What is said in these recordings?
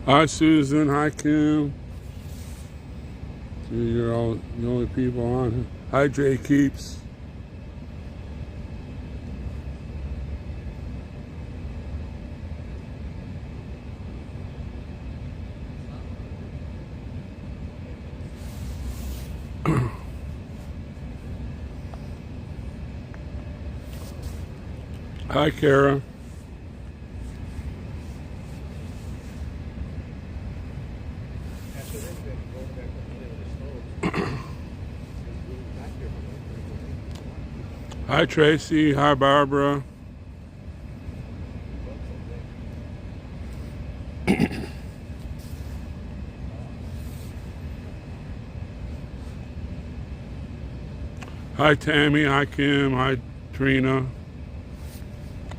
Hi, Susan. Hi, Kim. You're all the only people on. Hi, Jay Keeps. Hi, Kara. Hi, Tracy. Hi, Barbara. Hi, Tammy. Hi, Kim. Hi, Trina.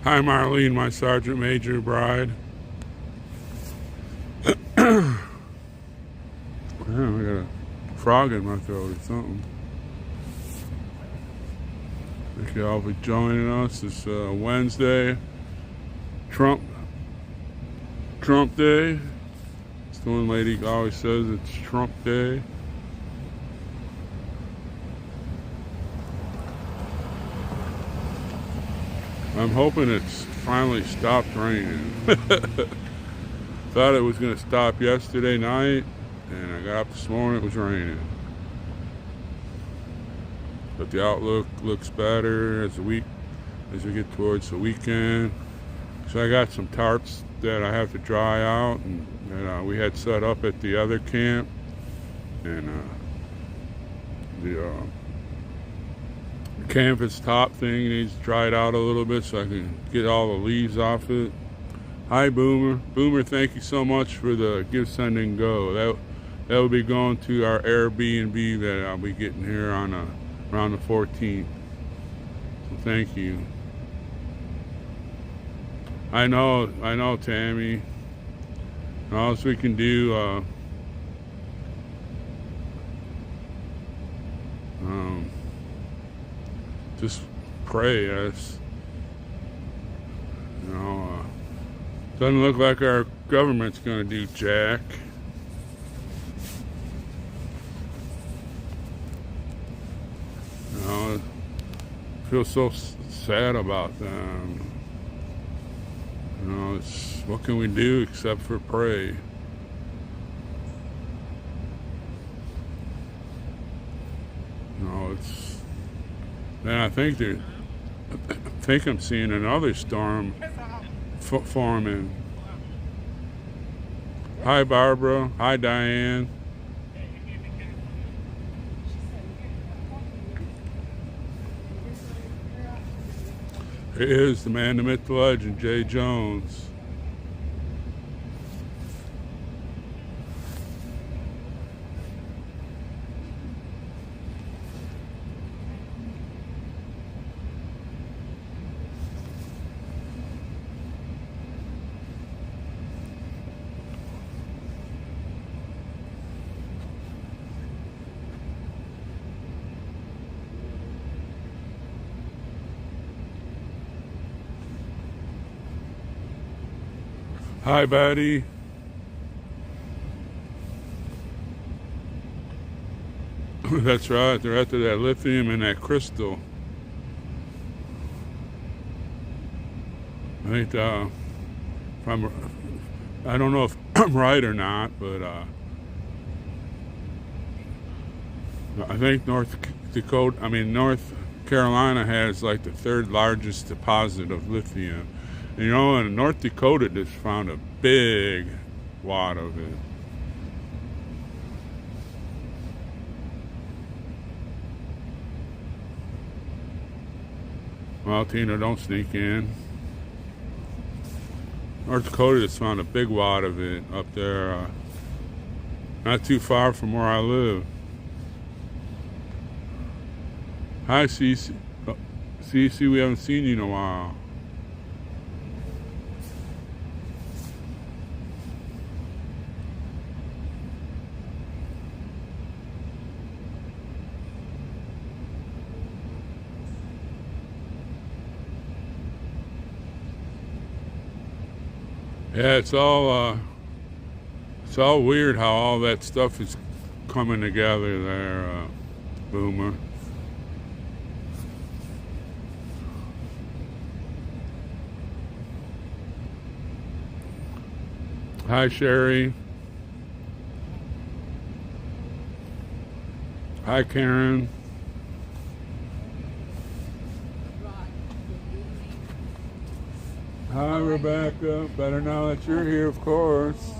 Hi, Marlene, my Sergeant Major bride. Damn, I got a frog in my throat or something. Thank you all for joining us. It's Wednesday, Trump Day. As the one lady always says, it's Trump Day. I'm hoping it's finally stopped raining. Thought it was going to stop yesterday night, and I got up this morning, it was raining. But the outlook looks better as we get towards the weekend. So I got some tarps that I have to dry out, and that we had set up at the other camp, and the canvas top thing needs dried out a little bit so I can get all the leaves off it. Hi, Boomer. Boomer, thank you so much for the Give, Send, and Go. That will be going to our Airbnb that I'll be getting here on around the 14th. So thank you. I know, Tammy. All else we can do, just pray. Doesn't look like our government's going to do jack. I feel so sad about them. What can we do except for pray? Then I think I'm seeing another storm forming. Hi, Barbara. Hi, Diane. It is the man, the myth, the legend, Jay Jones. Hi, Betty. That's right. They're after that lithium and that crystal. I think I don't know if I'm right or not, but I think North Carolina has like the third largest deposit of lithium. In North Dakota just found a big wad of it. Well, Tina, don't sneak in. North Dakota just found a big wad of it up there, not too far from where I live. Hi, Cece. Cece, we haven't seen you in a while. Yeah, it's all It's all weird how all that stuff is coming together there, Boomer. Hi, Sherry. Hi, Karen. Hi, Rebecca. Better now that you're here, of course.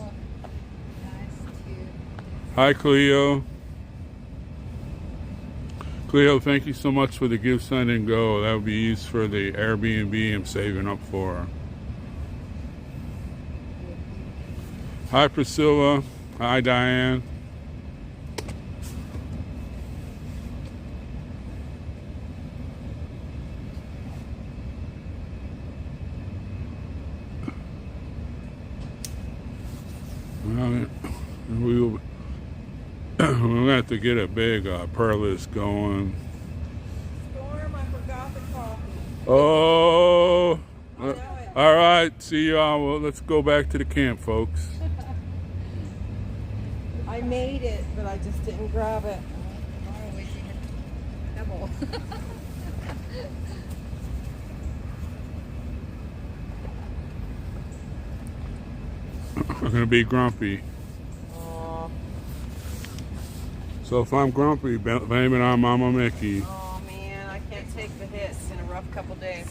Hi, Cleo. Cleo, thank you so much for the Give, Send, and Go. That would be used for the Airbnb I'm saving up for. Hi, Priscilla. Hi, Diane. Well, we'll have to get a big prayer list going. Storm, I forgot the coffee. Oh, all right. See y'all. Well, let's go back to the camp, folks. I made it, but I just didn't grab it. Double. I'm gonna be grumpy. So if I'm grumpy, blame it on Mama Mickey. Oh man, I can't take the hits in a rough couple days.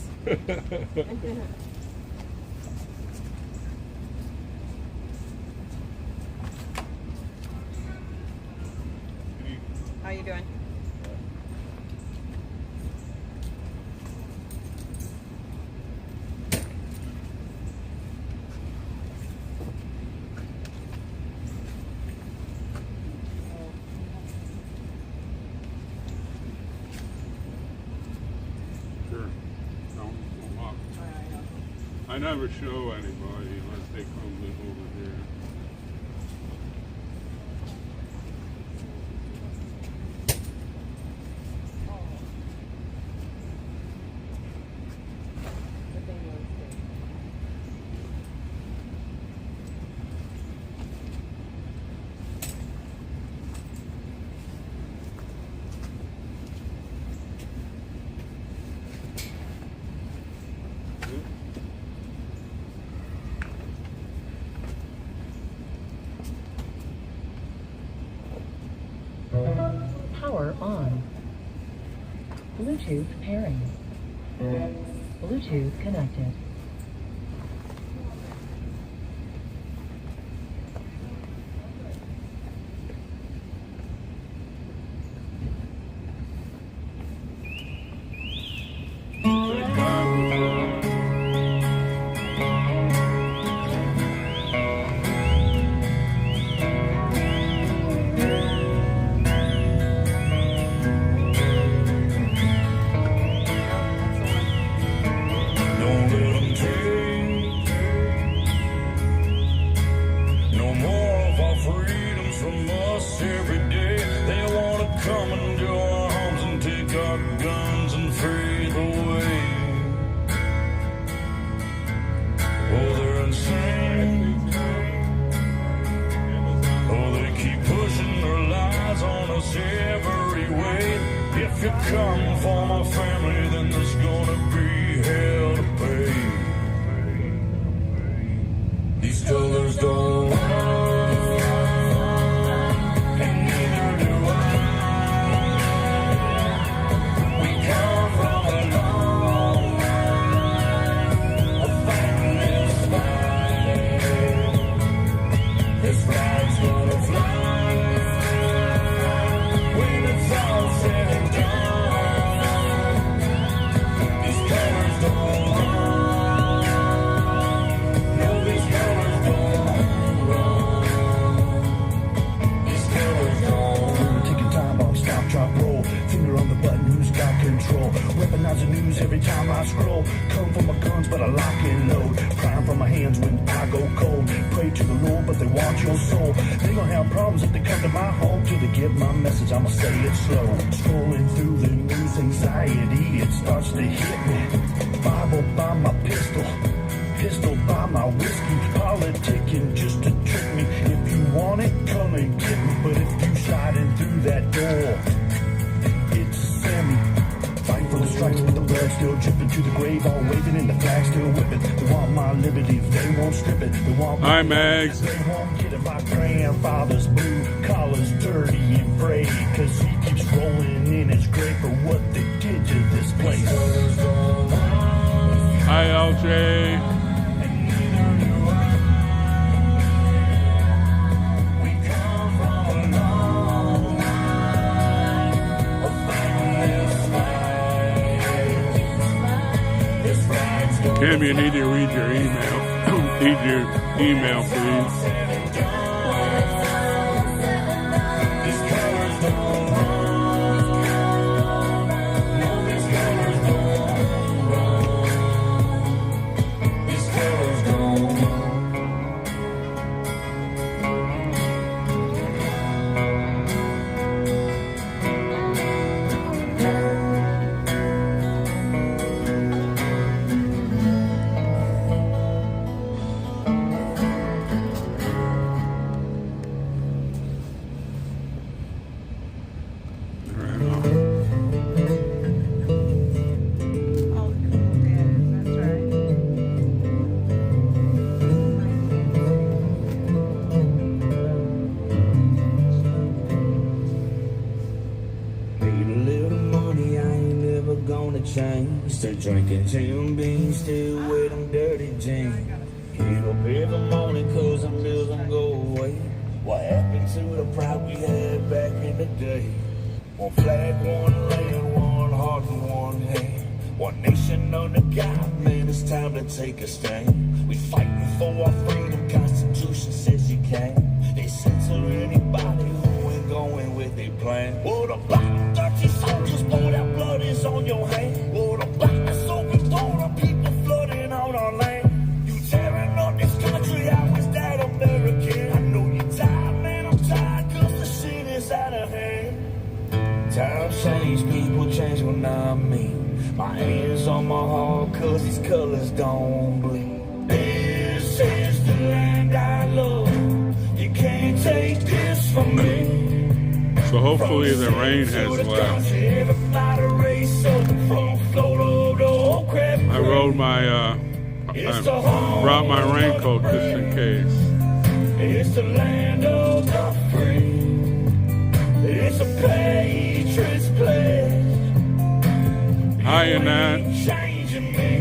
How you doing? Sure. Don't come up. I never show anybody unless they come over here. Power on. Bluetooth pairing. Bluetooth connected. Every way. If you come for my family, then there's gonna be hell to pay. These colors don't lie, and neither do I. We come from a long line of fighting this fight. This flag's gonna fly. Weaponize the news every time I scroll. Come for my guns, but I lock and load. Crying from my hands when I go cold. Pray to the Lord, but they want your soul. They gonna have problems if they come to my home. Till they get my message, I'ma say it slow. Scrolling through the news, anxiety, it starts to hit me. Bible by my pistol by my whiskey. Politicking just to trick me. If you want it, come and get me. But if you sliding through that door, it's a Sammy. Fighting for the stripes, but the blood still dripping to the grave, all waving and the flag still whipping. They want my liberty, they won't strip it. They want my Hi, Mags. They won't get it. My grandfather's blue collar's dirty and frayed, cause he keeps rolling in his grave for what they did to this place. Hi, LJ. Kim, you need to read your email. Read your email, please. All the cool daddies, that's right. Need a little money, I ain't never gonna change. Still drinking Jim Beam, still with them dirty jeans. Get up every morning cause the bills don't go away. What happened to the pride we had back in the day? One flag, one land, one heart and one hand. One nation under God, man, it's time to take a stand. We fighting for our freedom, Constitution says you can. They censor anybody who ain't going with their plan. What about 30 soldiers, boy, that blood is on your hand? What about the open border, people flooding on our land? You tearing up this country, how is that American? I know you're tired, man, I'm tired, cause the shit is out of hand. Times change, people change when I mean. My hands on my heart, cause these colors don't bleed. This is the land I love. You can't take this from me. So hopefully the rain has left. I rode my, I brought my raincoat just in case. It's the land of the free. It's a patriot's pledge. Hi, Annette. Changing me.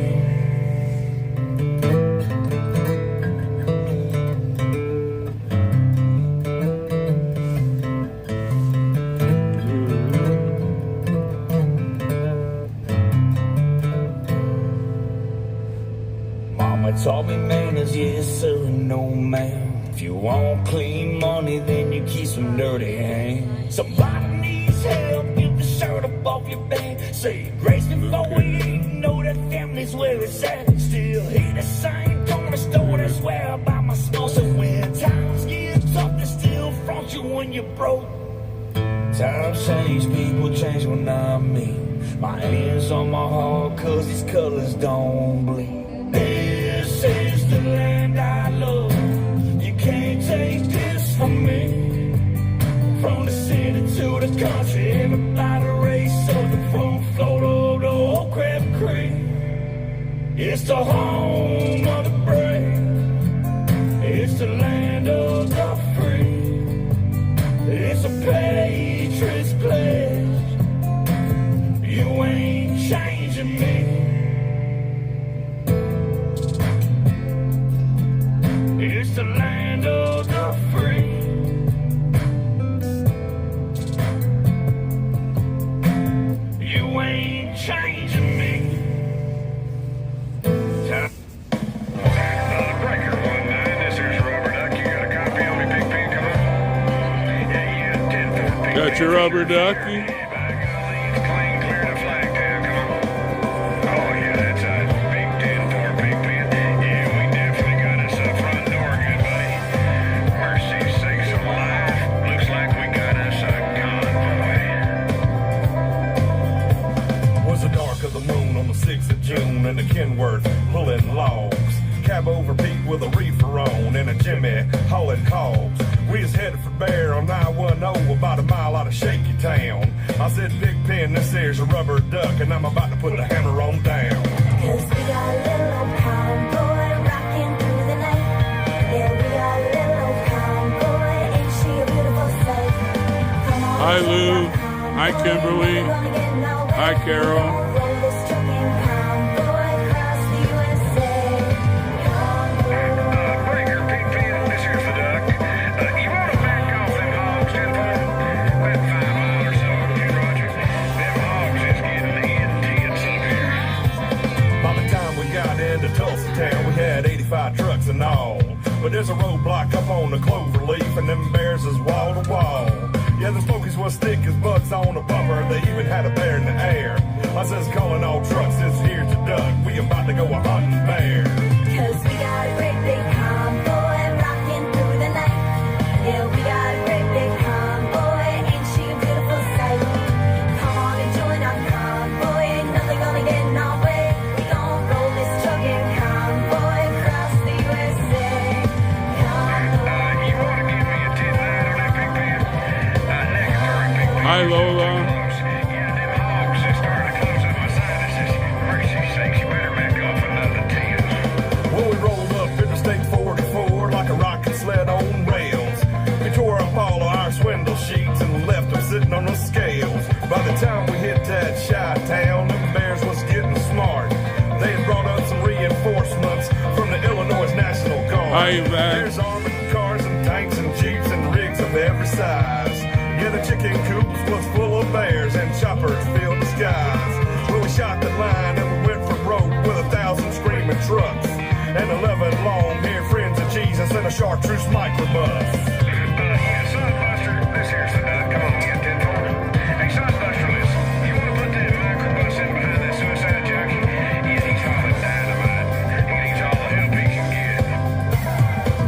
Mama taught me manners, yes sir, no ma'am. If you want clean money, then you keep some dirty hands. Somebody needs help, get the shirt up off your back. Say grace before we eat, know that family's where it's at. Still hear the same corner store, that's where I buy my smoke. So when times get tough, they still front you when you're broke. Times change, people change when I mean. My hands on my heart, cause these colors don't bleed. This is the land I love. You can't take this from me. From the city to the country, everybody race over from Florida to Old Crab Creek. It's the home of the brave. It's the land of the free. It's a patriot's pledge. You ain't changing me. It's the land of the free. You ain't changing me. Breaker 19, this here's Rubber Duck. You got a copy on me, Big Pink? Come on. Yeah, 10-4. Got your rubber ducky? Clean, clear to Flagtown. Come on. Oh, yeah, that's Big 10-4, Big Pink. Yeah, we definitely got us a front door, good buddy. Mercy sakes alive. Looks like we got us a convoy. Was the dark of the moon on the 6th of June and the Kenworth pulling logs. Cab over Pete with a reefer on and a Jimmy hauling hogs. We We was headed for Bear on 910, about a mile out of Shaky Town. I said, Pigpen, this here's a rubber duck, and I'm about to put the hammer on down. Cause we got a little old cowboy rocking through the night. Yeah, we got a little old cowboy, ain't she a beautiful sight? Come on, Hi, Lou. Hi, Kimberly. Hi, Carol. roll this trucking cowboy across the USA. Breaker, Pigpen, this here's the duck. You want to back off them hogs, Tenfold? About 5 miles or so, okay, Roger? Them hogs is getting intense up here. By the time we got into Tulsa town, we had 85 trucks and all. But there's a roadblock up on the clover leaf, and them bears is wall to wall. Yeah, the smokies was thick as bugs on a bumper. They even had a bear in the air. I says, calling all trucks, this here's the duck. We about to go a hunting bear. Cause we got a great big convoy rocking through the night. Yeah, we got a great big convoy, ain't she a beautiful sight? Come on and join our convoy, ain't nothing gonna get in our way. We gon' roll this trucking convoy across the USA. You want to give me a 10-9 on that Pigpen? Negatory, Pigpen. Hi, Lola. Yeah, them hogs is starting to close up my sinuses. Mercy sakes, you better back off another 10. Well, we rolled up Interstate 44 like a rocket sled on rails. We tore up all of our swindle sheets and left them sitting on the scales. By the time we hit that Chi-town, them bears was getting smart. They had brought up some reinforcements from the Illinois National Guard. Hi, Yvette. There's armored cars and tanks and jeeps and rigs of every size. Yeah, the chicken coops was full of bears and choppers filled the skies. Well, we shot the line and we went for broke with 1,000 screaming trucks and 11 long-haired friends of Jesus and a chartreuse microbus. Yeah, Sunbuster, this here's the duck. Come on, get 10-4. Hey, Sunbuster, listen. You want to put that microbus in behind that suicide jockey? Yeah, he's hauling dynamite. He needs all the help he can get.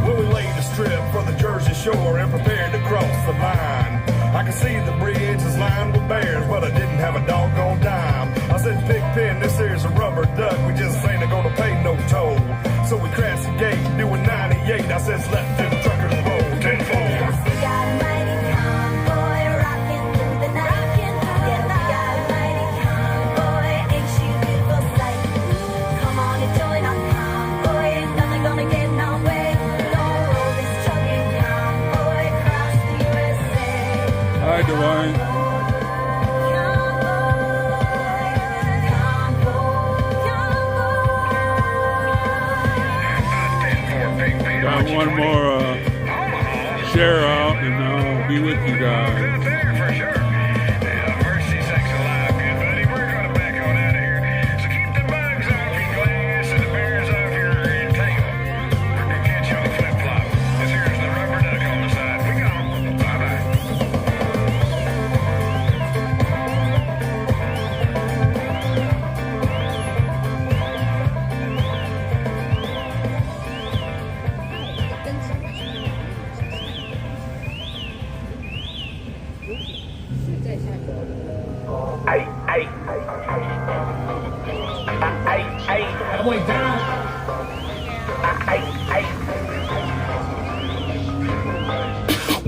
Well, we laid the strip for the Jersey Shore and prepared to cross the line. I could see the bridge was lined with bears, but I didn't have a doggone dime. I said, Pigpen, this here's a rubber duck. We just ain't gonna pay no toll. So we crashed the gate, doing 98. I says, let them truckers roll. 10-4. We got a mighty convoy rocking through the night. Yeah, we got a mighty convoy, ain't she a beautiful sight? Come on and join our convoy, ain't nothing gonna get in our way. We gon' roll this trucking convoy across the USA. Hi, Divine. Got one more share out, and I'll be with you guys. There for sure. Yeah, mercy sakes alive, good buddy. We're going to back on out of here. So keep the bugs off your glass and the bears off your tail. We're going to catch you on flip-flop. This here's the rubber duck on the side. We gone. Bye-bye.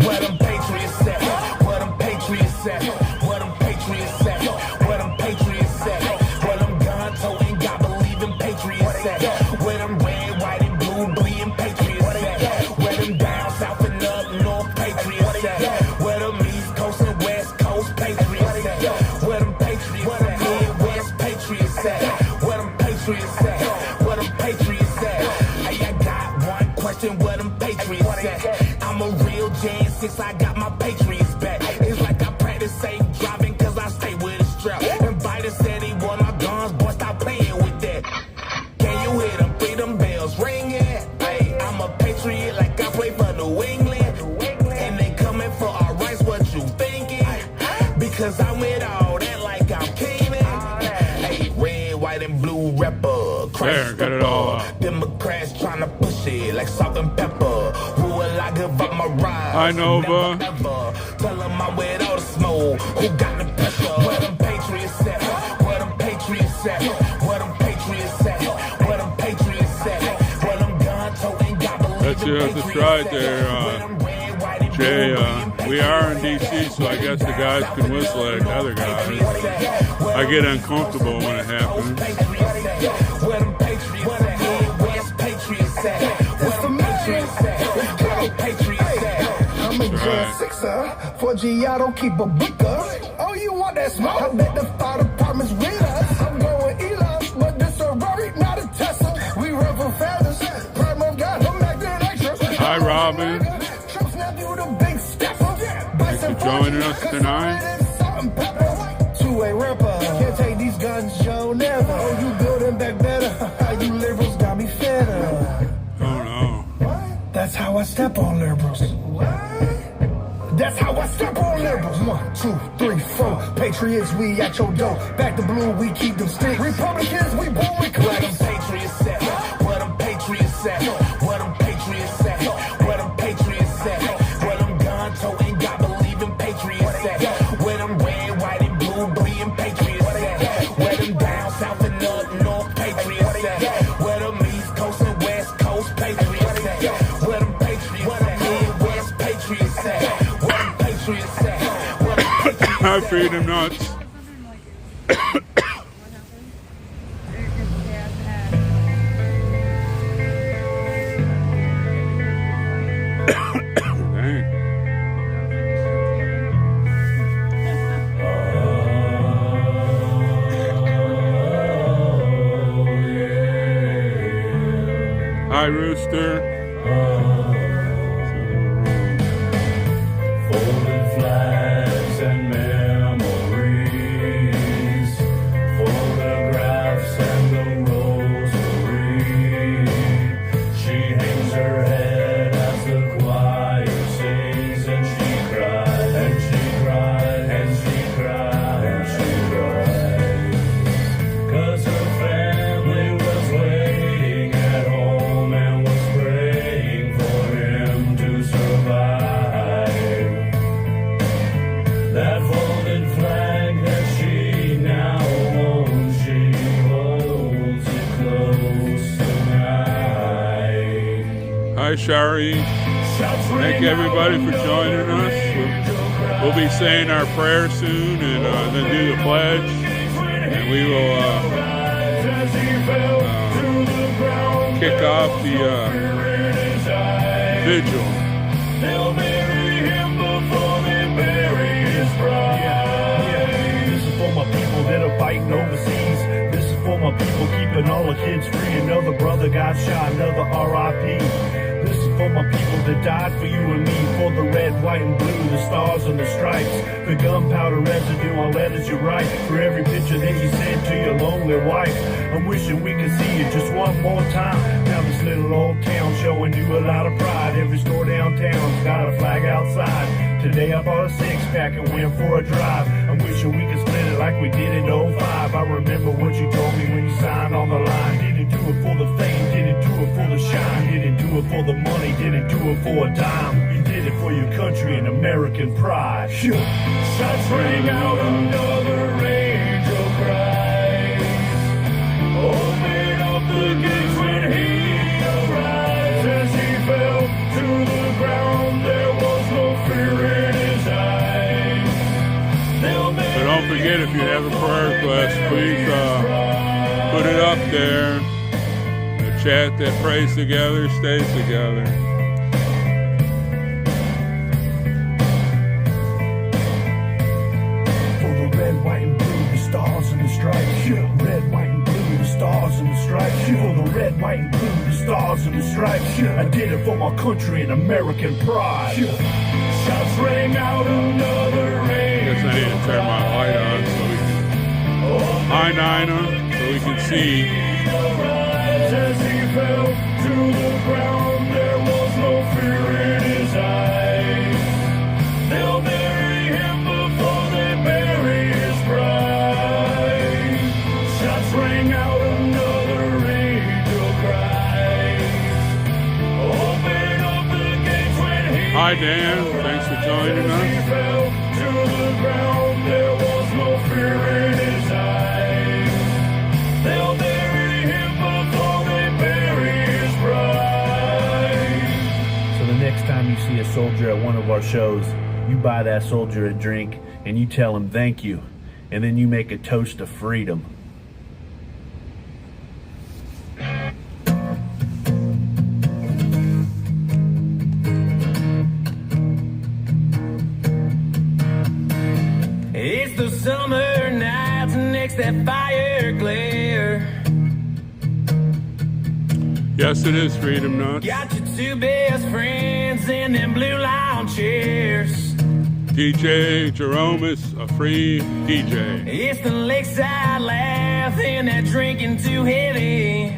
Where them patriots at? Where them patriots at? Where them patriots at? Where them patriots at? Where them gun-toting, God-believing patriots at? Where them red, white, and blue bleeding patriots at? Where them down south and up north patriots at? Where them east coast and west coast patriots at? Where them patriots at? Midwest patriots at? Where them patriots at? Where them patriots at? Hey, I got one question, where them patriots at? I'm a real Jan since I got my Patriots back. It's like I practice safe driving cause I stay with a strap. And Biden said he want my guns, boy, stop playing with that. Can you hear them freedom bells ringing? Hey, I'm a patriot like I play for New England. And they coming for our rights, what you thinking? Because I'm with all that like I'm Keenan. Hey, red, white, and blue rapper. There, got it all out. Democrats trying to push it like salt and pepper. Who will I give up my ride? Hi, Nova. Never, ever. Tell them I'm with all the smoke. Who got the pressure? Where them patriots at? Where them patriots at? Where them patriots at? Where them patriots at? Where them gun-toting, God-believing That's it, that's right there. Jay, we are in DC, so I guess the guys can whistle at other guys. I get uncomfortable when it happens. I'm a jail sixer. For G, I don't keep a booker. Oh, you want that smoke? I bet the fire department's with us. I'm going Elon, but this a Rory, not a Tesla. We run for feathers. Primo got them acting extra. Hi, Robin. Trump's nephew, the big stepper. Thanks for joining us tonight. Two-way rapper. Can't take these guns, Joe, never. Oh, you building back better. You liberals got me fed up. Oh, no. That's how I step on liberals. That's how I step on liberals. 1, 2, 3, 4. Patriots, we at your door. Back to blue, we keep them sticks. Republicans, we born with Where them patriots at? Where them patriots at? Where them patriots at? Where them patriots at? Where them gun-toting, God-believing patriots at? Where them red, white, and blue bleeding patriots at? Where them down south and up north patriots at? Where them east coast and west coast patriots at? Where them patriots at? Midwest patriots at? Where them patriots at? Where them patriots Hi, Freedom Nuts. Dang. Hi, Rooster. Folded flags and memories, photographs and the rosary. She hangs her head as the choir sings, and she cries, and she cries, and she cries, and she cries. 'Cause her family was waiting at home and was praying for him to survive. That folded flag that she now owns, she holds it close tonight. Hi, Shari. Thank everybody for joining us. We'll be saying our prayer soon and then do the pledge. And we will kick off the vigil. They'll bury him before they bury his bride. This is for my people that are fighting overseas. This is for my people keeping all the kids free. Another brother got shot, another RIP. This is for my people that died for you and me. For the red, white, and blue, the stars and the stripes. The gunpowder residue on letters you write. For every picture that you send to your lonely wife. I'm wishing we could see you just one more time. Now this little old town showing you a lot of pride. Every store downtown's got a flag outside. Today I bought a 6-pack and went for a drive. I'm wishing we could split it like we did in 05. I remember what you told me when you signed on the line. Didn't do it for the fame, didn't do it for the shine. Didn't do it for the money, didn't do it for a dime. You did it for your country and American pride. Sure. Shots ring out, another angel cries. Open up the gates when he arrives. As he fell to the ground, there was no fear in his eyes. So don't forget, if you have a prayer request, please put it up there. The chat that prays together stays together. For the red, white, and blue, the stars and the stripes. Red, white, and blue, the stars and the stripes. For the red, white, and blue, the stars and the stripes. I did it for my country and American pride. Shots rang out, another angel. Guess I need to turn my light on so we can. Hi, Nina, so we can see. As he fell to the ground, there was no fear in his eyes. They'll bury him before they bury his bride. Shots rang out, another angel cries. Open up the gates when he. Hi, Dan. Thanks for joining As he us. fell to the ground, there was no fear in his eyes. They'll bury him before they bury his bride. So the next time you see a soldier at one of our shows, you buy that soldier a drink and you tell him thank you, and then you make a toast to freedom. It's the summer nights next that fire glare. Yes, it is Freedom Nuts. Got your two best friends in them blue lawn chairs. DJ Jerome is a free DJ. It's the lakeside laugh and that drinking too heavy.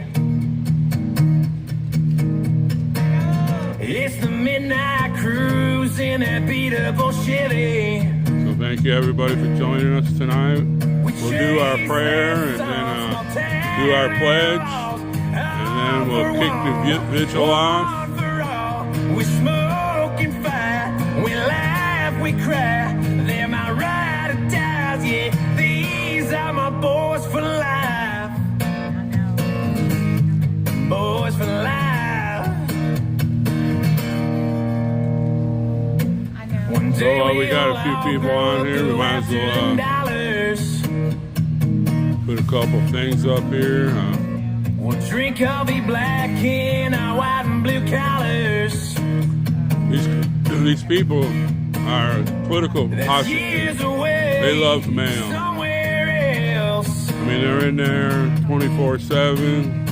It's the midnight cruise in that beat up old Chevy. So thank you everybody for joining us tonight. We'll do our prayer and then do our pledge. And then we'll kick the vigil off. We smoke and fight, we laugh, we cry. They're my ride or dies, yeah. These are my boys for life. Boys for life. One day So we got a few people on here. We might as well put a couple things up here. We'll drink coffee black in our white and blue collars. These people are political hostages. They love the mail. Somewhere else. I mean, they're in there 24/7.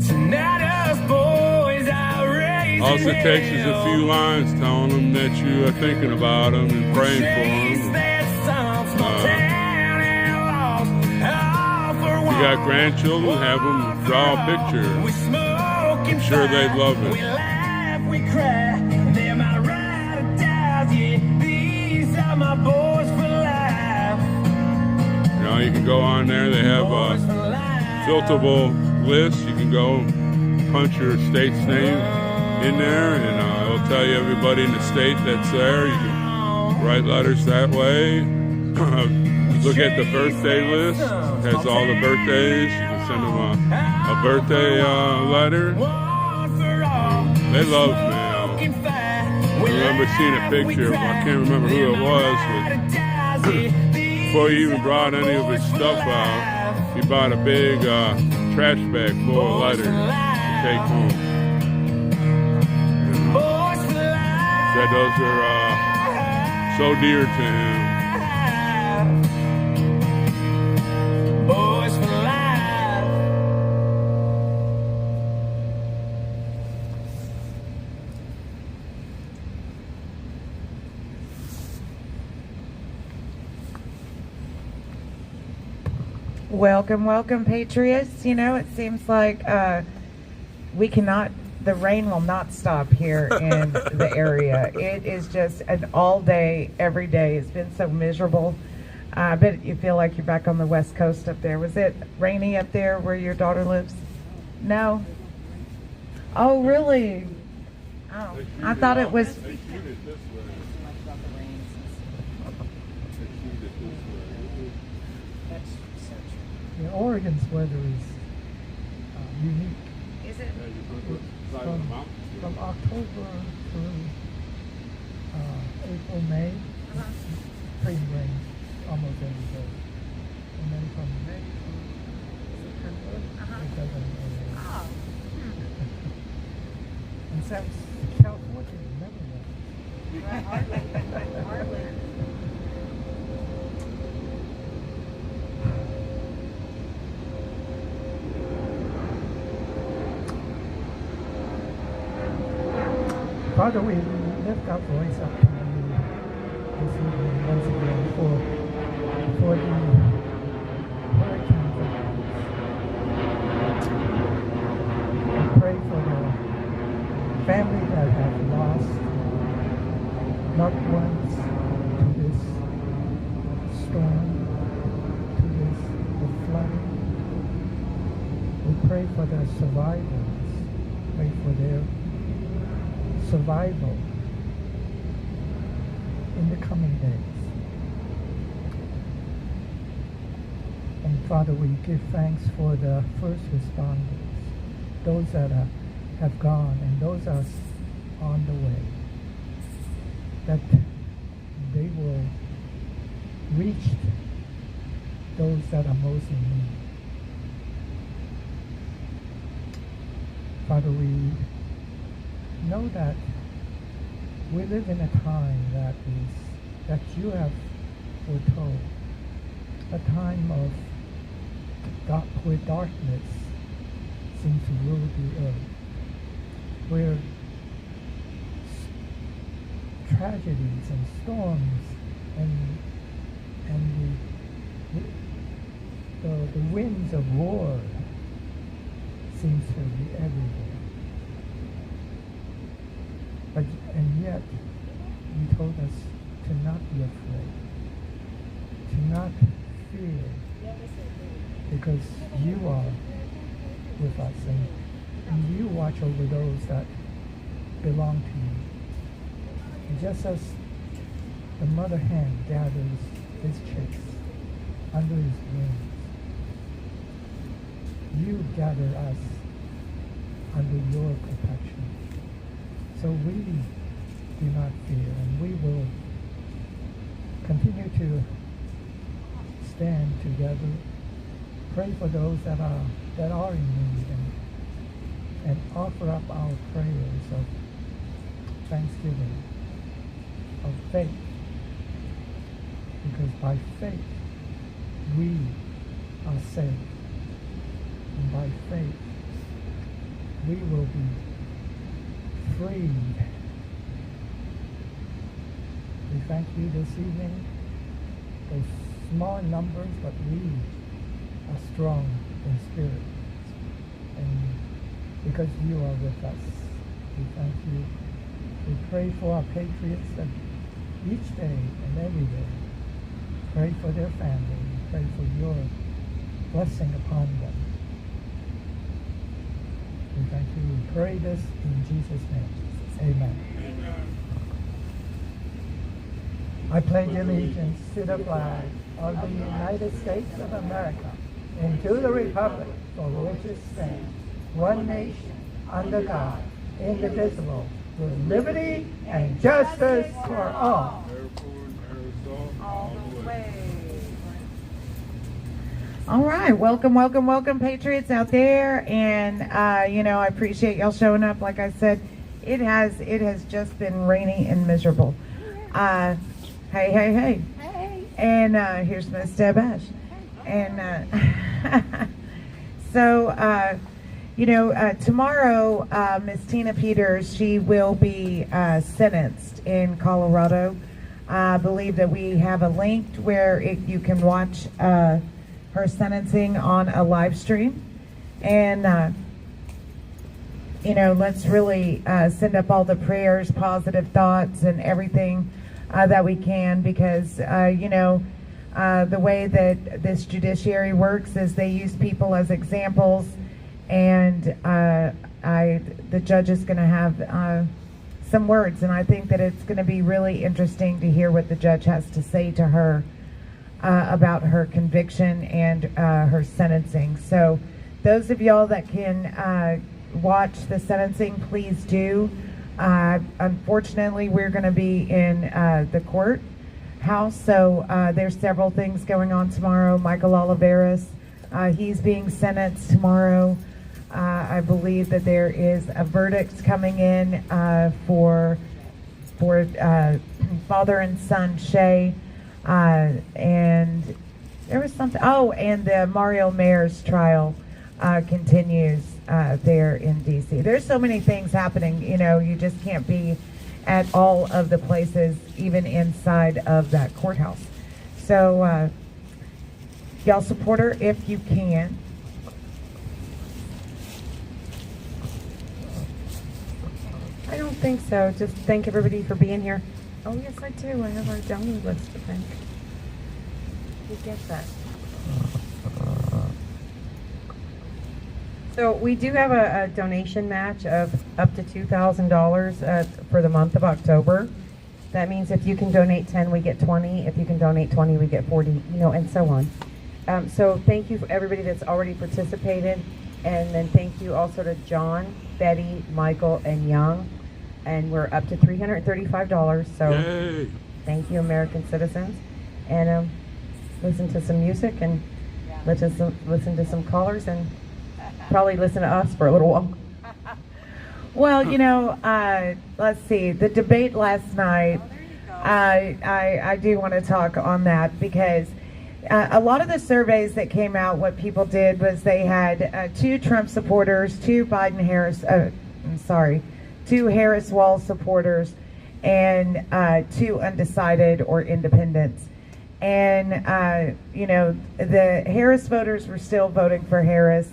Tonight us boys are raising All it takes is a few lines telling them that you are thinking about them and praying for them. If you got grandchildren, have them draw a picture. I'm sure they'd love it. We laugh, we cry. They're my ride or dies, yeah. These are my boys for life. You know, you can go on there. They have a filterable list. You can go punch your state's name in there, and it'll tell you everybody in the state that's there. You can write letters that way. Look at the birthday list. It has all the birthdays. You can send them a birthday letter. They love mail. I remember seeing a picture. I can't remember who it was. But before he even brought any of his stuff out, he bought a big trash bag full of letters to take home. Said those are so dear to him. Boys for life. Welcome, welcome, Patriots. You know, it seems like we cannot, the rain will not stop here in the area. It is just an all day, every day. It's been so miserable. I bet you feel like you're back on the West Coast up there. Was it rainy up there where your daughter lives? No? Oh, really? Oh, I thought it was. Yeah, Oregon's weather is unique. Is it? From October through April, May, pretty rain almost every day. And then from May to September, it doesn't rain. Oh. And South California never rains. Hardly. Father, we lift our voice up to you this evening once again for the hurricane victims. We pray for the family that have lost loved ones to this storm, to the flooding. We pray for the survivors. Pray for their survival in the coming days. And Father, we give thanks for the first responders, those that have gone and those that are on the way. that they will reach those that are most in need. Father, we know that we live in a time that you have foretold, a time of where darkness seems to rule the earth, where tragedies and storms and the winds of war seems to be everywhere. And yet, you told us to not be afraid, to not fear, because you are with us and you watch over those that belong to you. And just as the mother hen gathers his chicks under his wings, you gather us under your protection. So we do not fear, and we will continue to stand together, pray for those that are in need, and offer up our prayers of thanksgiving, of faith, because by faith we are saved, and by faith we will be freed. We thank you this evening, those small numbers, but we are strong in spirit, and because you are with us, we thank you. We pray for our patriots that each day and every day, pray for their family, pray for your blessing upon them. We thank you. We pray this in Jesus' name. Amen. I pledge allegiance to the flag of the United States of America and to the republic for which it stands, one nation, under God, indivisible, with liberty and justice for all. All right, welcome, Patriots out there, and I appreciate y'all showing up. Like I said, it has just been rainy and miserable. Hey, and here's Miss Deb Ash, and so tomorrow, Miss Tina Peters, she will be sentenced in Colorado. I believe that we have a link where you can watch her sentencing on a live stream, and let's really send up all the prayers, positive thoughts, and everything that we can, because the way that this judiciary works is they use people as examples, and the judge is going to have some words, and I think that it's going to be really interesting to hear what the judge has to say to her about her conviction and her sentencing. So those of y'all that can watch the sentencing, please do. Unfortunately, we're going to be in the courthouse, so there's several things going on tomorrow. Michael Oliveras, he's being sentenced tomorrow. I believe that there is a verdict coming in for father and son Shay. And there was something, and the Mario Mayer's trial continues there in DC. There's so many things happening, you just can't be at all of the places, even inside of that courthouse. So y'all support her if you can. I don't think so. Just thank everybody for being here. Oh, yes, I do. I have our donor list to thank. Who gets that? So we do have a donation match of up to $2,000 for the month of October. That means if you can donate 10, we get 20. If you can donate 20, we get 40, and so on. So thank you for everybody that's already participated. And then thank you also to John, Betty, Michael, and Young, and we're up to $335. So Yay! thank you, American citizens. And listen to some music and listen to some callers and probably listen to us for a little while. Well, let's see. The debate last night, I do want to talk on that because a lot of the surveys that came out, what people did was they had 2 Trump supporters, 2 2 Harris Wall supporters, and 2 undecided or independents. And, the Harris voters were still voting for Harris.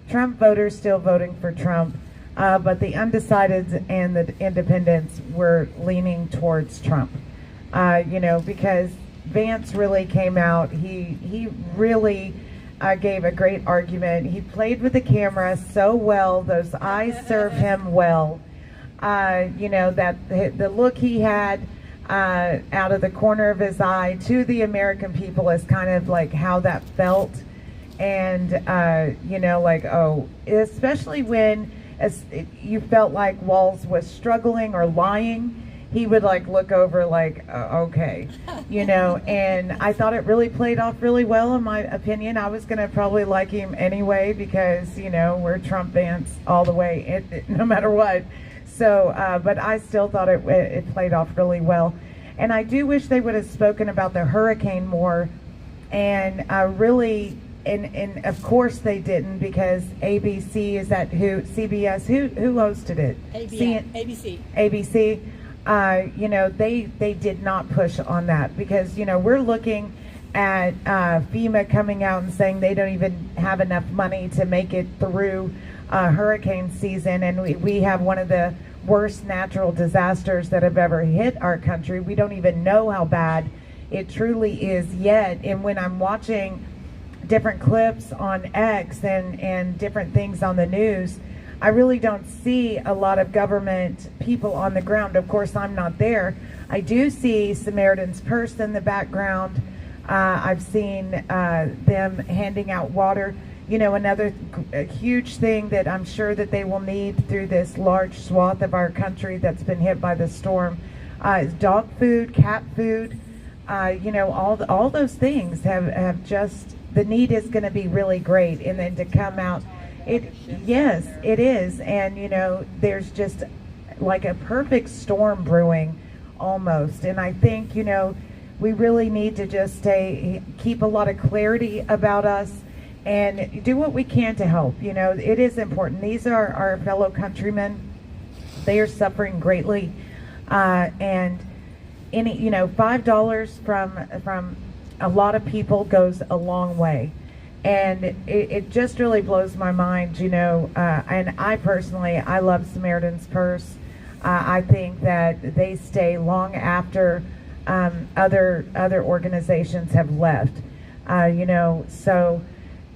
Trump voters still voting for Trump. But the undecideds and the independents were leaning towards Trump. Because Vance really came out. He really gave a great argument. He played with the camera so well. Those eyes serve him well. That the look he had out of the corner of his eye to the American people is kind of like how that felt. And, especially when you felt like Walz was struggling or lying, he would look over okay, and I thought it really played off really well in my opinion. I was going to probably like him anyway because, we're Trump fans all the way, no matter what. So, but I still thought it played off really well. And I do wish they would have spoken about the hurricane more. And really, and of course they didn't because ABC, is that who, CBS, who hosted it? ABC. ABC. They did not push on that because, we're looking at FEMA coming out and saying they don't even have enough money to make it through hurricane season, and we have one of the worst natural disasters that have ever hit our country. We don't even know how bad it truly is yet. And when I'm watching different clips on X and different things on the news, I really don't see a lot of government people on the ground. Of course, I'm not there. I do see Samaritan's Purse in the background. I've seen them handing out water. Another huge thing that I'm sure that they will need through this large swath of our country that's been hit by the storm is dog food, cat food. All those things have just, the need is going to be really great. And then to come out, yes, it is. And, there's just like a perfect storm brewing almost. And I think, we really need to just keep a lot of clarity about us and do what we can to help. It is important. These are our fellow countrymen. They are suffering greatly. And $5 from a lot of people goes a long way. And it just really blows my mind, and I personally, I love Samaritan's Purse. I think that they stay long after other organizations have left, so,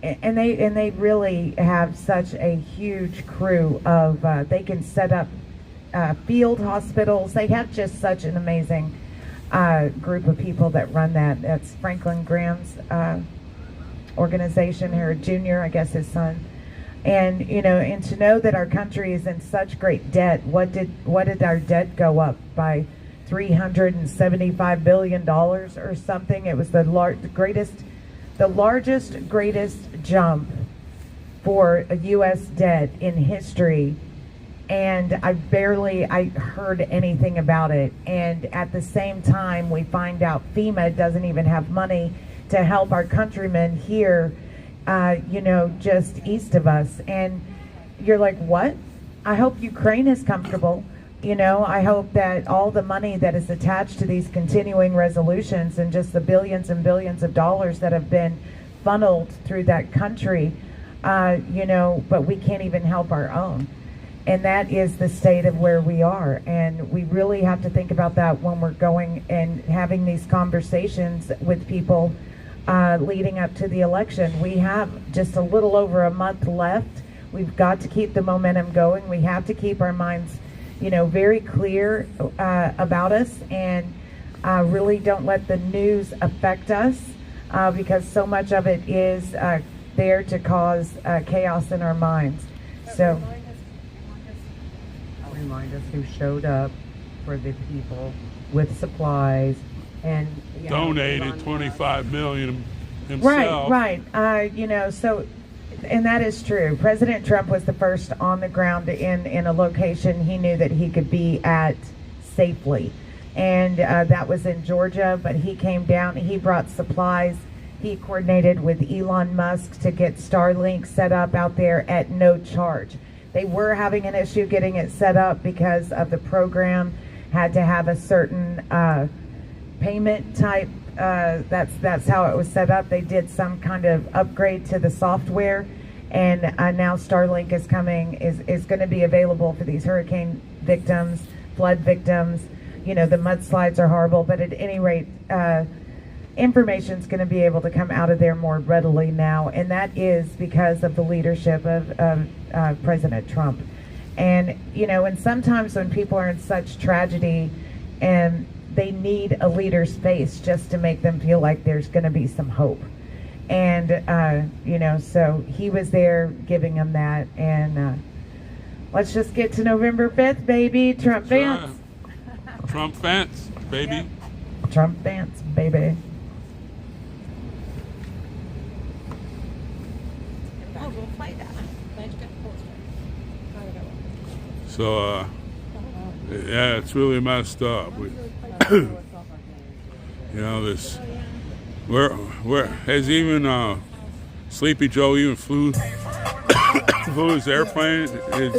and they really have such a huge crew of, they can set up field hospitals. They have just such an amazing group of people that run that. That's Franklin Graham's organization, Herod Jr., I guess his son. And and to know that our country is in such great debt. What did our debt go up by? $375 billion or something. It was the largest, greatest jump for a U.S. debt in history. And I heard anything about it. And at the same time, we find out FEMA doesn't even have money to help our countrymen here, just east of us. And you're like, what? I hope Ukraine is comfortable. I hope that all the money that is attached to these continuing resolutions and just the billions and billions of dollars that have been funneled through that country, but we can't even help our own. And that is the state of where we are. And we really have to think about that when we're going and having these conversations with people leading up to the election. We have just a little over a month left. We've got to keep the momentum going. We have to keep our minds very clear about us, and really don't let the news affect us, because so much of it is there to cause chaos in our minds. So remind us who showed up for the people with supplies and Donated Elon Musk. 25 million himself. Right. So, and that is true. President Trump was the first on the ground in a location he knew that he could be at safely. And that was in Georgia, but he came down, he brought supplies. He coordinated with Elon Musk to get Starlink set up out there at no charge. They were having an issue getting it set up because of the program had to have a certain payment type. That's how it was set up. They did some kind of upgrade to the software, and now Starlink is going to be available for these hurricane victims, flood victims. The mudslides are horrible, but at any rate, information is going to be able to come out of there more readily now, and that is because of the leadership of President Trump. And and sometimes when people are in such tragedy, and they need a leader's face just to make them feel like there's going to be some hope. And so he was there giving them that. And let's just get to November 5th, baby. Trump Vance. Trump Vance, baby. Trump Vance, baby. So, yeah, it's really messed up. This, where has even Sleepy Joe even flew his airplane, his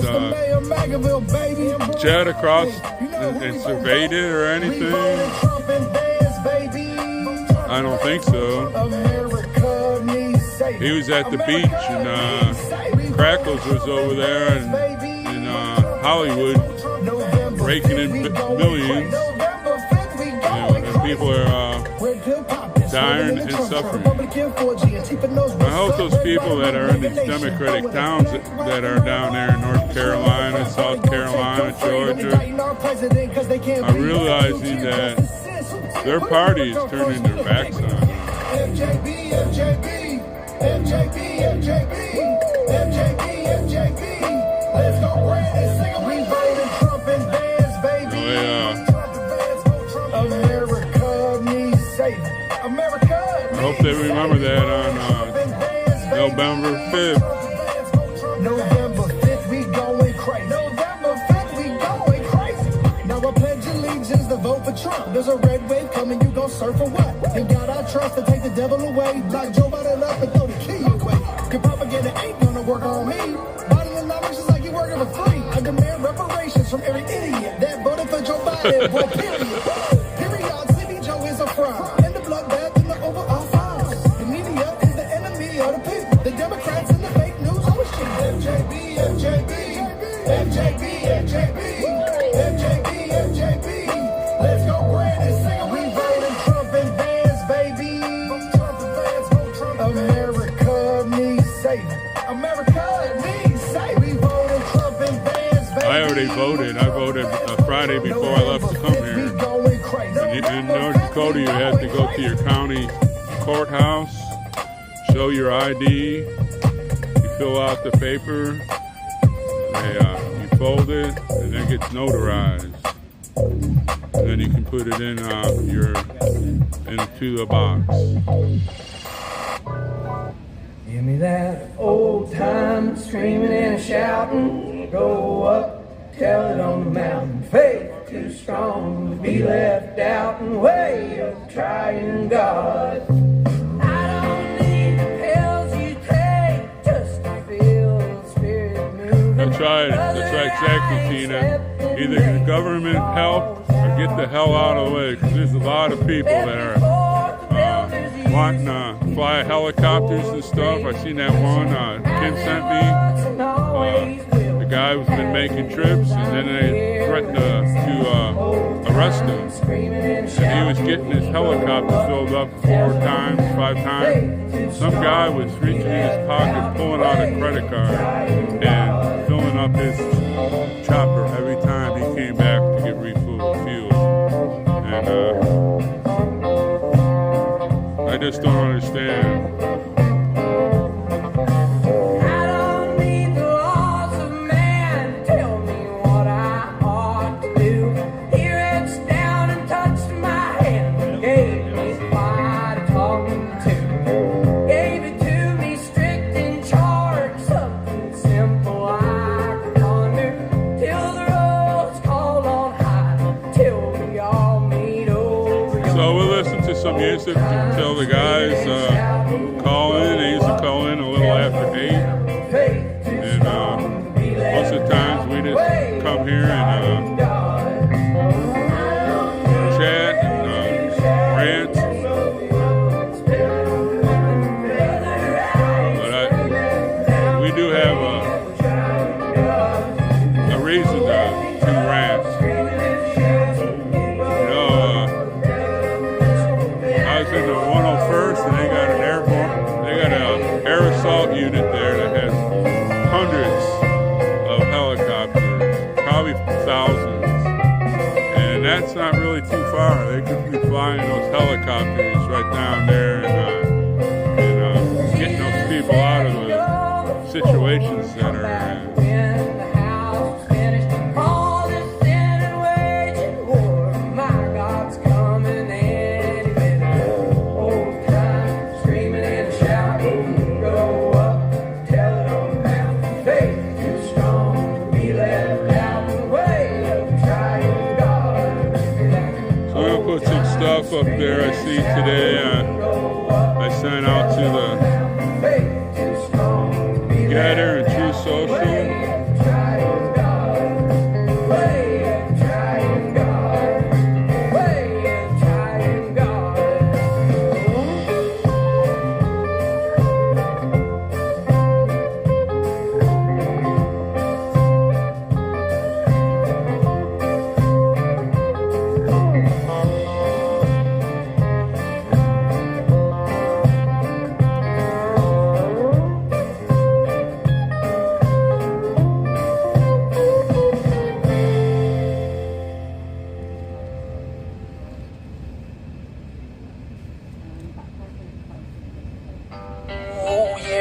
jet across and surveyed it or anything? I don't think so. He was at the beach and Crackles was over there in Hollywood raking in millions. And people are dying and suffering. I hope those people that are in these Democratic towns that are down there in North Carolina, South Carolina, Georgia, are realizing that their party is turning their backs on them. Let's go grab and sing we voted Trump and Vance, baby. America needs saving. America. I hope they remember that on November 5th. November 5th, we going crazy. November 5th, we going crazy. Now I pledge allegiance to vote for Trump. There's a red wave coming, you gon' surf for what? And God I trust to take the devil away. Lock Joe Biden up and throw the key away. Your propaganda ain't gonna work on me. For free. I demand reparations from every idiot that voted for Joe Biden. Boy, period. Sleepy Joe is a fraud. And the bloodbath and the overall file. The media is the enemy of the people. The Democrats and the fake news always cheat. MJB, let's go grand and sing. We voted Trump and Vance, baby. Trump and Vance, go Trump. America needs saving. America needs saving. We voted Trump and Vance, baby. I already voted. I voted Friday before I left to come here. In North Dakota, you have to go to your county courthouse, show your ID, you fill out the paper, you fold it, and then it gets notarized. And then you can put it in into the box. Give me that old time screaming and shouting. Go up, tell it on the mountain. Faith too strong to be left out, and way of trying God. I don't need the pills you take just to feel the spirit moving. That's right, exactly, Tina. Either the government help or get the hell out of the way, because there's a lot of people that are wanting to fly helicopters and stuff. I seen that one Kim sent me. The guy who's been making trips, and then they threatened to arrest him. And he was getting his helicopter filled up 5 times. Some guy was reaching in his pocket, pulling out a credit card, and filling up his chopper every time he came back to get refuel. And I just don't understand. I don't need the laws of man to tell me what I tell the guys call in. They usually call in a little after 8. And most of the times we just come here and chat and rant. But we do have a reason to rant. I was in the 101st and they got an air assault unit there that has hundreds of helicopters, probably thousands. And that's not really too far. They could be flying those helicopters right down there and getting those people out of the situations that are in. Up there I see today, I sent out to the Getter and True Social.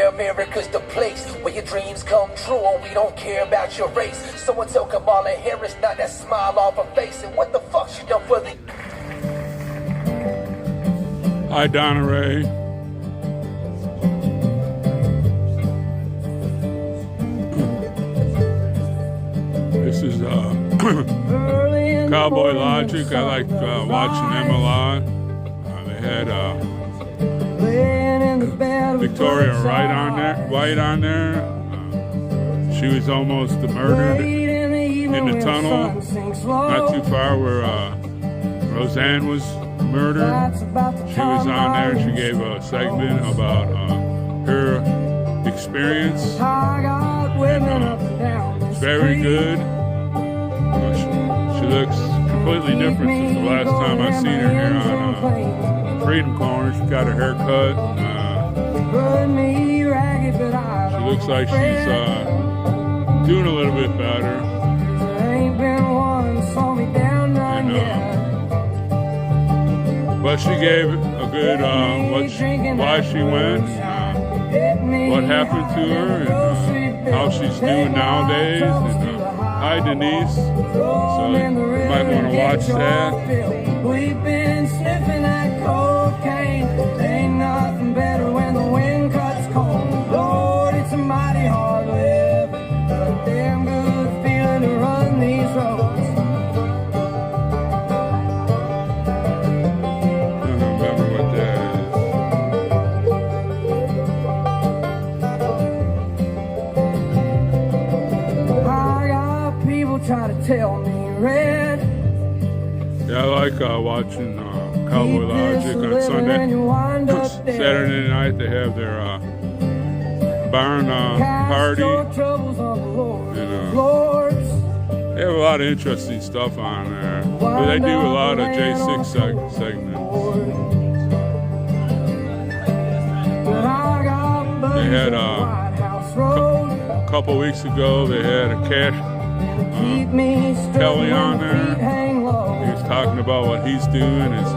America's the place where your dreams come true and we don't care about your race. Someone tell Kamala Harris not that smile off her face. And what the fuck she done for the... Hi, Donna Ray. This is Cowboy Logic. I like watching them a lot. They had Victoria White on there. She was almost murdered in the tunnel, not too far where Roseanne was murdered. She was on there and she gave a segment about her experience. It's very good. She looks completely different since the last time I seen her here on Freedom Corner. She got her hair cut. She looks like she's doing a little bit better. But she gave a good why she went, what happened to her, and how she's doing nowadays. And, hi, Denise. So you might want to watch that. We've been sniffing that cocaine. Ain't nothing better when the wind cuts cold. Lord, it's a mighty hard living, but a damn good feeling to run these roads. I don't remember what that is. I got people try to tell me red. Yeah, I like watching Cowboy Logic on Sunday. Saturday night they have their barn party. And, they have a lot of interesting stuff on there. But they do a lot of J6 segments. They had a couple weeks ago, they had a Cash Kelly on there. He was talking about what he's doing, his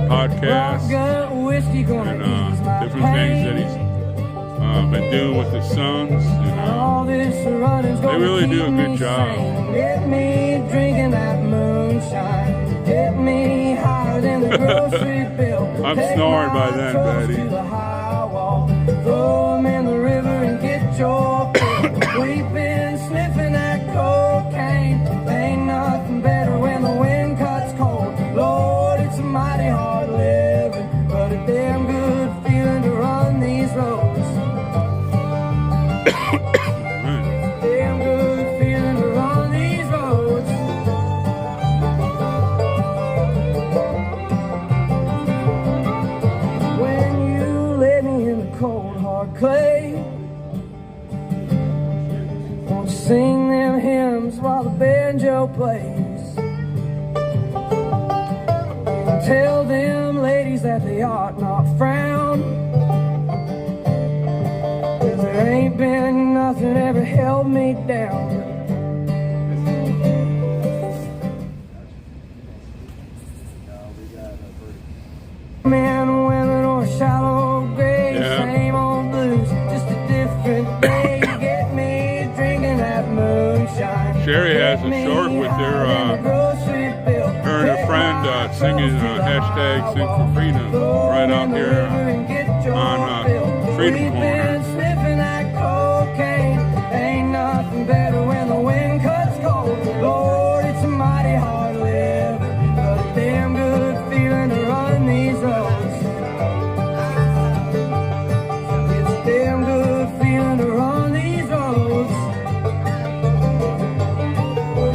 podcast, and different things that he's been doing with his sons. They really do a good job. Get me drinking that moonshine. Get me higher than the grocery bill. I'm snoring by then, Betty. Throw 'em in the river and get your fill. We've been sniffing that cocaine. Ain't nothing better when the wind cuts cold. Lord, it's a mighty hard living, cold hard clay. Won't you sing them hymns while the banjo plays? Tell them ladies that they ought not frown, 'cause there ain't been nothing ever held me down. Men, women, or shallow grave, same old blues, just a different day. You get me drinking that moonshine. Sherry has a short with her and her friend singing hashtag Sing for Freedom right out here on Freedom Corner. Sniffing that cocaine, ain't nothing better when the wind cuts cold. Lord, it's a mighty hard living, but a damn good feeling to run these roads. It's a damn good feeling to run these roads.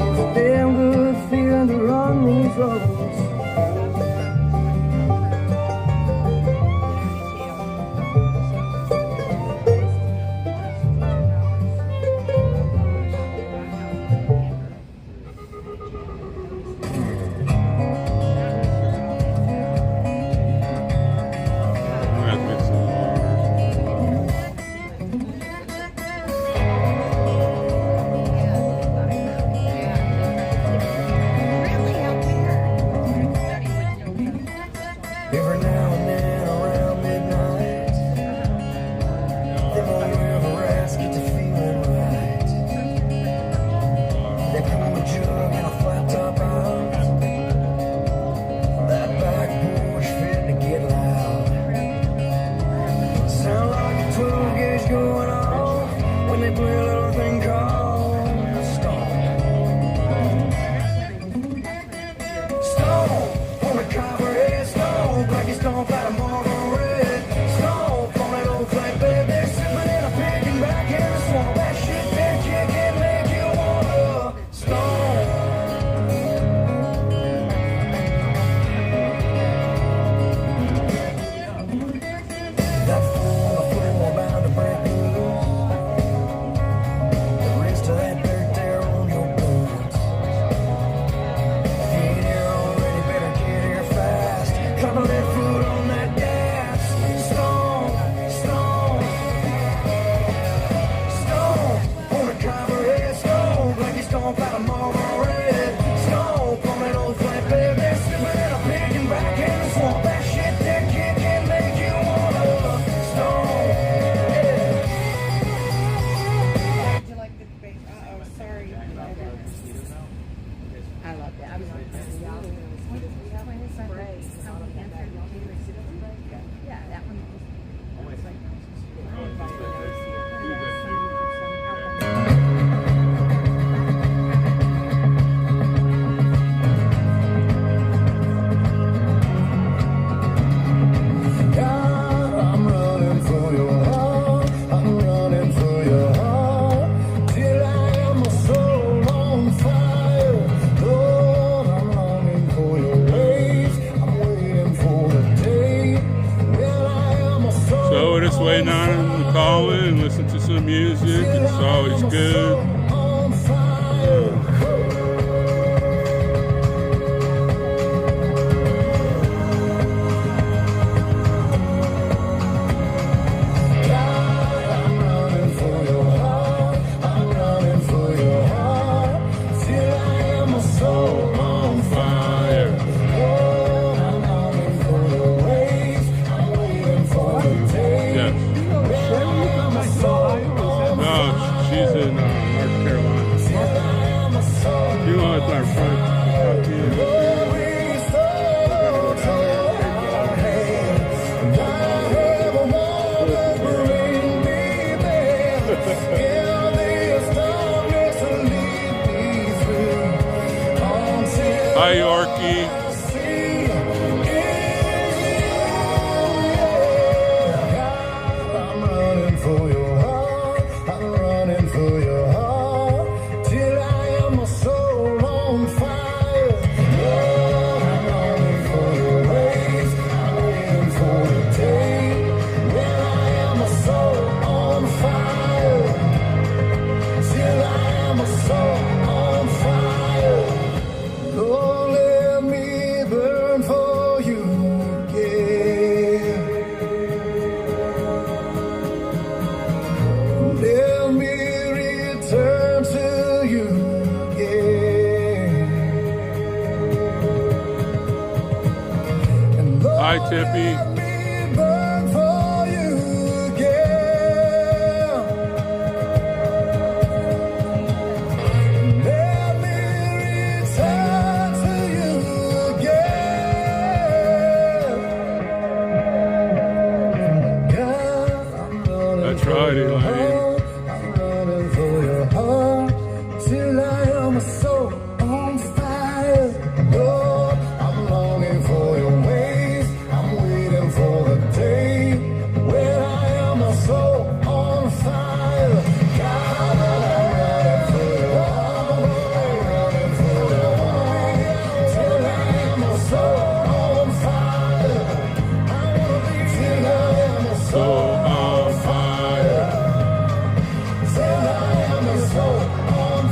It's a damn good feeling to run these roads. Every now and then around midnight, them old river rats get to feeling right. They pull a jug and a flat top out. That back porch fitting to get loud. Sound like a 12 gauge going off when they play a little thing called Stone. Stone on the copperhead stone, black as stone, flat and marble red. Stone on that old flat bed, they're sipping in a pig and back in the swamp. That shit that you can make you wanna stone. That fool on the floor bound to break loose. The rest of that dirt there on your boots. If you ain't here already, better get here fast. Couple that foot on that gas. Stone, stone, stone on the copperhead stone, black as stone, flat and marble red. Stone on that old flat bed, they're sipping in a pig and back in the swamp. That shit that kid can make you wanna stone. Yeah. Would you like the base? Oh, sorry. I love that. Yeah, that one. God, I'm running for your heart. I'm running for your heart. Till I am my soul on fire. Lord, I'm longing for your ways. I'm waiting for the day when I am my soul. So we're just waiting on him to call in and listen to some music. It's always good. On fire. God, I'm running for your heart. I'm running for your heart. Till I am my soul on fire. Lord, I'm longing for your ways. I'm waiting for the day Yes. when I am my soul on No, she's in North Hi, Tippy. Burn for you again. Let me return to you again. God, I'm running That's right, for your Elaine. heart. I'm running for your heart till I am a soul on fire. Lord, I'm longing for your ways. I'm waiting for the day when I am a soul on fire. God, I'm running for your heart. I'm running for your heart till I am a soul on fire. I wanna be till I am a soul on fire. Till I am a soul on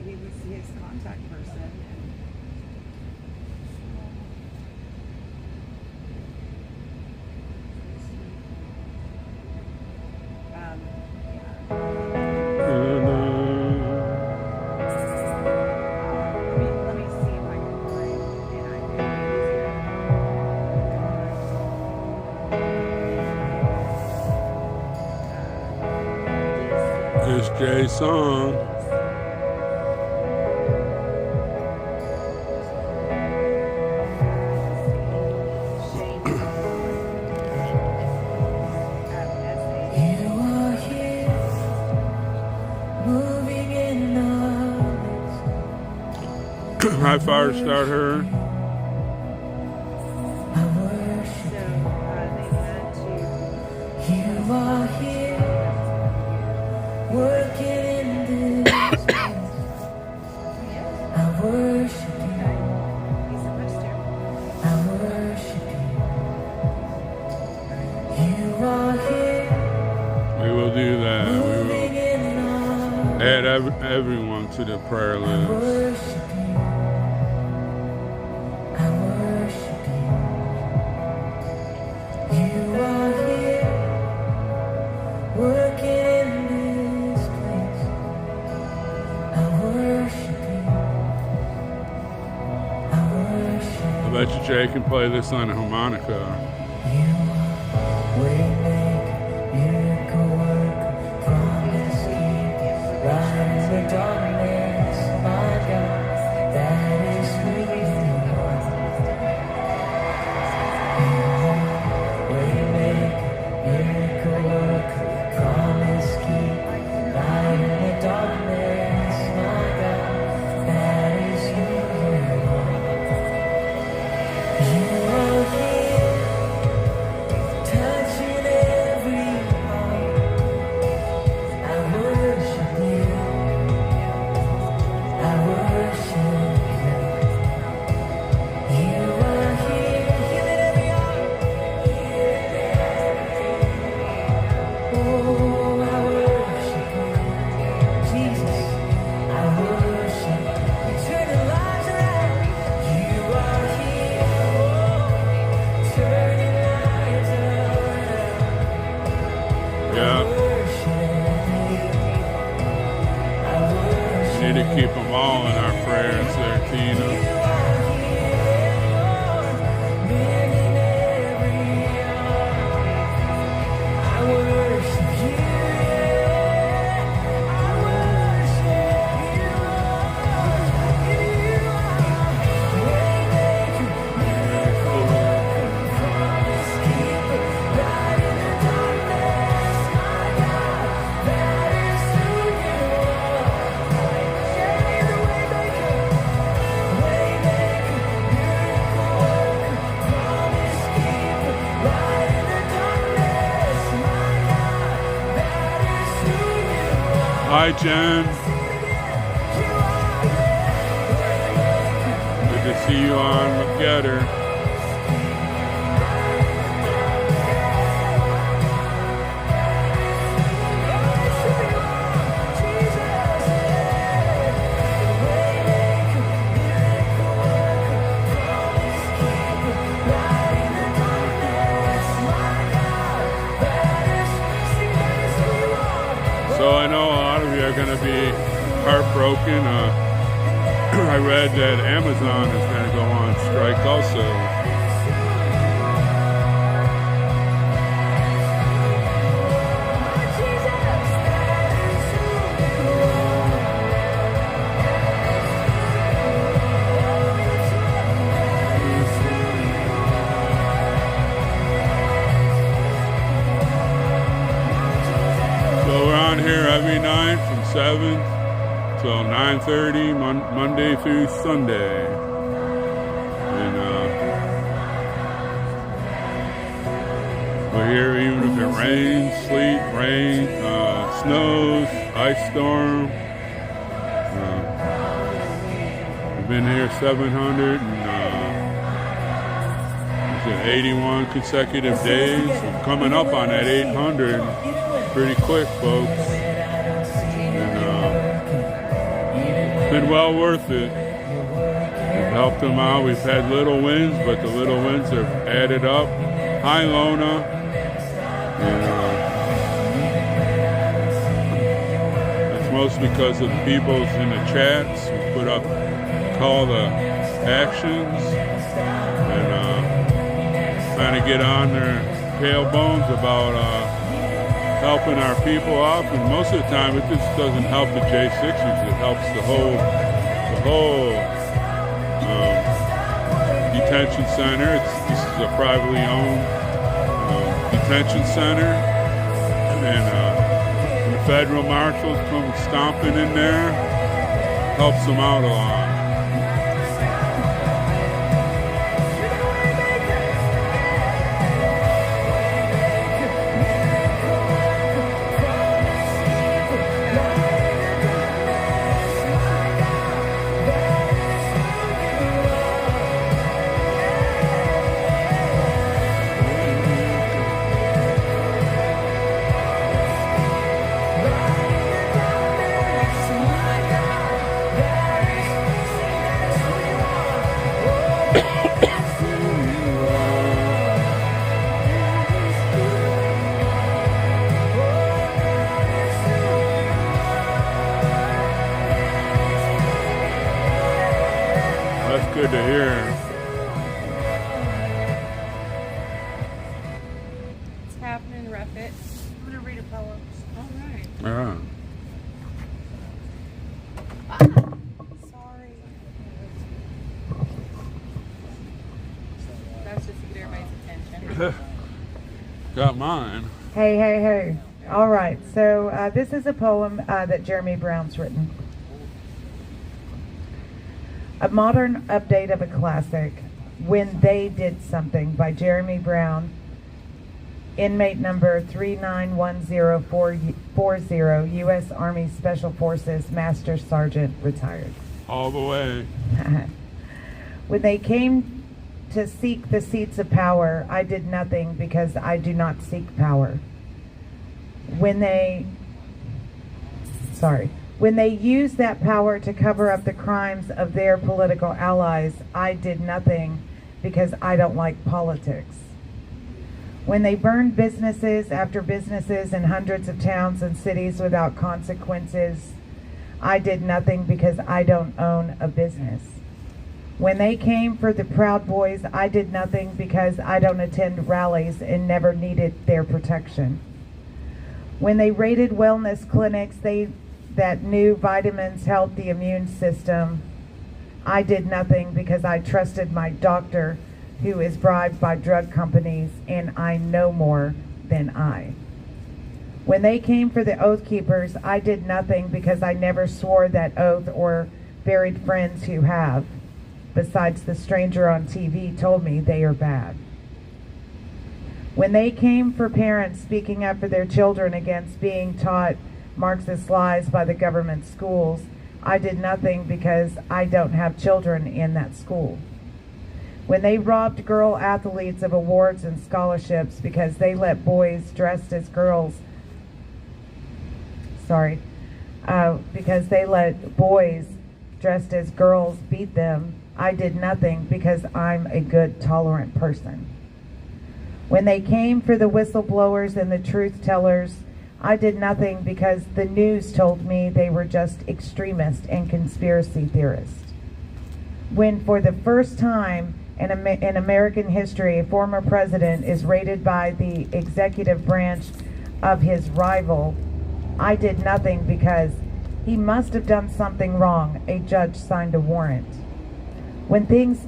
He was his contact person. Let me see if I can find It's Jay's song. You are here, moving in our High fire start her. I worship they had to you. Are here, working in this place. I worship you. he's supposed to. I worship you. You are here, We will do that. We moving in our will add everyone to the prayer list. worship you. I worship you. You are here, working in this place. I worship you. I worship I bet you Jay can play this on a harmonica. you. Waymaker, miracle worker, promise keeper, light in the darkness, my God, that is who you are. Waymaker, miracle worker, promise keeper, light in the darkness, my God, that is who you are. You are here, touching every heart. I worship you. I worship you. You are here, healing every heart. Oh, I worship you, Jesus. I worship you. You're turning lives around. You are here, turning lives around. Yeah, I worship we need to keep them all in our prayers there, Tina. Hi, Jen. Good to see you on Getter. broken. I read that Amazon is going to go on strike also. So we're on here every night from 7 till 9:30, Monday through Sunday. And we're here even if it rains, sleet, rain, snows, ice storm. We've been here 781 consecutive days. We're coming up on that 800 pretty quick, folks. It's been well worth it. We've helped them out. We've had little wins, but the little wins have added up. Hi, Lona. And it's mostly because of the people's in the chats who put up call to actions and trying to get on their tailbones about helping our people out, and most of the time it just doesn't help the J60s, it helps the whole detention center. This is a privately owned detention center, and the federal marshals come stomping in there, helps them out a lot. Good to hear. What's happening, Ruffet? I'm gonna read a poem. All right. Yeah. Sorry. That's just to get everybody's attention. Got mine. Hey. All right, so this is a poem that Jeremy Brown's written. A modern update of a classic, When They Did Something, by Jeremy Brown, inmate number 391040, U.S. Army Special Forces, Master Sergeant, retired. All the way. When they came to seek the seats of power, I did nothing because I do not seek power. When they used that power to cover up the crimes of their political allies, I did nothing because I don't like politics. When they burned businesses after businesses in hundreds of towns and cities without consequences, I did nothing because I don't own a business. When they came for the Proud Boys, I did nothing because I don't attend rallies and never needed their protection. When they raided wellness clinics that knew vitamins helped the immune system, I did nothing because I trusted my doctor, who is bribed by drug companies, and I know more than I. When they came for the Oath Keepers, I did nothing because I never swore that oath or buried friends who have, besides the stranger on TV told me they are bad. When they came for parents speaking up for their children against being taught Marxist lies by the government schools, I did nothing because I don't have children in that school. When they robbed girl athletes of awards and scholarships because they let boys dressed as girls, because they let boys dressed as girls beat them, I did nothing because I'm a good, tolerant person. When they came for the whistleblowers and the truth tellers, I did nothing because the news told me they were just extremists and conspiracy theorists. When for the first time in American history, a former president is raided by the executive branch of his rival, I did nothing because he must have done something wrong. A judge signed a warrant. When things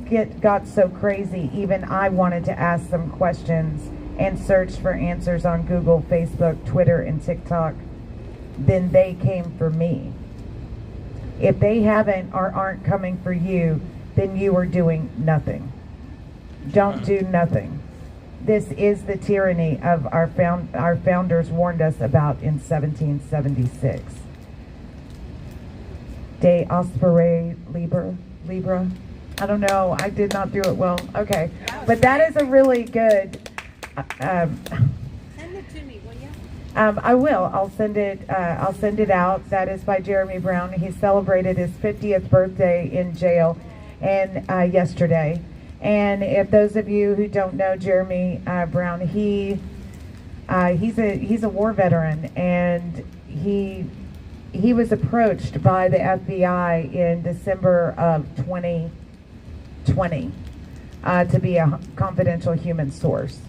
got so crazy, even I wanted to ask some questions and search for answers on Google, Facebook, Twitter, and TikTok. Then they came for me. If they haven't or aren't coming for you, then you are doing nothing. Don't do nothing. This is the tyranny of our founders warned us about in 1776. De aspere Libra. I don't know. I did not do it well. Okay. But that is a really good... Send it to me, will you? I will. I'll send it out. That is by Jeremy Brown. He celebrated his 50th birthday in jail and yesterday. And if those of you who don't know Jeremy Brown, he's a war veteran, and he was approached by the FBI in December of 2020 to be a confidential human source.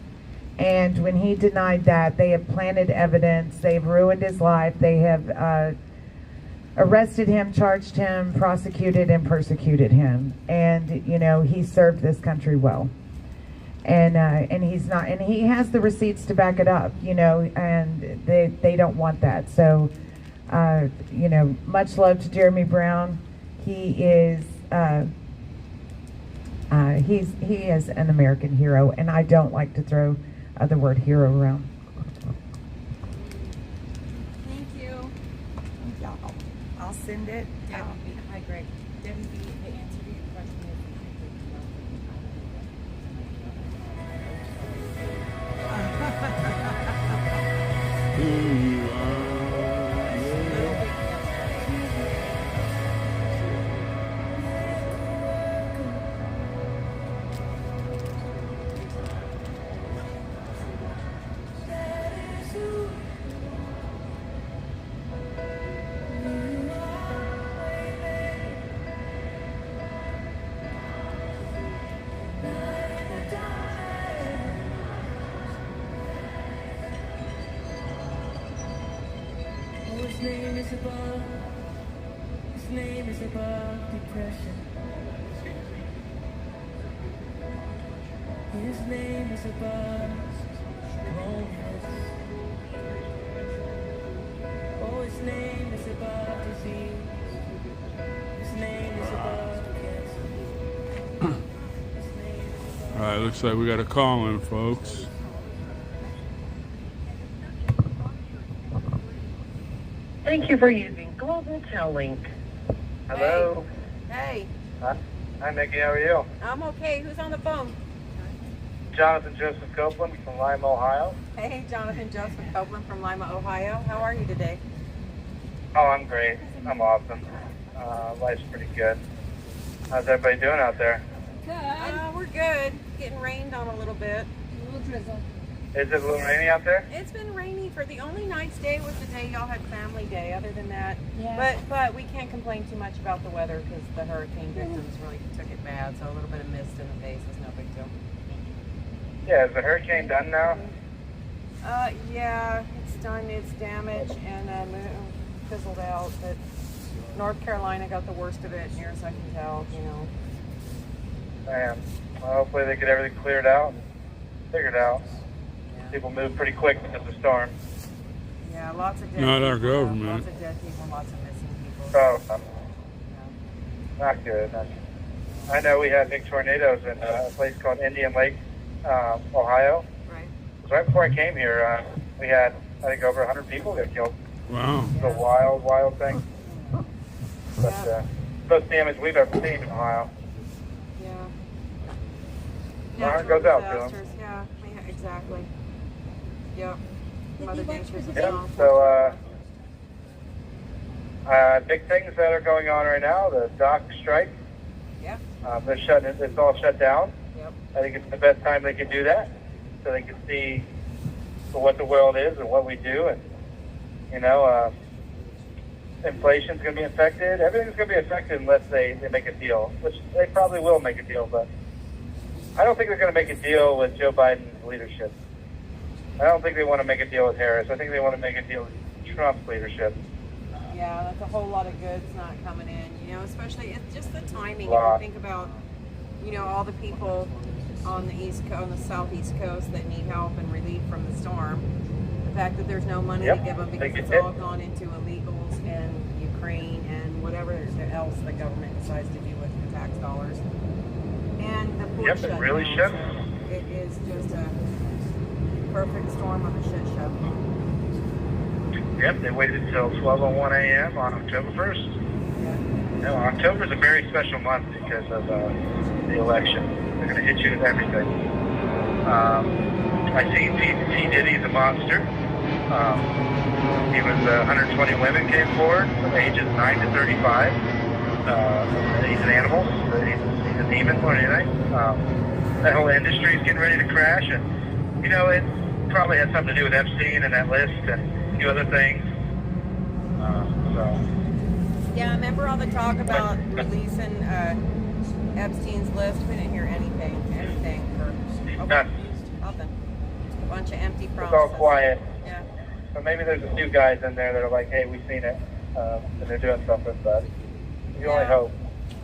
And when he denied that, they have planted evidence, they've ruined his life, they have arrested him, charged him, prosecuted and persecuted him. And, you know, he served this country well. And he's not, and he has the receipts to back it up, you know, and they don't want that. So, you know, much love to Jeremy Brown. He is, he is an American hero, and I don't like to throw the word hero around. Thank you. I'll send it. Hi, Greg. Debbie, the answer to your question His name is above. His name is above depression. His name is above loneliness. Oh, his name is above disease. His name is above cancer. All right, looks like we got a call in, folks. Thank you for using Global Tel Link. Hello. Hey. Hi, Mickey. How are you? I'm okay. Who's on the phone? Jonathan Joseph Copeland from Lima, Ohio. Hey, Jonathan Joseph Copeland from Lima, Ohio. How are you today? Oh, I'm great. I'm awesome. Life's pretty good. How's everybody doing out there? Good. We're good. Getting rained on a little bit. A little drizzle. Is it a little rainy out there? It's been rainy for the only nice day was the day y'all had family day. Other than that, but we can't complain too much about the weather because the hurricane victims really took it bad. So a little bit of mist in the face is no big deal. Yeah, is the hurricane done now? Yeah, it's done its damage and fizzled out. But North Carolina got the worst of it, near as I can tell. You know. Man, well, hopefully they get everything cleared out, and figured out. People move pretty quick because of the storm. Yeah, lots of dead Not our people, government. Lots of dead people, lots of missing people. So, not good. Not good. I know we had big tornadoes in a place called Indian Lake, Ohio. Right. It was right before I came here. We had, I think, over 100 people get killed. Wow. It's a wild, wild thing. But most damage we've ever seen in Ohio. Yeah. My heart goes out to them. Disasters, yeah, exactly. Yep. Mother Nature's Yep. So, big things that are going on right now. The dock strike. Yep. They're shutting it. It's all shut down. Yep. I think it's the best time they can do that, so they can see what the world is and what we do, and You know, inflation's going to be affected. Everything's going to be affected unless they make a deal, which they probably will make a deal. But I don't think they're going to make a deal with Joe Biden's leadership. I don't think they want to make a deal with Harris. I think they want to make a deal with Trump's leadership. Yeah, that's a whole lot of goods not coming in, you know, especially it's just the timing. If Lot. you think about, you know, all the people on the on the southeast coast that need help and relief from the storm. The fact that there's no money Yep, to give them they because get it's hit. all gone into illegals and Ukraine and whatever else the government decides to do with the tax dollars. And the port Yep, it really shutdown, should. so it is just a perfect storm of a shit show. Yep, they waited until 12:01 a.m. on October 1st. You know, October's a very special month because of the election. They're going to hit you with everything. I see T. Diddy's a monster. He was 120 women came forward from ages 9 to 35. He's an animal. He's a demon more than anything. That whole industry is getting ready to crash, and you know it probably has something to do with Epstein and that list and a few other things. Yeah, I remember all the talk about releasing Epstein's list. We didn't hear anything for None. nothing. A bunch of empty It's promises. all quiet. Yeah. But maybe there's a few guys in there that are like, hey, we've seen it, and they're doing something, but you only hope.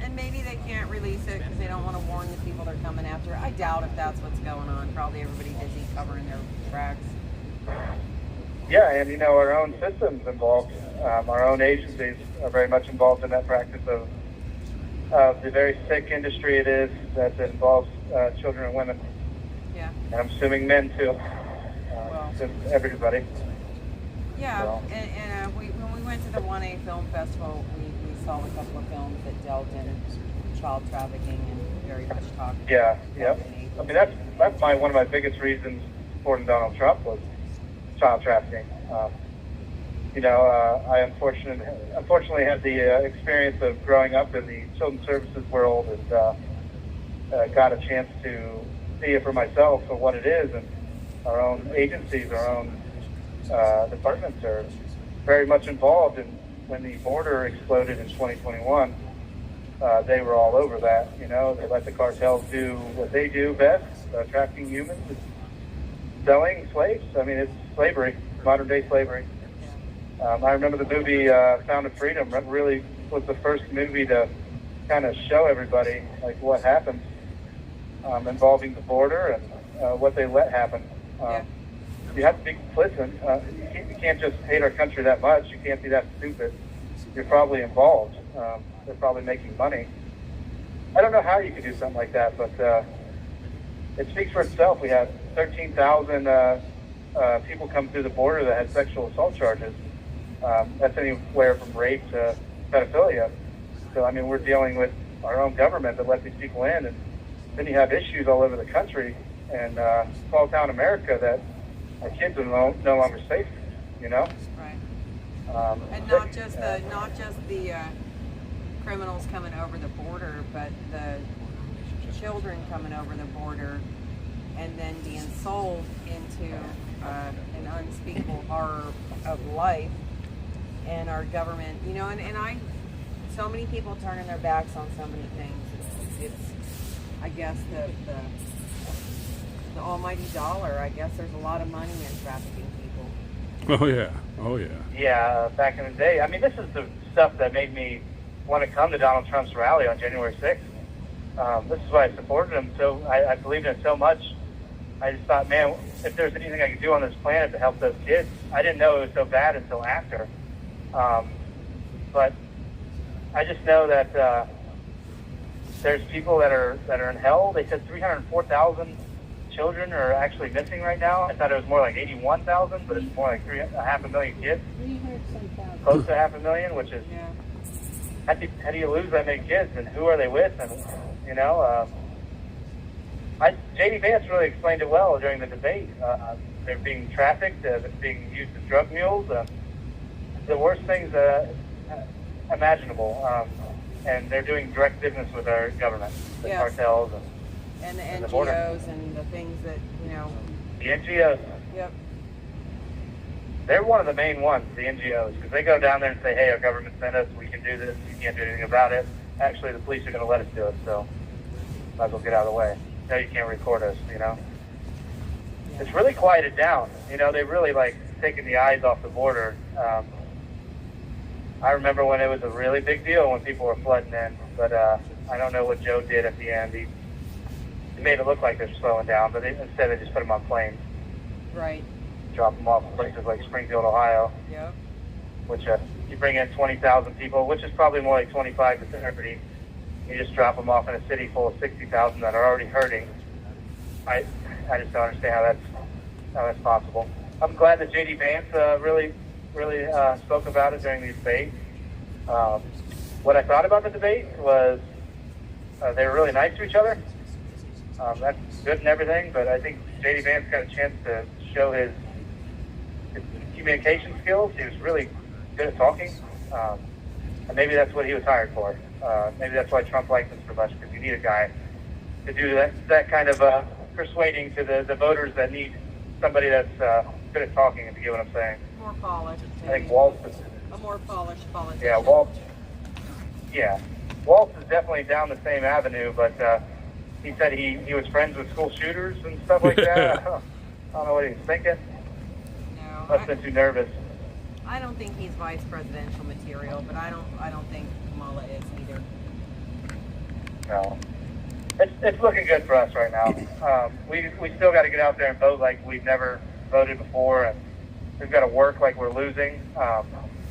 And maybe they can't release it because they don't want to warn the people they're coming after. I doubt if that's what's going on. Probably everybody busy covering their tracks. Yeah, and you know, our own system's involved. Our own agencies are very much involved in that practice of the very sick industry it is that involves children and women. Yeah. And I'm assuming men too. Just everybody. Yeah, So. and when we went to the 1A Film Festival, we saw a couple of films that dealt in child trafficking and very much talked Yeah, about yep. I mean, that's one of my biggest reasons supporting Donald Trump was child trafficking. You know, I unfortunately had the experience of growing up in the children's services world and got a chance to see it for myself for what it is. And our own agencies, our own departments are very much involved. And when the border exploded in 2021, they were all over that. You know, they let the cartels do what they do best, trafficking humans, and selling slaves. I mean, it's slavery, modern day slavery. I remember the movie Sound of Freedom really was the first movie to kind of show everybody like what happens involving the border and what they let happen. You have to be complicit. You can't just hate our country that much. You can't be that stupid. You're probably involved. They're probably making money. I don't know how you could do something like that, but it speaks for itself. We had 13,000 people come through the border that had sexual assault charges. That's anywhere from rape to pedophilia. So, I mean, we're dealing with our own government that let these people in, and then you have issues all over the country and small town America that our kids are no longer safe, you know? Right. And not just the criminals coming over the border, but the children coming over the border and then being sold into an unspeakable horror of life. And our government, you know, and so many people turning their backs on so many things. It's I guess the almighty dollar. I guess there's a lot of money in trafficking people. Oh yeah, oh yeah. Yeah, back in the day. I mean, this is the stuff that made me want to come to Donald Trump's rally on January 6th. This is why I supported him. So I believed in it so much. I just thought, man, if there's anything I could do on this planet to help those kids, I didn't know it was so bad until after. But I just know that there's people that are in hell. They said 304,000 children are actually missing right now. I thought it was more like 81,000, but it's more like 500,000 kids. Close to 500,000, which is how do you lose that many kids, and who are they with? And you know, J.D. Vance really explained it well during the debate. They're being trafficked, they're being used as drug mules. The worst things imaginable, and they're doing direct business with our government, the cartels and the and the border. NGOs and the things that, you know. The NGOs. Yep. they're one of the main ones, the NGOs, because they go down there and say, hey, our government sent us, we can do this, you can't do anything about it. Actually, the police are going to let us do it, so might as well get out of the way. No, you can't record us, you know. It's really quieted down. You know, they've really, like, taken the eyes off the border. I remember when it was a really big deal when people were flooding in, but I don't know what Joe did at the end. He made it look like they're slowing down, but instead they just put them on planes. Right. Drop them off in places like Springfield, Ohio. Yep. Which you bring in 20,000 people, which is probably more like 25 to 30. You just drop them off in a city full of 60,000 that are already hurting. I just don't understand how that's possible. I'm glad that J.D. Vance really spoke about it during the debate. What I thought about the debate was they were really nice to each other. That's good and everything, but I think J.D. Vance got a chance to show his communication skills. He was really good at talking, and maybe that's what he was hired for. Maybe that's why Trump likes him so much, because you need a guy to do that kind of persuading to the voters that need somebody that's good at talking, if you get what I'm saying. More polished. I think Waltz is... A more polished politician. Yeah, Waltz is definitely down the same avenue, but he said he was friends with school shooters and stuff like that. I don't know what he was thinking. No. Must have been too nervous. I don't think he's vice presidential material, but I don't think Kamala is either. No. It's looking good for us right now. We still got to get out there and vote like we've never voted before, and we've got to work like we're losing.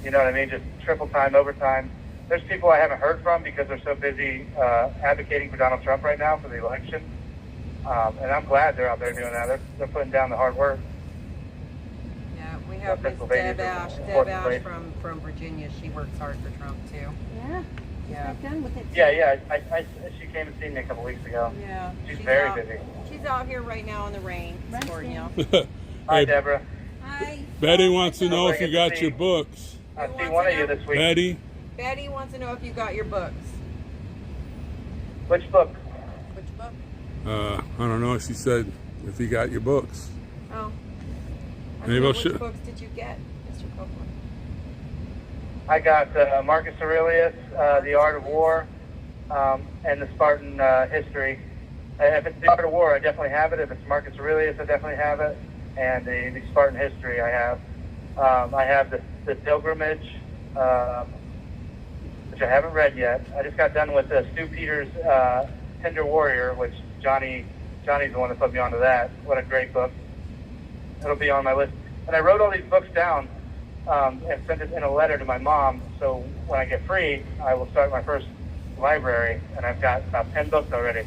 You know what I mean? Just triple time, overtime. There's people I haven't heard from because they're so busy advocating for Donald Trump right now for the election. And I'm glad they're out there doing that. They're putting down the hard work. Yeah, we have Miss Deb Ash from Virginia. She works hard for Trump too. Yeah. Done with it. Yeah. She came and seen me a couple weeks ago. Yeah. She's very out, busy. She's out here right now in the rain, supporting you. Hi, Deborah. Hi. Betty wants to know if you got your books. I've seen one of you this week. Betty wants to know if you got your books. Which book? Which book? I don't know. She said if you got your books. Oh. Maybe Which books did you get, Mr. Copeland? I got Marcus Aurelius, The Art of War, and the Spartan History. If it's The Art of War, I definitely have it. If it's Marcus Aurelius, I definitely have it. And the Spartan History, I have. I have the Pilgrimage, which I haven't read yet. I just got done with Stu Peters' Tender Warrior, which Johnny's the one that put me onto that. What a great book. It'll be on my list. And I wrote all these books down and sent it in a letter to my mom, so when I get free, I will start my first library, and I've got about 10 books already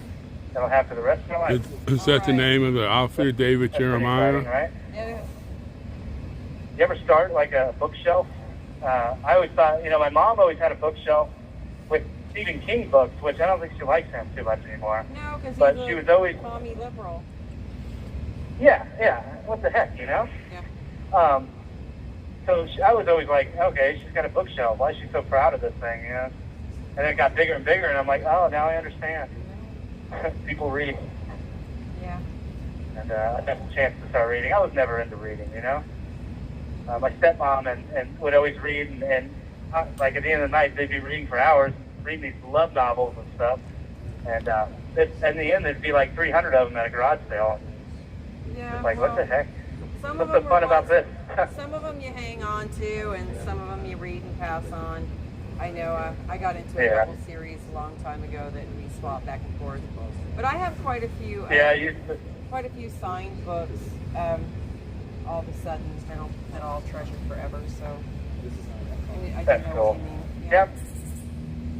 that I'll have for the rest of my life. Is that the name of the outfit, David Jeremiah? Exciting, right? Yeah. You ever start like a bookshelf? I always thought, my mom always had a bookshelf with Stephen King books, which I don't think she likes him too much anymore. No, because she was always commie liberal. Yeah. What the heck, Yeah. So I was always like, okay, she's got a bookshelf. Why is she so proud of this thing, And then it got bigger and bigger, and I'm like, oh, now I understand. People read. Yeah. And I got a chance to start reading. I was never into reading, My stepmom and would always read, and like at the end of the night, they'd be reading for hours, reading these love novels and stuff. And in the end, there'd be like 300 of them at a garage sale. Yeah. It's like, what the heck? Some What's of them so fun about this? Some of them you hang on to, and some of them you read and pass on. I know I got into a couple series a long time ago that we swapped back and forth. But I have quite a few. Quite a few signed books. All of a sudden that I'll treasure forever. So I That's know cool. what you mean. Yeah.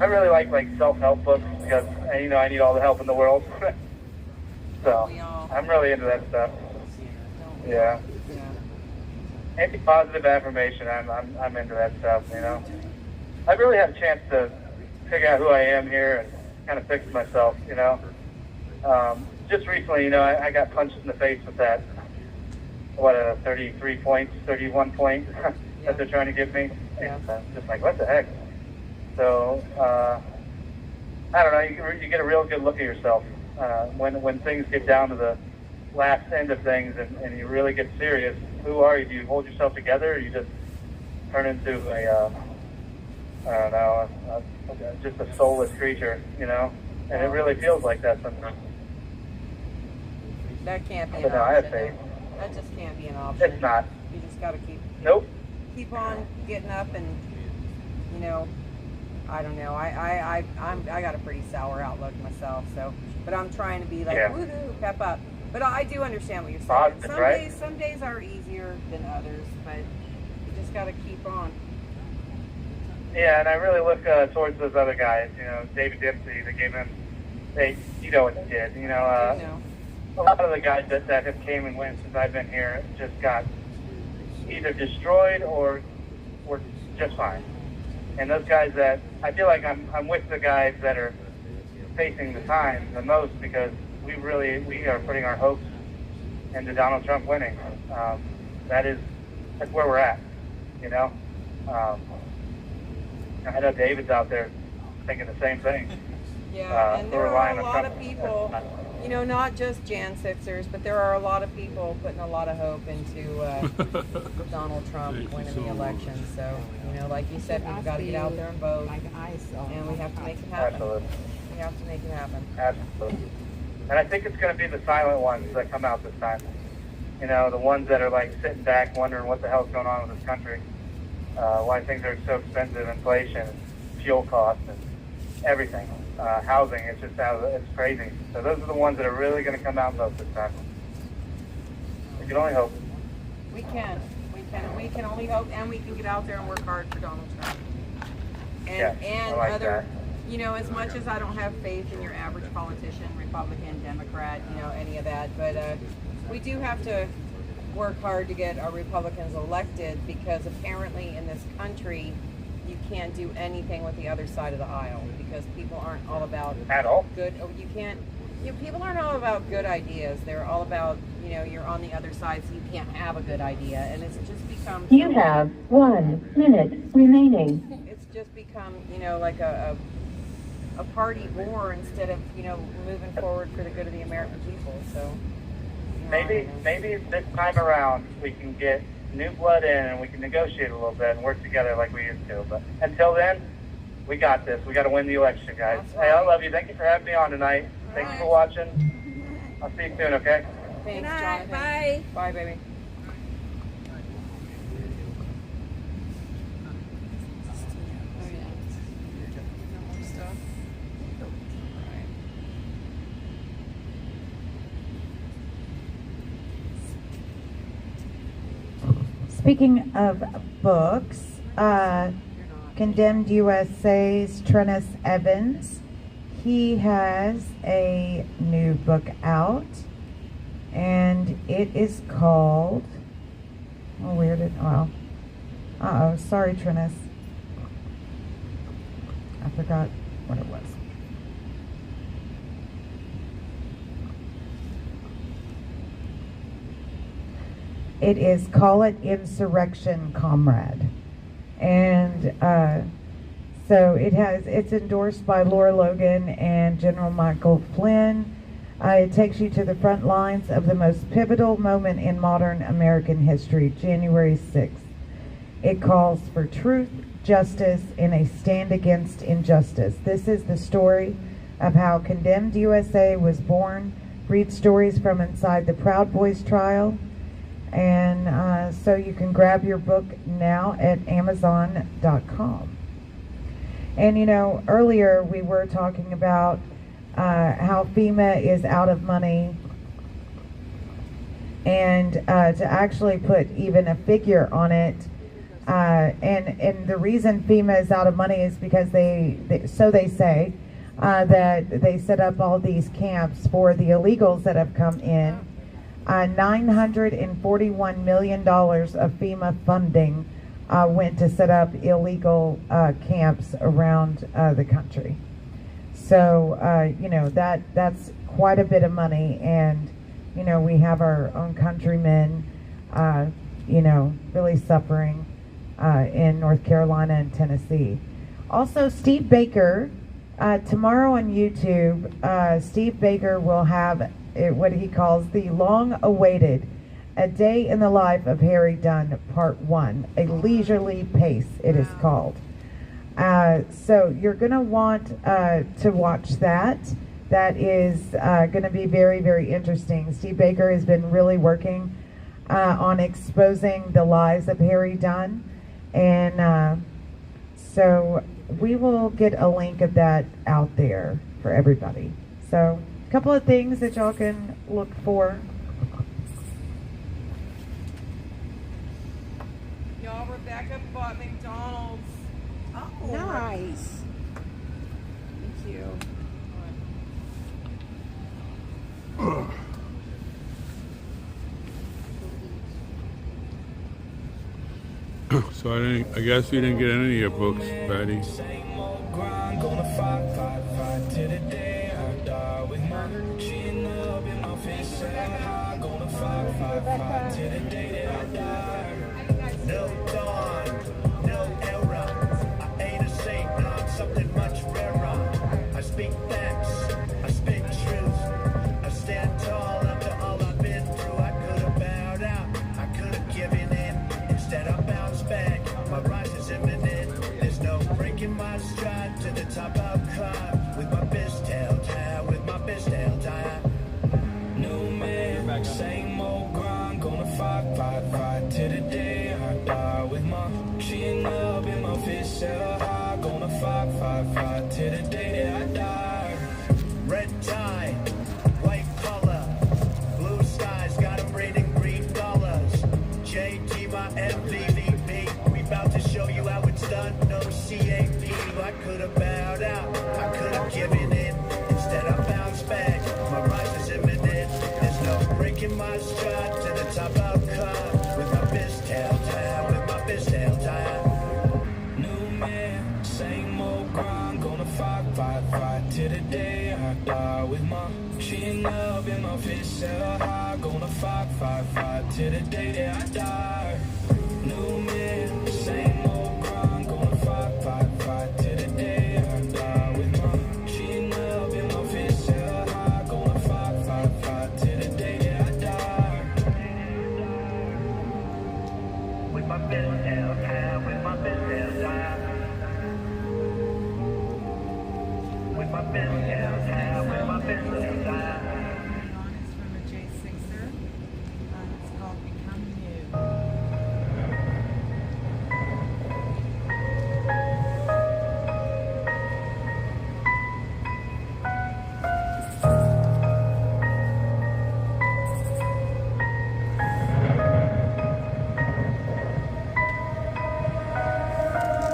I really like self-help books because I need all the help in the world. So I'm really into that stuff. Yeah. Anti-positive affirmation. I'm into that stuff. I really had a chance to figure out who I am here and kind of fix myself. Just recently, I got punched in the face with that. 31 point that they're trying to give me. And just like, what the heck? So, I don't know, you get a real good look at yourself when things get down to the last end of things and you really get serious. who are you? Do you hold yourself together, or you just turn into a, I don't know, just a soulless creature, you know? And it really feels like that sometimes. That can't be But an no, I have option. faith. That just can't be an option. It's not. You just got to Nope. keep on getting up, and you know, I don't know. I got a pretty sour outlook myself. So, but I'm trying to be like, Yeah. woohoo, pep up. But I do understand what you're saying. Positive, right? Some days are easier than others, but you just got to keep on. Yeah, and I really look towards those other guys, you know, David Dempsey, they gave him, you know what they did, you know, a lot of the guys that have came and went since I've been here just got either destroyed or were just fine. And those guys that, I feel like I'm with the guys that are facing the time the most, because we are putting our hopes into Donald Trump winning. That's where we're at, you know. I know David's out there thinking the same thing. Yeah, and there we're are relying a on lot Trump. of people, you know, not just Jan Sixers, but there are a lot of people putting a lot of hope into Donald Trump winning the election. So, you know, like you said, we've got to get out there and vote, and we have to make it happen. Absolutely. We have to make it happen. Absolutely. And I think it's going to be the silent ones that come out this time. You know, the ones that are like sitting back wondering what the hell's going on with this country. Why things are so expensive, inflation, fuel costs, and everything. Housing, it's crazy. So those are the ones that are really going to come out most this time. We can only hope. We can only hope, and we can get out there and work hard for Donald Trump. And I like other, that. you know, as much as I don't have faith in your average politician, Republican, Democrat, you know, any of that, but we do have to work hard to get our Republicans elected, because apparently in this country you can't do anything with the other side of the aisle, because people aren't all about at all good. You can't. You know, people aren't all about good ideas. They're all about, you know, you're on the other side, so you can't have a good idea, and it's just become. You have 1 minute remaining. It's just become, you know, like a party war instead of, you know, moving forward for the good of the American people. So. Maybe this time around we can get new blood in and we can negotiate a little bit and work together like we used to. But until then, we got this. We got to win the election, guys. Hey, I love you. Thank you for having me on tonight. Thank you for watching. I'll see you soon, okay? Thanks, Jonathan. Bye. Bye, baby. Speaking of books, Condemned USA's Trennis Evans, he has a new book out, and it is called, sorry, Trennis. I forgot what it was. It is Call It Insurrection, Comrade. And so it's endorsed by Laura Logan and General Michael Flynn. It takes you to the front lines of the most pivotal moment in modern American history, January 6th. It calls for truth, justice, and a stand against injustice. This is the story of how Condemned USA was born. Read stories from inside the Proud Boys trial. And so you can grab your book now at Amazon.com. And you know, earlier we were talking about how FEMA is out of money, and to actually put even a figure on it, and the reason FEMA is out of money is because they say that they set up all these camps for the illegals that have come in. $941 million of FEMA funding went to set up illegal camps around the country. So, you know, that's quite a bit of money. And, you know, we have our own countrymen, you know, really suffering in North Carolina and Tennessee. Also, Steve Baker, tomorrow on YouTube, Steve Baker will have what he calls the long-awaited A Day in the Life of Harry Dunn, Part 1, A Leisurely Pace, it is called. So you're going to want to watch that. That is going to be very, very interesting. Steve Baker has been really working on exposing the lies of Harry Dunn. And so we will get a link of that out there for everybody. So a couple of things that y'all can look for. Y'all, Rebecca bought McDonald's. Oh, Nice. Thank you. So I guess you didn't get any of your books, Betty. Same old grind, gonna fight till the day I die with my chin up in my face held high. Gonna fight till the day that I die. No dawn, no error. I ain't a saint, I'm something much rarer. I speak facts, I speak truth. I stand tall after all I've been through. I could have bowed out, I could have given in. Instead I bounced back, my rise is imminent. There's no breaking my stride, to the top I'll climb. With my best held high, with my best held high. New man, same old grind. Gonna fight till the day I die. With my chin up in my fist held high. Gonna fight till the day that I die. Red tie, white collar, blue skies, got 'em reading green dollars. JT, my MVP, we about to show you how it's done, no CAP. I could have bowed out, I could have given in. Instead I bounced back, my rise is imminent. There's no breaking my stride, to the top I'll climb. With my fist held high, with my fist held high. New man, same old grind. Gonna fight till the day I die. With my chin up in my fist held high. Gonna fight till the day that I die. New man, same old grind. Gonna fight till the day I die. With my chin up in my fist held high. Gonna fight till the day that I die. With my fist held high, with my fist held high. With my fist held high, with my fist held high. It's from a Jay Sixer. It's called Become New.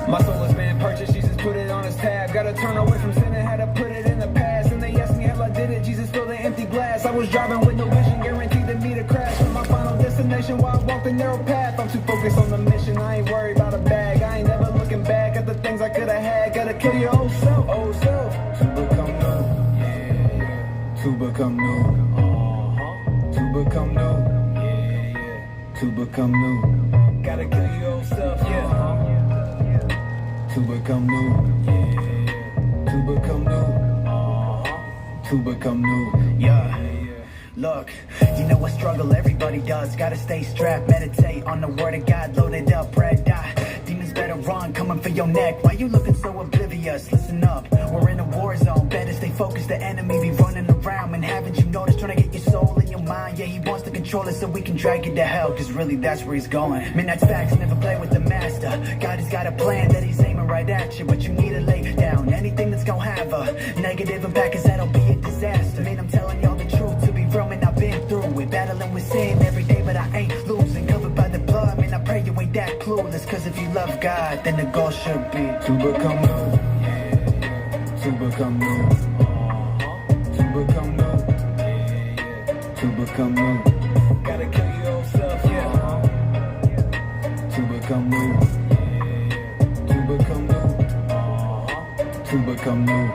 My soul has been purchased, Jesus put it on his tab. Gotta turn away from sin and had to put it in the past. And they asked me how I did it, Jesus filled the empty glass. I was driving with no vision, guaranteed to meet a crash. From my final destination while I walked the narrow path. I'm too focused on the mission, I ain't worried about a bag. I ain't never looking back at the things I could've had. Gotta kill your old self, to become new. Yeah, to become new. To become new. Yeah, to become new. Gotta kill your old self, to become new, to become new, to become new, yeah. Look, you know I struggle, everybody does. Gotta stay strapped, meditate on the word of God, loaded up, bread, demons better run, coming for your neck. Why you looking so oblivious? Listen up, we're in a war zone. Better stay focused, the enemy be running around. And haven't you noticed, trying to get your soul and your mind? Yeah, he wants to control it so we can drag it to hell, cause really that's where he's going. Midnight's facts, never play with the master. God has got a plan that he's aiming right at you, but you need to lay down anything that's gonna have a negative impact, cause that'll be a disaster. Man, I'm telling y'all the truth, to be real, man, I've been through it. Battling with sin every day, but I ain't losing. Covered by the blood, man, I pray you ain't that clueless. Cause if you love God, then the goal should be to become new. To become new. To become new. To become new. Gotta kill your old self, to become new. To become new. To become new.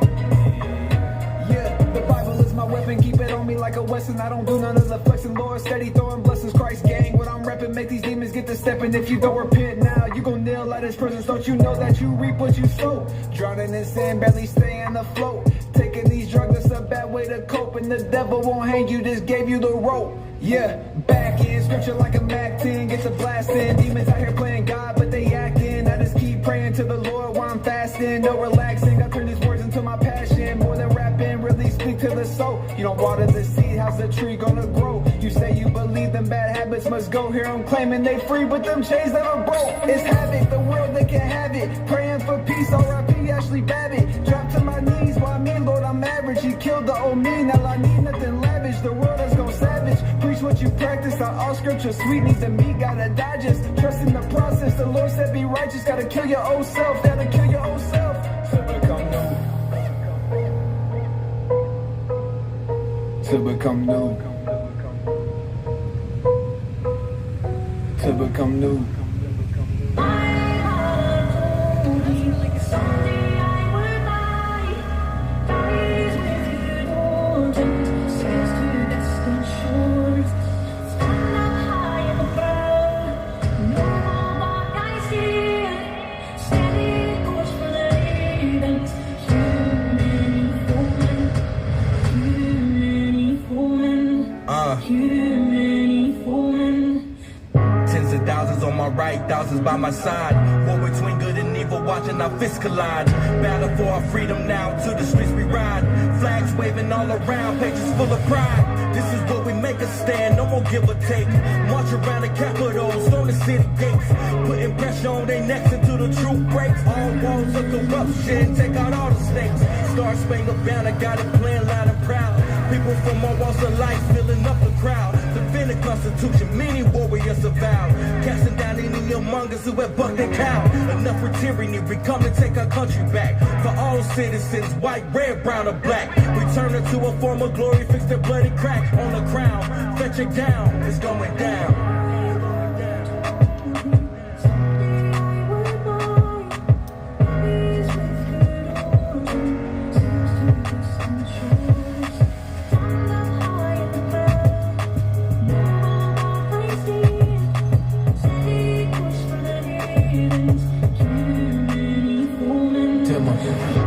Yeah, the Bible is my weapon, keep it on me like a Wesson. I don't do none of the flexing, Lord, steady throwing blessings. Christ gang, what I'm repping, make these demons get to stepping. If you don't repent now, you gon' kneel at his presence. Don't you know that you reap what you sow? Drowning in sin, barely staying afloat. Taking these drugs, it's a bad way to cope. And the devil won't hang you, just gave you the rope. Yeah, back in scripture like a Mac 10, gets a blasting. Demons out here playing God, but they acting. I just keep praying to the Lord while I'm fasting. No relaxing, I turn these words into my passion. More than rapping, really speak to the soul. You don't water the seed, how's the tree gonna grow? You say you believe them bad habits must go. Here I'm claiming they free, but them chains never broke. It's havoc, the world they can have it. Praying for peace, R.I.P. Ashley Babbitt. Drop to my knees, why me, Lord, I'm average. He killed the old me, now I need nothing lavish. The world has gone savage. Preach what you practice, not all scripture sweet. Need the meat, gotta digest. Trust in the process. The Lord said be righteous, gotta kill your old self. Gotta kill your old self. To become new. To become new. To become new. Tens of thousands on my right, thousands by my side. War between good and evil, watching our fists collide. Battle for our freedom now, to the streets we ride. Flags waving all around, pages full of pride. This is what we make a stand, no more give or take. March around the Capitol, storm the city gates. Putting pressure on their necks until the truth breaks. All walls of corruption, take out all the snakes. Star Spangled Banner, got it playing loud and proud. People from all walks of life filling up the crowd. Defend the Constitution, many warriors of vow. Casting down any among us who have bucked their cow. Enough for tyranny, we come to take our country back. For all citizens, white, red, brown, or black. Return her to a form of glory, fix their bloody crack on the crown. Fetch it down, it's going down.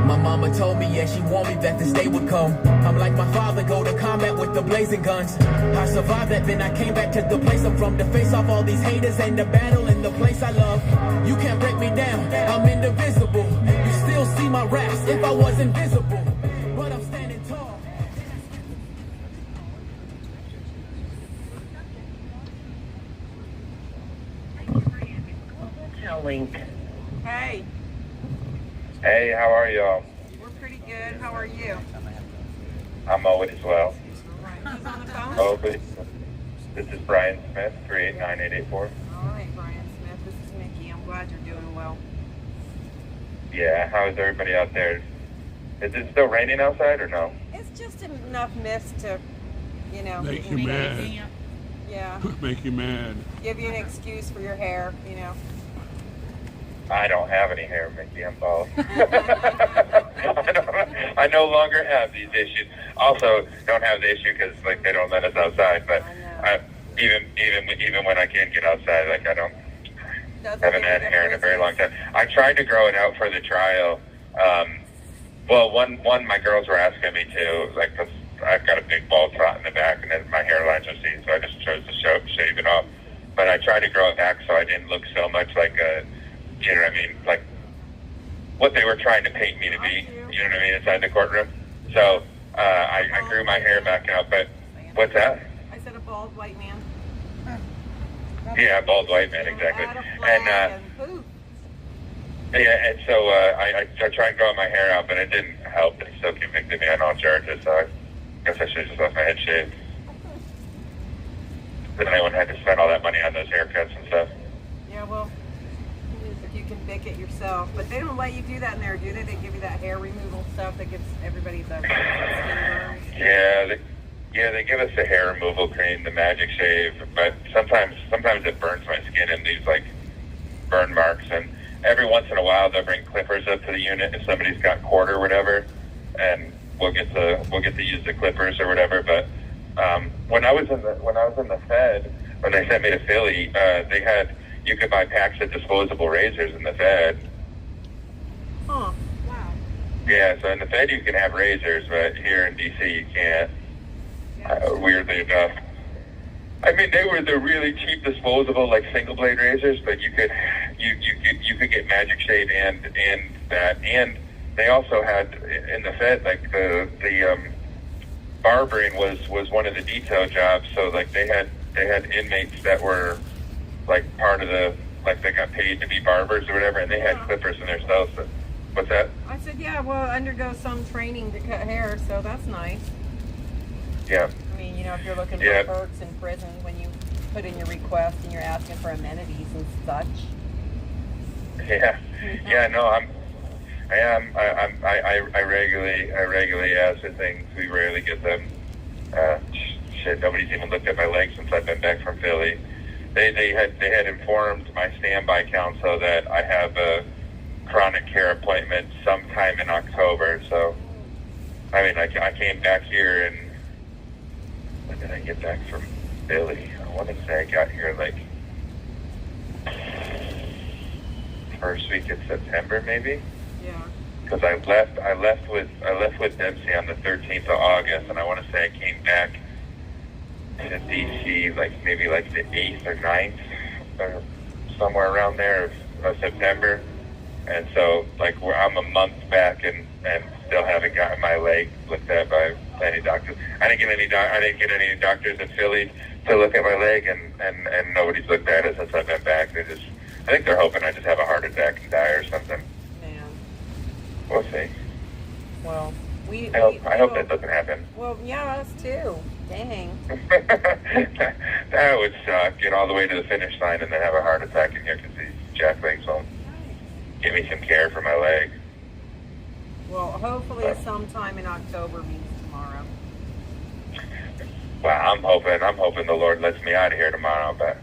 My mama told me, yeah, she warned me that this day would come. I'm like my father, go to combat with the blazing guns. I survived that, then I came back to the place I'm from to face off all these haters and the battle in the place I love. You can't break me down, I'm indivisible. You still see my raps if I was invisible, but I'm standing tall. Link. Hey, Hey, how are y'all? we're pretty good. How are you? I'm always well. Who's on the phone? Oh, but this is Brian Smith, 389-884. All right, Brian Smith. This is Mickey. I'm glad you're doing well. Yeah, how is everybody out there? Is it still raining outside or no? It's just enough mist to, you know, Make you mad. Yeah. Make you mad. Give you an excuse for your hair, you know. I don't have any hair, Mickey. I'm bald. I no longer have these issues. Also, don't have the issue because like they don't let us outside. But even when I can get outside, like I haven't had hair in a very long time. I tried to grow it out for the trial. Well, one my girls were asking me to, like, cause I've got a big bald spot in the back, and then my hairline's receding, so I just chose to shave it off. But I tried to grow it back so I didn't look so much like a, you know what I mean, like what they were trying to paint me to be, you know what I mean, inside the courtroom. So I grew my hair back out, but what's that? I said a bald white man. Yeah, bald white man, exactly. And yeah, and so I tried growing my hair out, but it didn't help. They still convicted me on all charges, so I guess I should have just left my head shaved. Then I wouldn't have to spend all that money on those haircuts and stuff. Yeah, well, if you can pick it yourself. But they don't let you do that in there, do they? They give you that hair removal stuff that gives everybody the skin burns. Yeah, they give us the hair removal cream, the Magic Shave, but sometimes it burns my skin in these like burn marks, and every once in a while they'll bring clippers up to the unit if somebody's got cord or whatever, and we'll get to use the clippers or whatever. But when I was in the Fed, when they sent me to Philly, they had, you could buy packs of disposable razors in the Fed. Huh. Wow. Yeah, so in the Fed you can have razors, but here in DC you can't. Weirdly enough. I mean, they were the really cheap disposable, like single blade razors, but you could get Magic Shade and that, and they also had in the Fed like the barbering was one of the detail jobs. So like they had inmates that were like part of the, like they got paid to be barbers or whatever, and they had clippers in their cells. So, what's that? I said, yeah, well, undergo some training to cut hair, so that's nice. Yeah. I mean, you know, if you're looking for perks in prison, when you put in your request and you're asking for amenities and such. Yeah, no, I regularly ask for things. We rarely get them. Shit, nobody's even looked at my legs since I've been back from Philly. They had informed my standby counsel that I have a chronic care appointment sometime in October. So, I mean, I came back here and when did I get back from Philly? I want to say I got here like first week in September, maybe. Yeah. Because I left with Dempsey on the 13th of August, and I want to say I came back to DC like maybe like the 8th or 9th or somewhere around there of September. And so like I'm a month back and still haven't gotten my leg looked at by any doctors. I didn't get any doctors in Philly to look at my leg, and nobody's looked at it since I've been back. I think they're hoping I just have a heart attack and die or something. Man. We'll see. Well, I hope that doesn't happen. Well, yeah, us too. Dang. That would suck. Get all the way to the finish line and then have a heart attack in here because these jack legs won't give me some care for my leg. Well, hopefully sometime in October means tomorrow. Well, I'm hoping the Lord lets me out of here tomorrow, but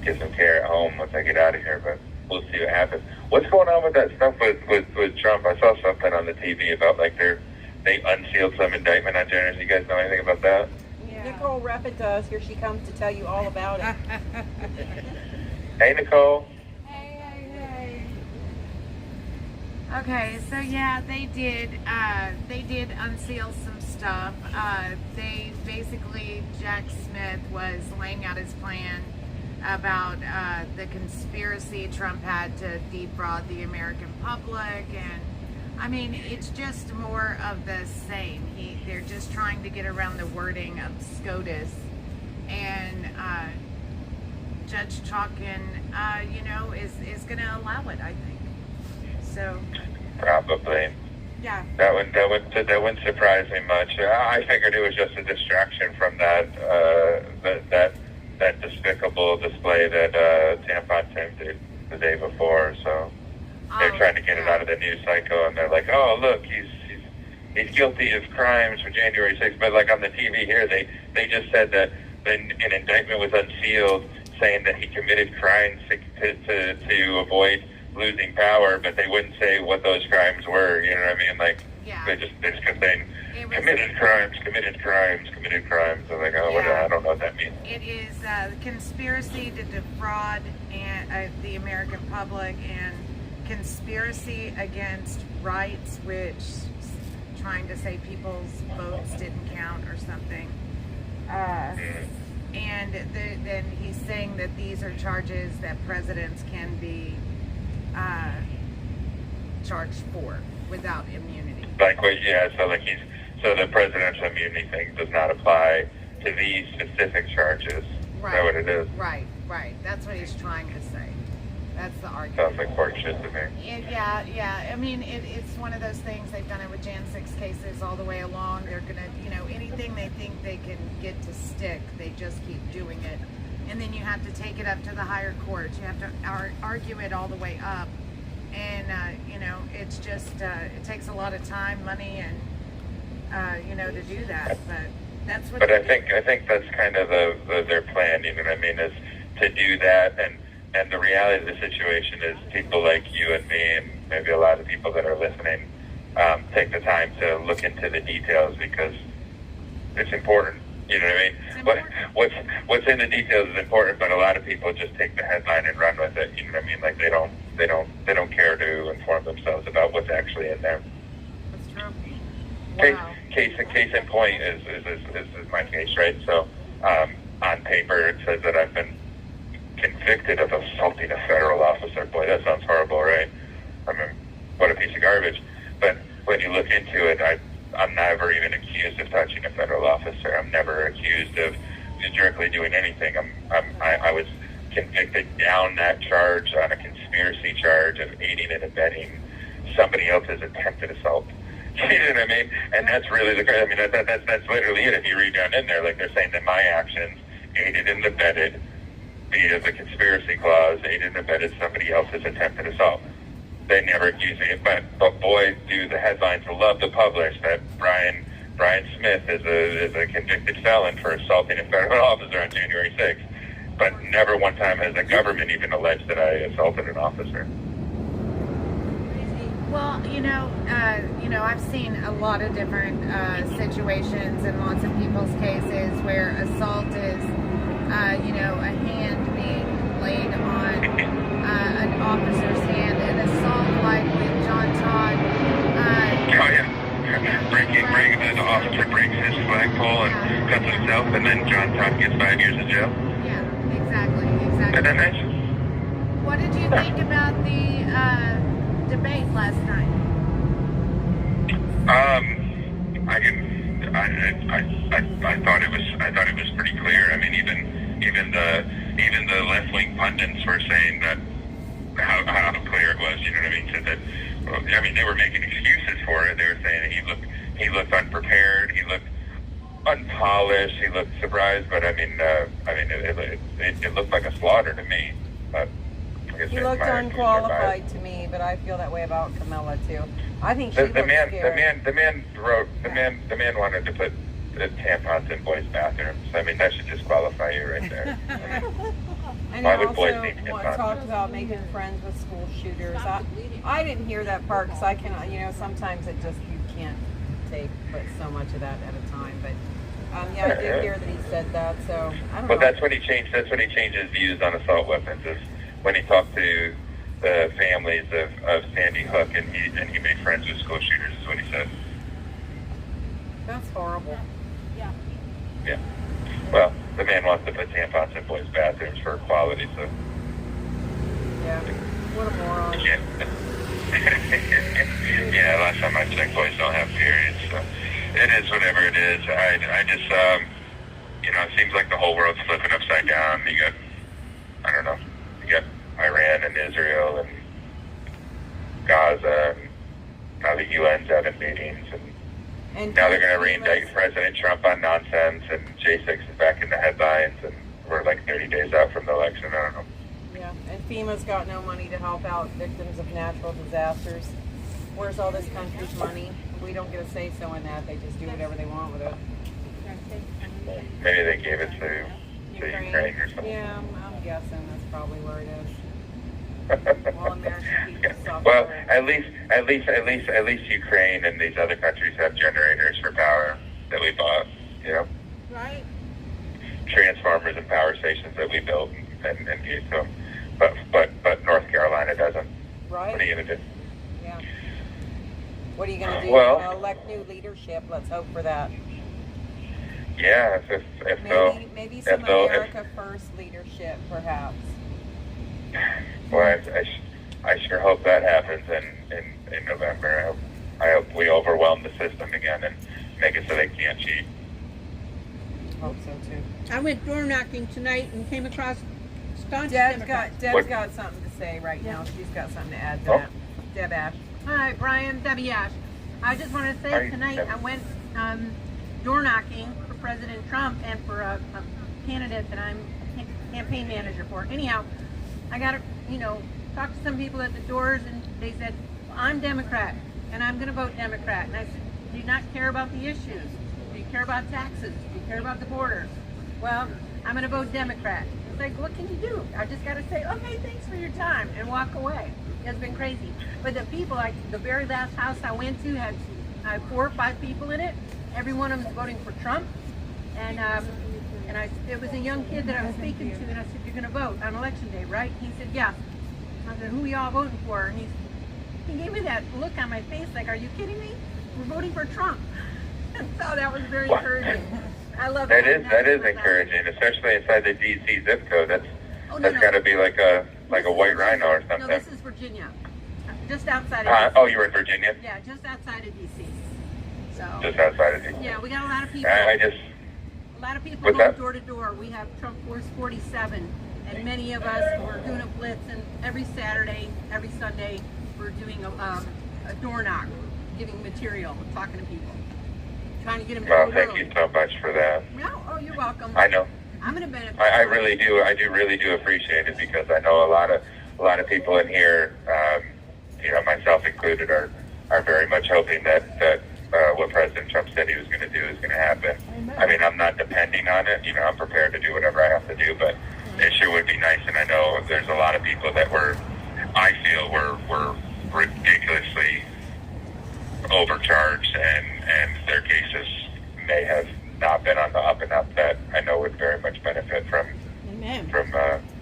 get some care at home once I get out of here, but we'll see what happens. What's going on with that stuff with Trump? I saw something on the TV about like they unsealed some indictment on Jenner. You guys know anything about that? Yeah. Nicole Ruffett does. Here she comes to tell you all about it. Hey, Nicole. Hey. Okay, so yeah, they did unseal some stuff. They basically, Jack Smith was laying out his plan about the conspiracy Trump had to defraud the American public, and I mean, it's just more of the same. They're just trying to get around the wording of SCOTUS, and Judge Chalkin, is going to allow it, I think. So probably. Yeah. That wouldn't surprise me much. I figured it was just a distraction from that despicable display that Tampon Tim did the day before. So they're trying to get it out of the news cycle, and they're like, "Oh, look, he's guilty of crimes for January 6th." But like on the TV here, they just said that an indictment was unsealed, saying that he committed crimes to avoid losing power, but they wouldn't say what those crimes were. You know what I mean? Like they're just saying committed crimes. I'm like, oh, I don't know what that means. It is conspiracy to defraud the American public and conspiracy against rights, which trying to say people's votes didn't count or something. And then he's saying that these are charges that presidents can be charged for without immunity. So the presidential immunity thing does not apply to these specific charges. Right. Is that what it is? Right. That's what he's trying to say. That's the argument. Sounds like pork shit to me. Yeah. I mean, it's one of those things. They've done it with Jan 6 cases all the way along. They're gonna, anything they think they can get to stick, they just keep doing it. And then you have to take it up to the higher courts. You have to argue it all the way up. And, it's just, it takes a lot of time, money, and, to do that. But that's what. But I think that's kind of their plan. You know what I mean? Is to do that, and the reality of the situation is people like you and me, and maybe a lot of people that are listening, take the time to look into the details because it's important. You know what I mean? What's in the details is important, but a lot of people just take the headline and run with it. You know what I mean? Like they don't care to inform themselves about what's actually in there. That's true. Wow. Case in point is my case, right? So on paper it says that I've been convicted of assaulting a federal officer. Boy, that sounds horrible, right? I mean, what a piece of garbage. But when you look into it, I'm never even accused of touching a federal officer. I'm never accused of directly doing anything. I was convicted down that charge on a conspiracy charge of aiding and abetting somebody else's attempted assault. You know what I mean? And that's really that's literally it. If you read down in there, like they're saying that my actions aided and abetted via the conspiracy clause, aided and abetted somebody else's attempted assault. They never accuse me, but boy, do the headlines love to publish that Brian Smith is a convicted felon for assaulting a federal officer on January 6th. But never one time has the government even alleged that I assaulted an officer. Well, I've seen a lot of different situations in lots of people's cases where assault is, a hand being laid on an officer's hand. An assault like with John Todd. The officer breaks his flagpole and cuts himself, and then John Todd gets 5 years in jail. Yeah, exactly. Isn't that nice? What did you think about the debate last night? I thought it was pretty clear. I mean, even the left wing pundits were saying that how clear it was. You know what I mean? Said that. I mean, they were making excuses for it. They were saying he looked unprepared. He looked unpolished. He looked surprised. But it looked like a slaughter to me. But he looked unqualified to me, but I feel that way about Camilla too. I think she the man wanted to put the tampons in boys' bathrooms. I mean, that should disqualify you right there. And I also talked about making friends with school shooters. I didn't hear that part because I cannot. Sometimes you can't take but so much of that at a time. But I did hear that he said that. So I don't know. But that's when he changed. That's when he changed his views on assault weapons. Is when he talked to the families of Sandy Hook, and he made friends with school shooters. Is what he said. That's horrible. Yeah. Well, the man wants to put tampons in boys' bathrooms for equality, so. Yeah. What a moron. Yeah, last time I checked, boys don't have periods, so. It is whatever it is. I just, it seems like the whole world's flipping upside down. You got Iran and Israel and Gaza, and now the UN's having meetings, and now they're going to re-indict President Trump on nonsense, and J6 is back in the headlines, and we're like 30 days out from the election. I don't know. Yeah, and FEMA's got no money to help out victims of natural disasters. Where's all this country's money? We don't get a say-so in that. They just do whatever they want with it. Maybe they gave it to Ukraine or something. Yeah, I'm guessing that's probably where it is. Well, American people suffer. Well, at least Ukraine and these other countries have generators for power that we bought. Right. Transformers and power stations that we built and gave to them. But North Carolina doesn't. Right. What are you gonna do? Yeah. What are you gonna do? Well, elect new leadership. Let's hope for that. Yeah, maybe some America First leadership, perhaps. Well, I sure hope that happens in November. I hope we overwhelm the system again and make it so they can't cheat. Hope so too. I went door knocking tonight and came across staunch Deb's Democrats. got something to say right now. She's got something to add to that. Deb Ash. Hi, Brian. Debbie Ash. I just want to say tonight I went door knocking for President Trump and for a candidate that I'm campaign manager for. Anyhow, I got to, talk to some people at the doors, and they said, I'm Democrat, and I'm going to vote Democrat. And I said, do you not care about the issues? Do you care about taxes? Do you care about the border? Well, I'm going to vote Democrat. It's like, what can you do? I just got to say, okay, thanks for your time, and walk away. It's been crazy. But the people, like the very last house I went to had 4 or 5 people in it. Every one of them was voting for Trump. And it was a young kid that I was speaking to, and I said, you're going to vote on election day, right? He said, yeah. I said, who are y'all voting for? And he gave me that look on my face like, are you kidding me? We're voting for Trump. And so that was very encouraging. I love That is encouraging, especially inside the DC zip code. That's got to be like a white rhino or No, something. this is Virginia. Just outside of DC. Oh, you were in Virginia? Yeah, just outside of DC. So. Just outside of DC. Yeah, we got a lot of people. A lot of people What's go that? door to door. We have Trump Force 47, and many of us were doing a blitz, and every Saturday, every Sunday, we're doing a door knock, giving material, talking to people, trying to get them to Well, vote thank early. you so much for that. No, oh, you're welcome. I know. I'm gonna benefit. I really do. I do really do appreciate it because I know a lot of people in here, myself included, are very much hoping that what President Trump said he was going to do is going to happen. I mean, I'm not depending on it. I'm prepared to do whatever I have to do, but it sure would be nice. And I know there's a lot of people that I feel were ridiculously overcharged, and their cases may have not been on the up and up, that I know would very much benefit from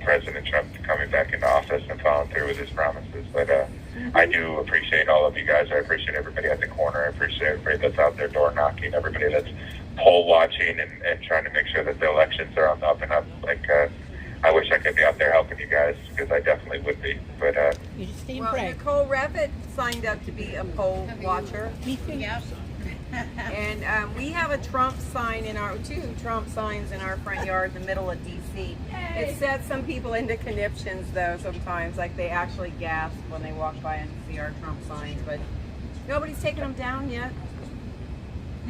President Trump coming back into office and following through with his promises. But I do appreciate all of you guys. I appreciate everybody at the corner. I appreciate everybody that's out there door knocking, everybody that's poll watching and trying to make sure that the elections are on the up and up. I wish I could be out there helping you guys, because I definitely would be. But Nicole Rabbit signed up to be a poll watcher. Me too. Yep. And we have a Trump sign two Trump signs in our front yard in the middle of DC. It sets some people into conniptions though sometimes, like they actually gasp when they walk by and see our Trump signs, but nobody's taken them down yet.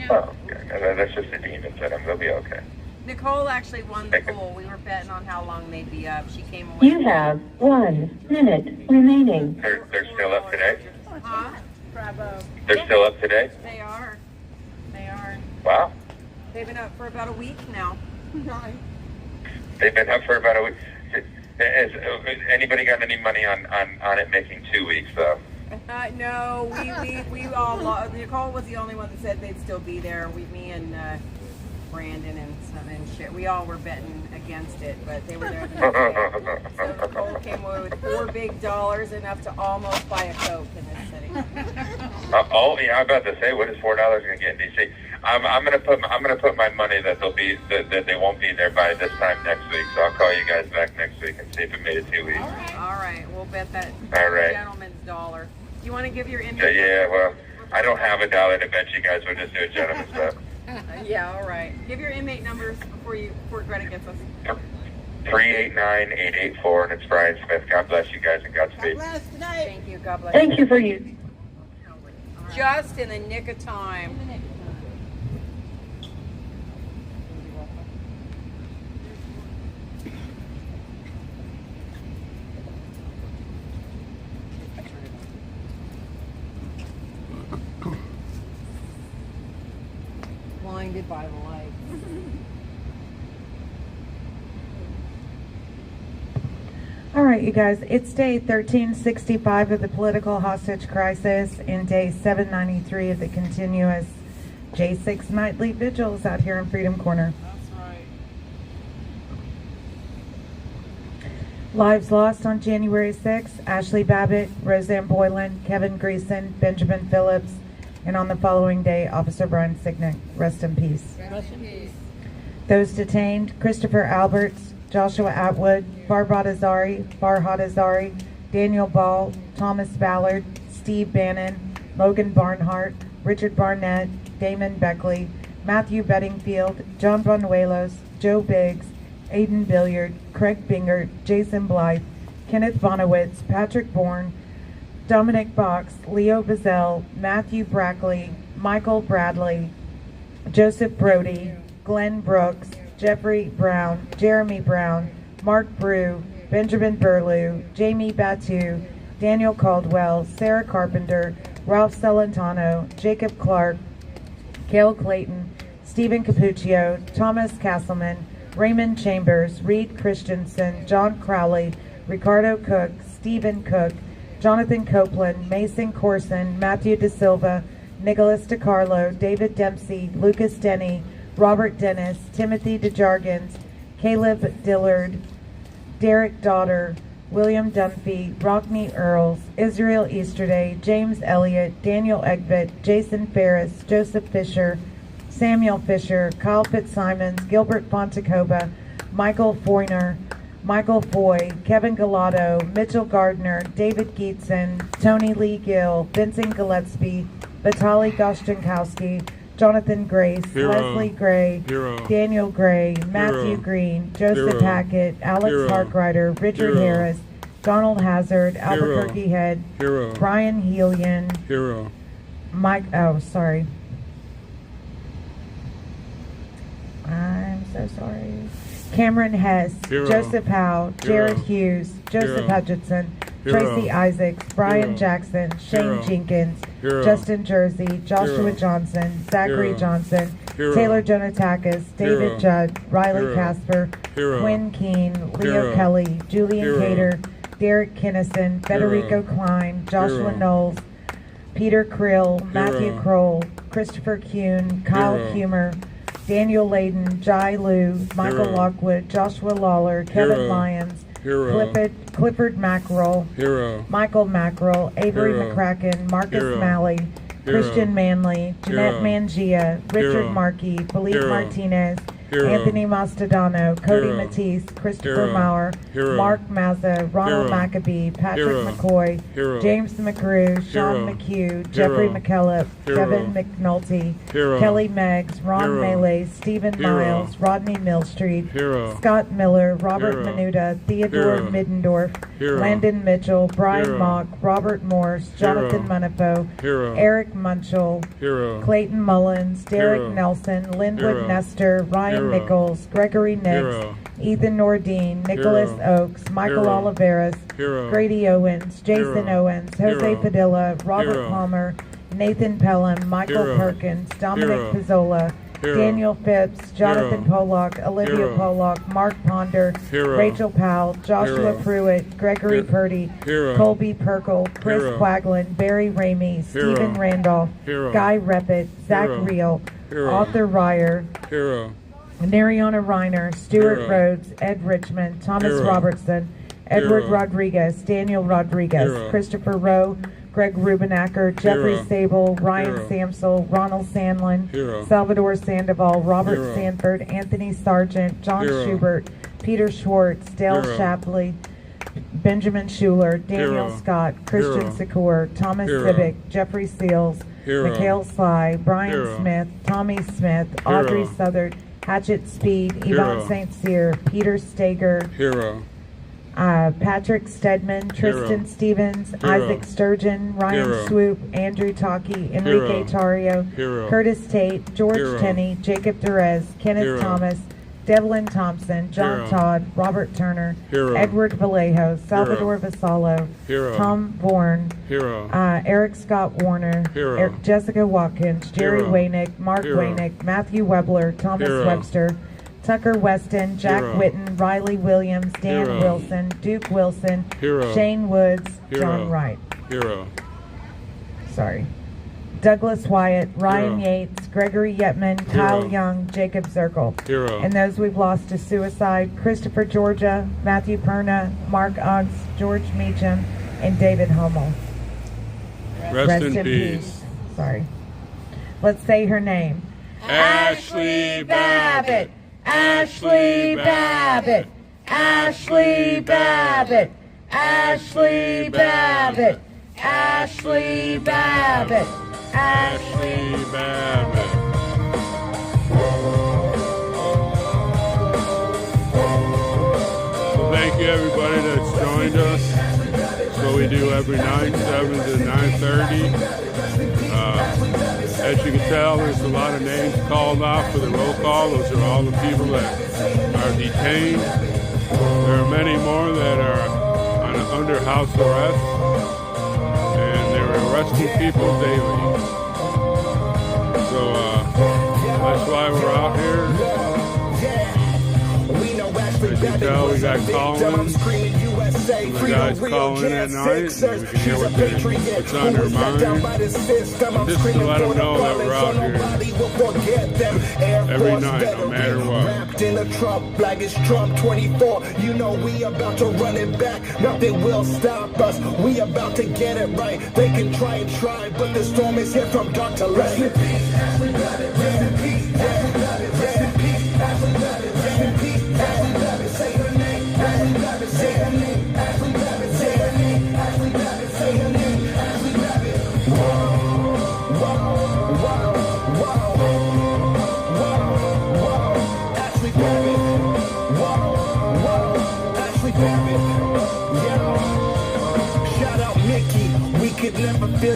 Oh, okay. That's just the demons in them. They'll be okay. Nicole actually won the poll. We were betting on how long they'd be up. She came away. You have 1 minute remaining. They're still up today? Huh? Bravo. They're still up today? They are. Wow. They've been up for about a week now. They've been up for about a week. Has anybody got any money on it making 2 weeks, though? No, we all lost. Nicole was the only one that said they'd still be there. Me and Brandon and shit. We all were betting against it, but they were there the next day. So Nicole came away with $4 big, enough to almost buy a Coke in this city. Yeah, I'm about to say, what is $4 going to get in DC? I'm gonna put my money that that they won't be there by this time next week. So I'll call you guys back next week and see if it made it 2 weeks. All right, we'll bet that gentleman's $1. You want to give your inmate? Yeah, well, I don't have $1 to bet you guys. We'll just do a gentleman's bet. Yeah, all right. Give your inmate numbers before Greta gets us. 389-884, and it's Brian Smith. God bless you guys and Godspeed. Thank you. God bless. Thank you for you. Just in the nick of time. Blinded by the light. All right, you guys, it's day 1365 of the political hostage crisis and day 793 of the continuous J6 nightly vigils out here in Freedom Corner. That's right. Lives lost on January 6th, Ashley Babbitt, Roseanne Boylan, Kevin Greason, Benjamin Phillips, and on the following day, Officer Brian Sicknick. Rest in peace. Rest in peace. Those detained: Christopher Alberts, Joshua Atwood, Farhad Azari, Daniel Ball, Thomas Ballard, Steve Bannon, Logan Barnhart, Richard Barnett, Damon Beckley, Matthew Bedingfield, John Bonuelos, Joe Biggs, Aiden Billiard, Craig Bingert, Jason Blythe, Kenneth Bonowitz, Patrick Bourne, Dominic Box, Leo Bazell, Matthew Brackley, Michael Bradley, Joseph Brody, Glenn Brooks, Jeffrey Brown, Jeremy Brown, Mark Brew, Benjamin Burlew, Jamie Batu, Daniel Caldwell, Sarah Carpenter, Ralph Celentano, Jacob Clark, Gail Clayton, Stephen Capuccio, Thomas Castleman, Raymond Chambers, Reed Christensen, John Crowley, Ricardo Cook, Stephen Cook, Jonathan Copeland, Mason Corson, Matthew De Silva, Nicholas DiCarlo, David Dempsey, Lucas Denny, Robert Dennis, Timothy DeJargens, Caleb Dillard, Derek Daughter, William Dunphy, Rockney Earls, Israel Easterday, James Elliott, Daniel Egbert, Jason Ferris, Joseph Fisher, Samuel Fisher, Kyle Fitzsimons, Gilbert Fontecoba, Michael Foyner, Michael Foy, Kevin Galato, Mitchell Gardner, David Geetson, Tony Lee Gill, Vincent Gillespie, Vitaly Goshchenkowski, Jonathan Grace, Hero. Leslie Gray, Hero. Daniel Gray, Matthew Hero. Green, Joseph Hero. Hackett, Alex Hero. Harkrider, Richard Hero. Harris, Donald Hazard, Hero. Albuquerque Head, Hero. Brian Helian, Hero. Mike, oh, sorry. I'm so sorry. Cameron Hess, Hero. Joseph Howe, Jared Hero. Hughes, Joseph Hero. Hutchinson, Hero. Tracy Isaacs, Brian Hero. Jackson, Shane Hero. Jenkins, Hero. Justin Jersey, Joshua Hero. Johnson, Zachary Hero. Johnson, Hero. Taylor Jonatakis, David Hero. Judd, Riley Hero. Casper, Hero. Quinn Keene, Leo Hero. Kelly, Julian Hero. Cater, Derek Kinnison, Federico Klein, Joshua Hero. Knowles, Peter Krill, Matthew Hero. Kroll, Christopher Kuhn, Kyle Hero. Humer, Daniel Layden, Jai Liu, Michael Hero. Lockwood, Joshua Lawler, Kevin Hero. Lyons, Hero. Clifford Mackerel, Hero. Michael Mackerel, Avery Hero. McCracken, Marcus Hero. Malley, Hero. Christian Manley, Jeanette Hero. Mangia, Richard Hero. Markey, Philippe Hero. Martinez, Hero. Anthony Mastodano, Cody Hero. Matisse, Christopher Hero. Maurer, Hero. Mark Mazza, Ronald Hero. Maccabee, Patrick Hero. McCoy, Hero. James McCrew, Sean Hero. McHugh, Jeffrey Hero. McKellop, Hero. Kevin McNulty, Hero. Kelly Meggs, Ron Hero. Melee, Stephen Hero. Miles, Rodney Millstreet, Hero. Scott Miller, Robert Hero. Menuda, Theodore Hero. Middendorf, Hero. Landon Mitchell, Brian Hero. Mock, Robert Morse, Jonathan Hero. Munipo, Hero. Eric Munchell, Hero. Clayton Mullins, Derek Hero. Nelson, Linwood Hero. Nestor, Ryan Hero. Nichols, Gregory Nix, Hero. Ethan Nordine, Nicholas Hero. Oakes, Michael Hero. Oliveras, Hero. Grady Owens, Jason Hero. Owens, Jose Hero. Padilla, Robert Hero. Palmer, Nathan Pelham, Michael Hero. Perkins, Dominic Hero. Pizzola, Hero. Daniel Phipps, Jonathan Hero. Pollock, Olivia Hero. Pollock, Mark Ponder, Hero. Rachel Powell, Joshua Hero. Pruitt, Gregory Hero. Purdy, Hero. Colby Perkle, Chris Hero. Quaglin, Barry Ramey, Hero. Stephen Randolph, Hero. Guy Reppett, Zach Hero. Reel, Hero. Arthur Ryer, Hero. Nariana Reiner, Stuart Hero. Rhodes, Ed Richmond, Thomas Hero. Robertson, Edward Hero. Rodriguez, Daniel Rodriguez, Hero. Christopher Rowe, Greg Rubenacker, Jeffrey Hero. Sable, Ryan Hero. Samsel, Ronald Sandlin, Hero. Salvador Sandoval, Robert Hero. Sanford, Anthony Sargent, John Hero. Schubert, Peter Schwartz, Dale Hero. Shapley, Benjamin Schuler, Daniel Hero. Scott, Christian Hero. Secor, Thomas Hero. Civic, Jeffrey Seals, Hero. Mikhail Sly, Brian Hero. Smith, Tommy Smith, Hero. Audrey Southard, Hatchet Speed, Hero. Yvonne St. Cyr, Peter Stager, Hero. Patrick Stedman, Tristan Hero. Stevens, Hero. Isaac Sturgeon, Ryan Hero. Swoop, Andrew Taki, Enrique Hero. Tario, Hero. Curtis Tate, George Hero. Tenney, Jacob Derez, Kenneth Hero. Thomas, Devlin Thompson, John Hero. Todd, Robert Turner, Hero. Edward Vallejo, Salvador Vassallo, Hero. Tom Bourne, Hero. Eric Scott Warner, Hero. Jessica Watkins, Jerry Hero. Waynick, Mark Hero. Waynick, Matthew Webler, Thomas Hero. Webster, Tucker Weston, Jack Hero. Witten, Riley Williams, Dan Hero. Wilson, Duke Wilson, Hero. Shane Woods, Hero. John Wright. Hero. Sorry. Douglas Wyatt, Ryan Hero. Yates, Gregory Yetman, Kyle Hero. Young, Jacob Zirkle. Hero. And those we've lost to suicide, Christopher Georgia, Matthew Perna, Mark Uggs, George Meacham, and David Hummel. Rest in peace. Sorry. Let's say her name. Ashley Babbitt. Ashley Babbitt. Ashley Babbitt. Ashley Babbitt. Ashley Babbitt. Ashley Babbitt. So thank you everybody that's joined us. That's what we do every night, 7 to 9:30. As you can tell, there's a lot of names called off for the roll call. Those are all the people that are detained. There are many more that are under house arrest, and they're arresting people daily. So that's why we're out here. As you can tell, we got call-ins. The guys calling in at night, and we can hear what's on their mind. Just to let them know that we're out here every night, no matter what. Wrapped in a Trump flag, it's Trump 24. You know we about to run it back. Nothing will stop us. We about to get it right. They can try and try, but the storm is here from dark to light. Rest in peace, Ashley Babbitt. Rest in peace.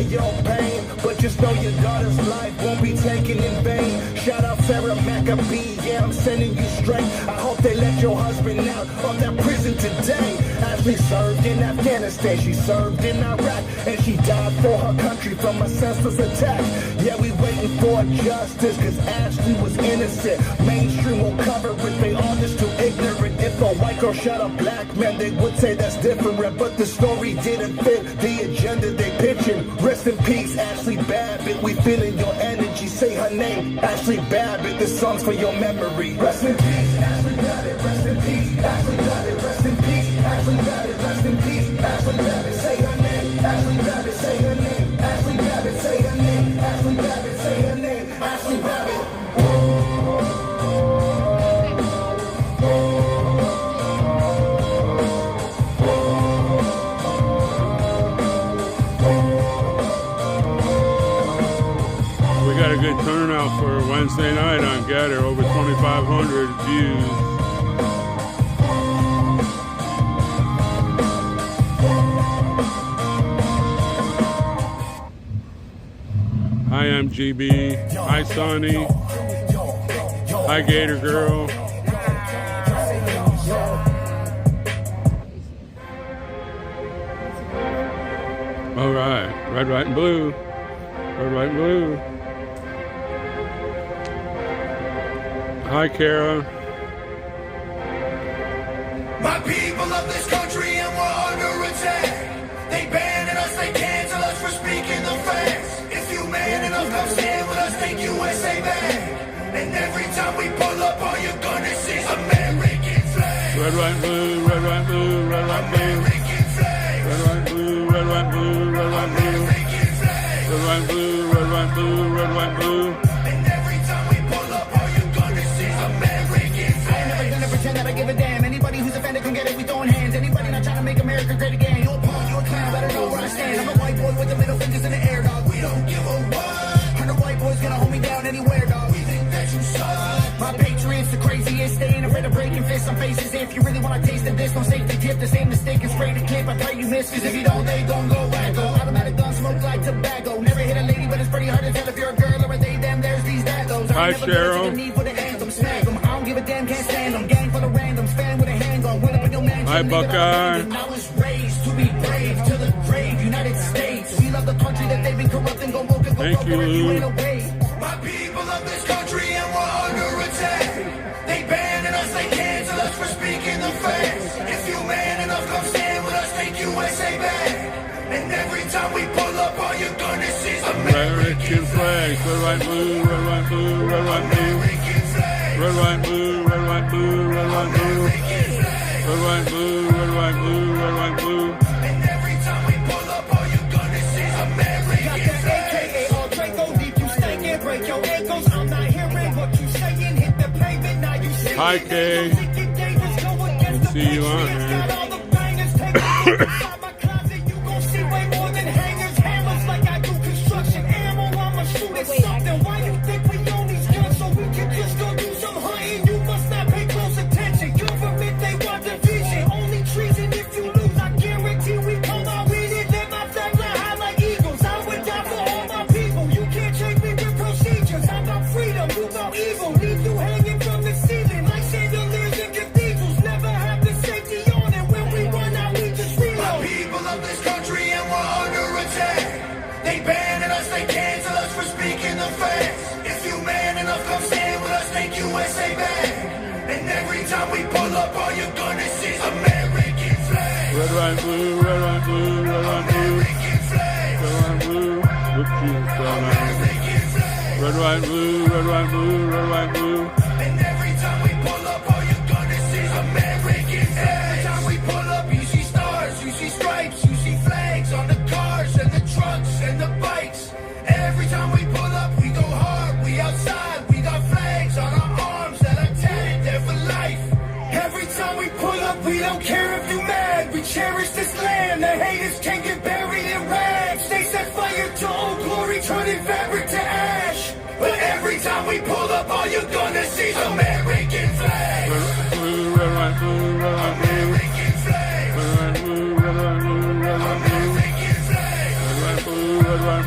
of your pain, but just know your daughter's life won't be taken in vain. Shout out Sarah McAbee, yeah, I'm sending you straight. I hope they let your husband out of that prison today. Ashley served in Afghanistan, she served in Iraq, and she died for her country from a senseless attack. Yeah, we waiting for justice, cause Ashley was innocent. Mainstream will cover it, they all just too ignorant. If a white girl shot a black man, they would say that's different, but the story didn't fit the agenda they pitching. Rest in peace, Ashley Babbitt, we feeling your energy. Say her name, Ashley Babbitt, this song's for your memory. Rest in peace, Ashley Babbitt, rest in peace, Ashley Babbitt, rest in peace, Ashley Babbitt, rest in peace, Ashley Babbitt, say her name, Ashley Babbitt, say her name, Ashley Babbitt, say her name, Ashley Babbitt, say her name, Ashley Babbitt. We got a good turnout for Wednesday night on Getter, over 2,500 views. Hi MGB, hi Sonny, hi Gator Girl. All right, red, white, and blue. Red, white, and blue. Hi, Kara. My people of this country and we're under attack. They banning us, they cancel us for speaking the facts. If you man enough, come stand with us, take USA back. And every time we pull up, all you're gonna see is American flag. Red, white, blue, red, white, blue, red, white, blue. American flag. Red, white, blue, red, white, blue, red, white, blue. American flag. Red, white, blue, red, white, blue, red, white, blue. And every time we pull up, all you're gonna see is American flag. I ain't never gonna pretend that I give a damn. Anybody who's offended can get it, we throwing hands. Anybody not trying to make America great again. You're a punk, you're a clown, better know where I stand. I'm a white boy with the middle fingers in the air, dog. We don't give a what. And the white boy's gonna hold me down anywhere, dog. We think that you suck. My patriots the craziest, they ain't afraid of breaking fists on faces. If you really wanna taste of this, don't safety tip. The same mistake and spray the clip. I pray you miss, cause if you don't, they gon' go wacko. Automatic gun smoke like tobacco. Never hit a lady, but it's pretty hard to tell if you're a girl or a they, them, there's these, that, those. Hi, Cheryl. The need for the anthem, smack them. I don't give a damn, can't stand them. Gang full of randoms, fan with a handgun. Went up in your mansion. Hi, Buckeye. I was raised to be brave to the grave. United States, we love the country that they've been corrupting. Go woke and go Thank you, broke if you Lou. ain't away. My people of this country and we're under attack. They banning us, they cancel us for speaking the facts. If you man enough, come stand with us, take USA back. And every time we pull up, all you're gonna see is American flag. Red, white, blue, red, white, blue, red, white, blue. American flag. Red, white, blue, red, white, blue, red, white, blue. American flag. Red, white, blue, red, white, blue, red, white, blue. And every time we pull up, all you're gonna see is American flag. AKA all Draco deep, you stank and break your ankles. I'm not hearing what you saying. Hit the pavement, now you see. Hi, Kay. We'll see you on here. Why you think we own these guns so we can just go do some hunting? You must not pay close attention. Government, they want division. Only treason if you lose. I guarantee we come out with it. Let my flag fly high like eagles. I would die for all my people. You can't change me with procedures. I'm about freedom, you about evil. Leave you hanging from the ceiling like chandeliers in cathedrals. Never have the safety on, and when we run out, we just My reload. people of this country and we're under attack. They banning us, they cancel us for speaking the facts. If you man enough, come stand with us, take USA back. And every time we pull up, all you're gonna see is American flag. Red, white, blue, red, white, blue, red, white, blue. American flag. Red, white, blue. Look, Jesus, American flag. red, white, blue, red, white, blue, red, white, blue. And every time we pull up, all you're gonna see is American flag. Every time we pull up, you see stars, you see stripes, you see flags on the cars and the trucks and the bikes. Every time we pull up, we go hard, we outside, we got flags on our arms that are tatted there for life. Every time we pull up, we don't care if you mad. We cherish this land. The haters can't get buried in rags. They set fire to old glory, turning fabric to ash. But every time we pull up, all you're gonna see is American flag. Red, blue, red, white, blue, red, white, blue. American flag. Red, white, blue, red, white, blue, red, white, blue. American flag. Red, white, blue, red, white,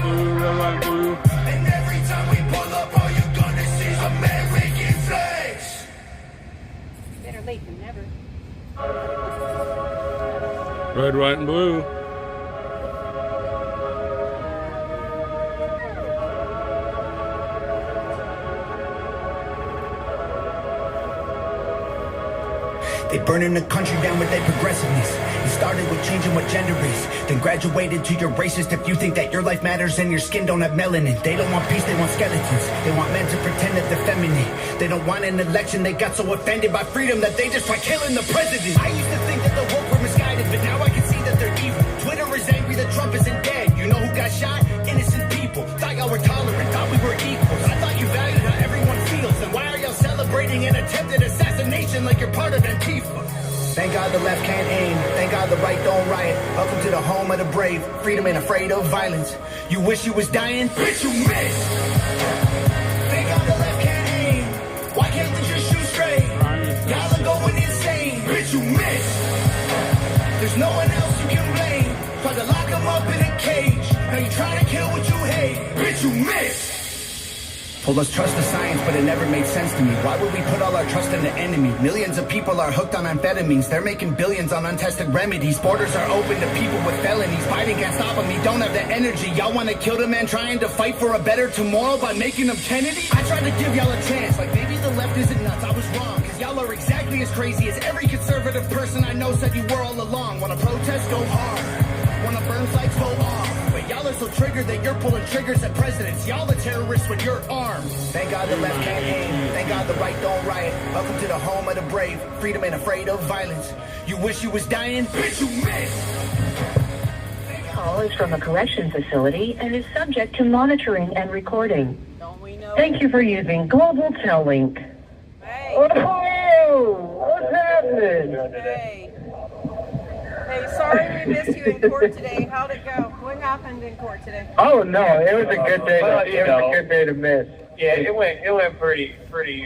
Red, white, and blue. They burning the country down with their progressiveness. It started with changing what gender is, then graduated to your racist if you think that your life matters and your skin don't have melanin. They don't want peace, they want skeletons. They want men to pretend that they're feminine. They don't want an election, they got so offended by freedom that they just try killing the president. I used to think that the woke were misguided, but now I can see that they're evil. Twitter is angry that Trump isn't dead. You know who got shot? Innocent people. Thought y'all were tolerant, thought we were equals. I thought you valued how everyone feels. Then why are y'all celebrating an attempted assassination like you're part of Antifa? Thank God the left can't aim. Thank God the right don't riot. Welcome to the home of the brave. Freedom ain't afraid of violence. You wish you was dying? Bitch, you missed. Thank God the left can't aim. Why can't we just shoot straight? Y'all are going insane. Bitch, you missed. There's no one else you can blame. Tried to lock them up in a cage. Now you trying to kill what you hate. Bitch, you missed. Told us trust the science, but it never made sense to me. Why would we put all our trust in the enemy? Millions of people are hooked on amphetamines. They're making billions on untested remedies. Borders are open to people with felonies. Biden can't stop them, he don't have the energy. Y'all want to kill the man trying to fight for a better tomorrow by making him Kennedy? I tried to give y'all a chance, like maybe the left isn't nuts. I was wrong, cause y'all are exactly as crazy as every conservative person I know said you were all along. Wanna protest, go hard. Wanna burn flags, go off. But y'all are so triggered that you're pulling triggers at presidents. Y'all are terrorists when you're armed. Thank God the left can't aim. Thank God the right don't riot. Welcome to the home of the brave. Freedom ain't afraid of violence. You wish you was dying? Bitch, you missed. Call is from a correction facility and is subject to monitoring and recording. Thank you for using Global Tellink. Oh, what's happening? Hey, sorry we missed you in court today. How'd it go? What happened in court today? Oh no, it was a good day. It was a good day to miss. Yeah, it went pretty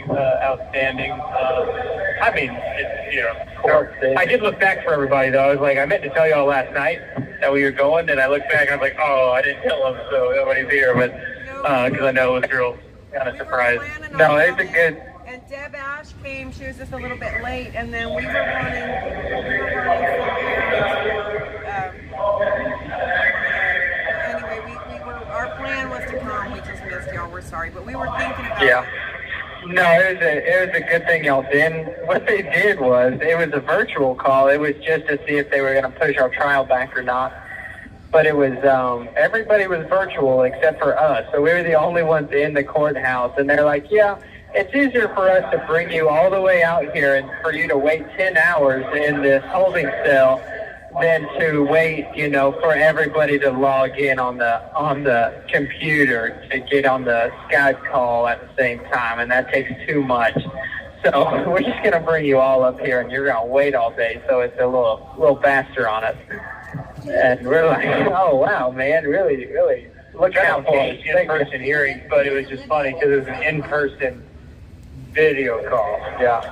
outstanding. I mean, I did look back for everybody though. I was like, I meant to tell y'all last night that we were going, and I looked back and I was like, oh, I didn't tell them, so nobody's here. But because I know it was real kind of surprised. No, it's a good. And Deb Ash came. She was just a little bit late, and then we were running anyway, our plan was to come. We just missed y'all. We're sorry, but we were thinking about it. No, it was a good thing y'all didn't. What they did was, it was a virtual call. It was just to see if they were going to push our trial back or not. But it was, everybody was virtual except for us. So we were the only ones in the courthouse. And they're like, yeah, it's easier for us to bring you all the way out here and for you to wait 10 hours in this holding cell than to wait, for everybody to log in on the computer to get on the Skype call at the same time, and that takes too much. So we're just going to bring you all up here, and you're going to wait all day, so it's a little faster on us. And we're like, oh, wow, man, really, look out for us. In-person hearing, but it was just funny because it was an in-person video call. Yeah.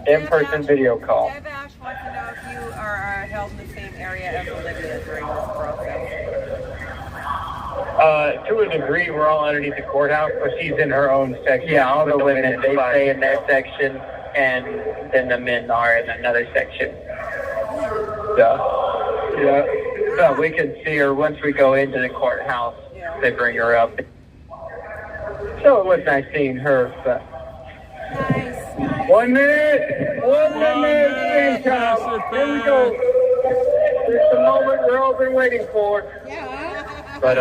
In-person video call. Deb Ash wants to know if you are held in the same area as Olivia during this process. To a degree, we're all underneath the courthouse, but she's in her own section. Yeah, all the women, they stay in their section, and then the men are in another section. Yeah. So we can see her once we go into the courthouse. They bring her up. So it was nice seeing her, but... Nice. 1 minute! 1 minute! Here we go. It's the moment we're all been waiting for. But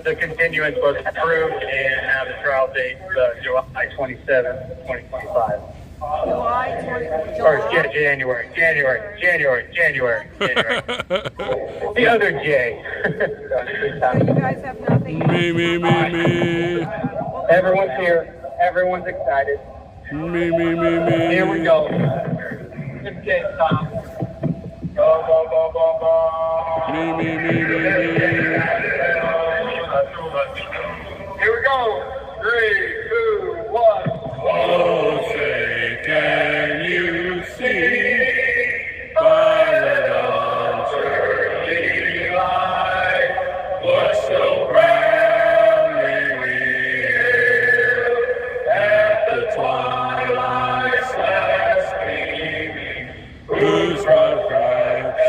the continuance was approved, and now the trial date is July 27, 2025. Or January. The other J. You guys have nothing. Me. Everyone's here. Everyone's excited. Me. Here we go. Okay, stop. Me. Here we go. 3, 2, 1. Oh, say, can you see Paradise early light? What so proudly we hail at the twilight's last gleaming, whose broad stripes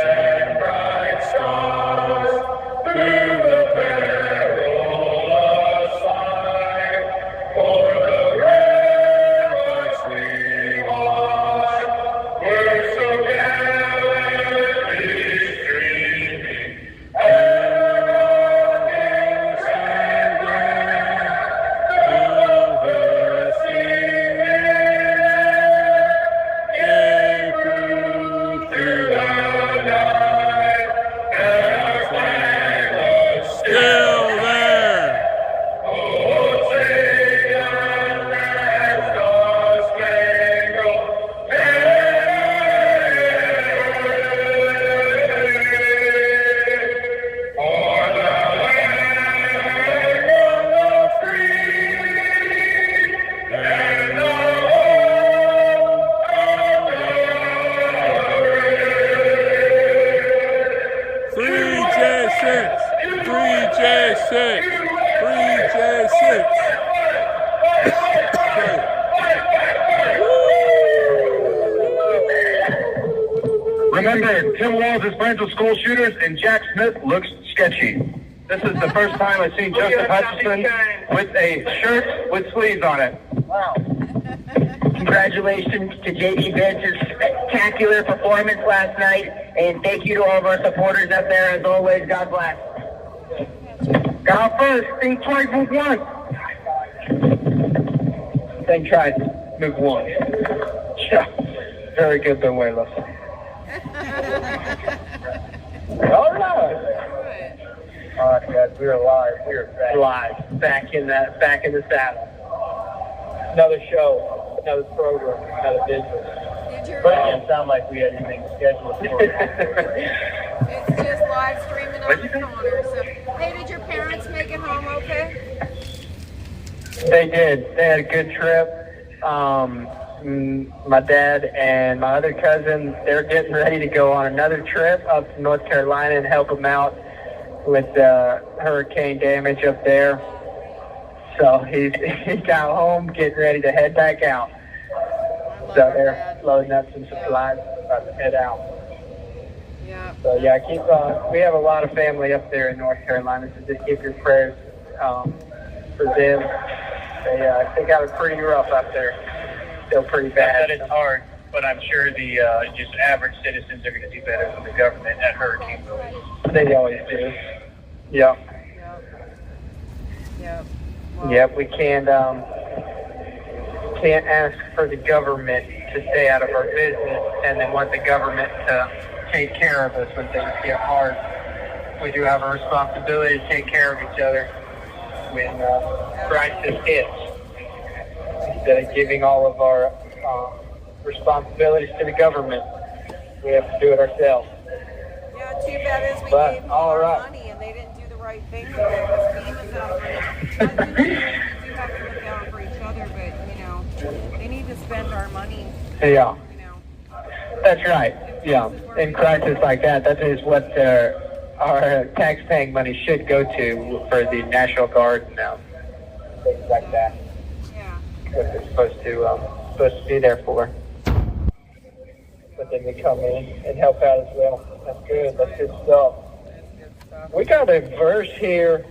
Sunday, Tim Walls is friends with school shooters, and Jack Smith looks sketchy. This is the first time I've seen Joseph Hutchinson with a shirt with sleeves on it. Wow. Congratulations to JD Vance's spectacular performance last night, and thank you to all of our supporters up there. As always, God bless. God first, think twice, move once. Think twice, move once. Yeah, very good, Benuelos. All right. All right, guys, we are live. We are live, back in the saddle. Another show, another program, another business. But it didn't sound like we had anything scheduled for it. It's just live streaming on the corner. So, hey, did your parents make it home okay? They did. They had a good trip. My dad and my other cousin, they're getting ready to go on another trip up to North Carolina and help them out with hurricane damage up there. So he got home, getting ready to head back out. So they're loading up some supplies, about to head out. Yeah. So yeah, we have a lot of family up there in North Carolina, so just give your prayers for them. They got it pretty rough up there. Still pretty bad. That is hard, but I'm sure the just average citizens are going to do better than the government at hurricane relief. They always do. Yep. Yep. Yep. We can't ask for the government to stay out of our business and then want the government to take care of us when things get hard. We do have a responsibility to take care of each other when crisis hits. Instead of giving all of our responsibilities to the government, we have to do it ourselves. Yeah, too bad is we But, gave them all our right. money and they didn't do the right thing with it. Because FEMA's out of money. We do have to look out for each other, but, they need to spend our money. Yeah. That's right. Yeah. In crisis like that, that is what our tax-paying money should go to for the National Guard and things like that. Yeah. What they're supposed to be there for. But then they come in and help out as well. That's good. That's good stuff. We got a verse here,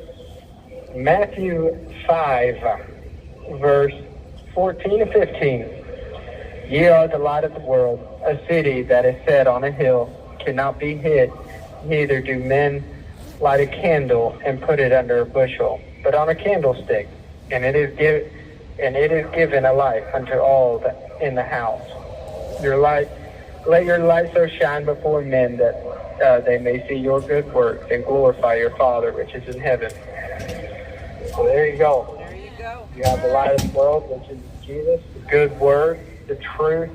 Matthew 5, verse 14 and 15. Ye are the light of the world. A city that is set on a hill cannot be hid. Neither do men light a candle and put it under a bushel, but on a candlestick, and it is given a light unto all in the house. Let your light so shine before men that they may see your good works and glorify your Father which is in heaven. So there you go. There you go. You have the light of the world, which is Jesus, the good word, the truth,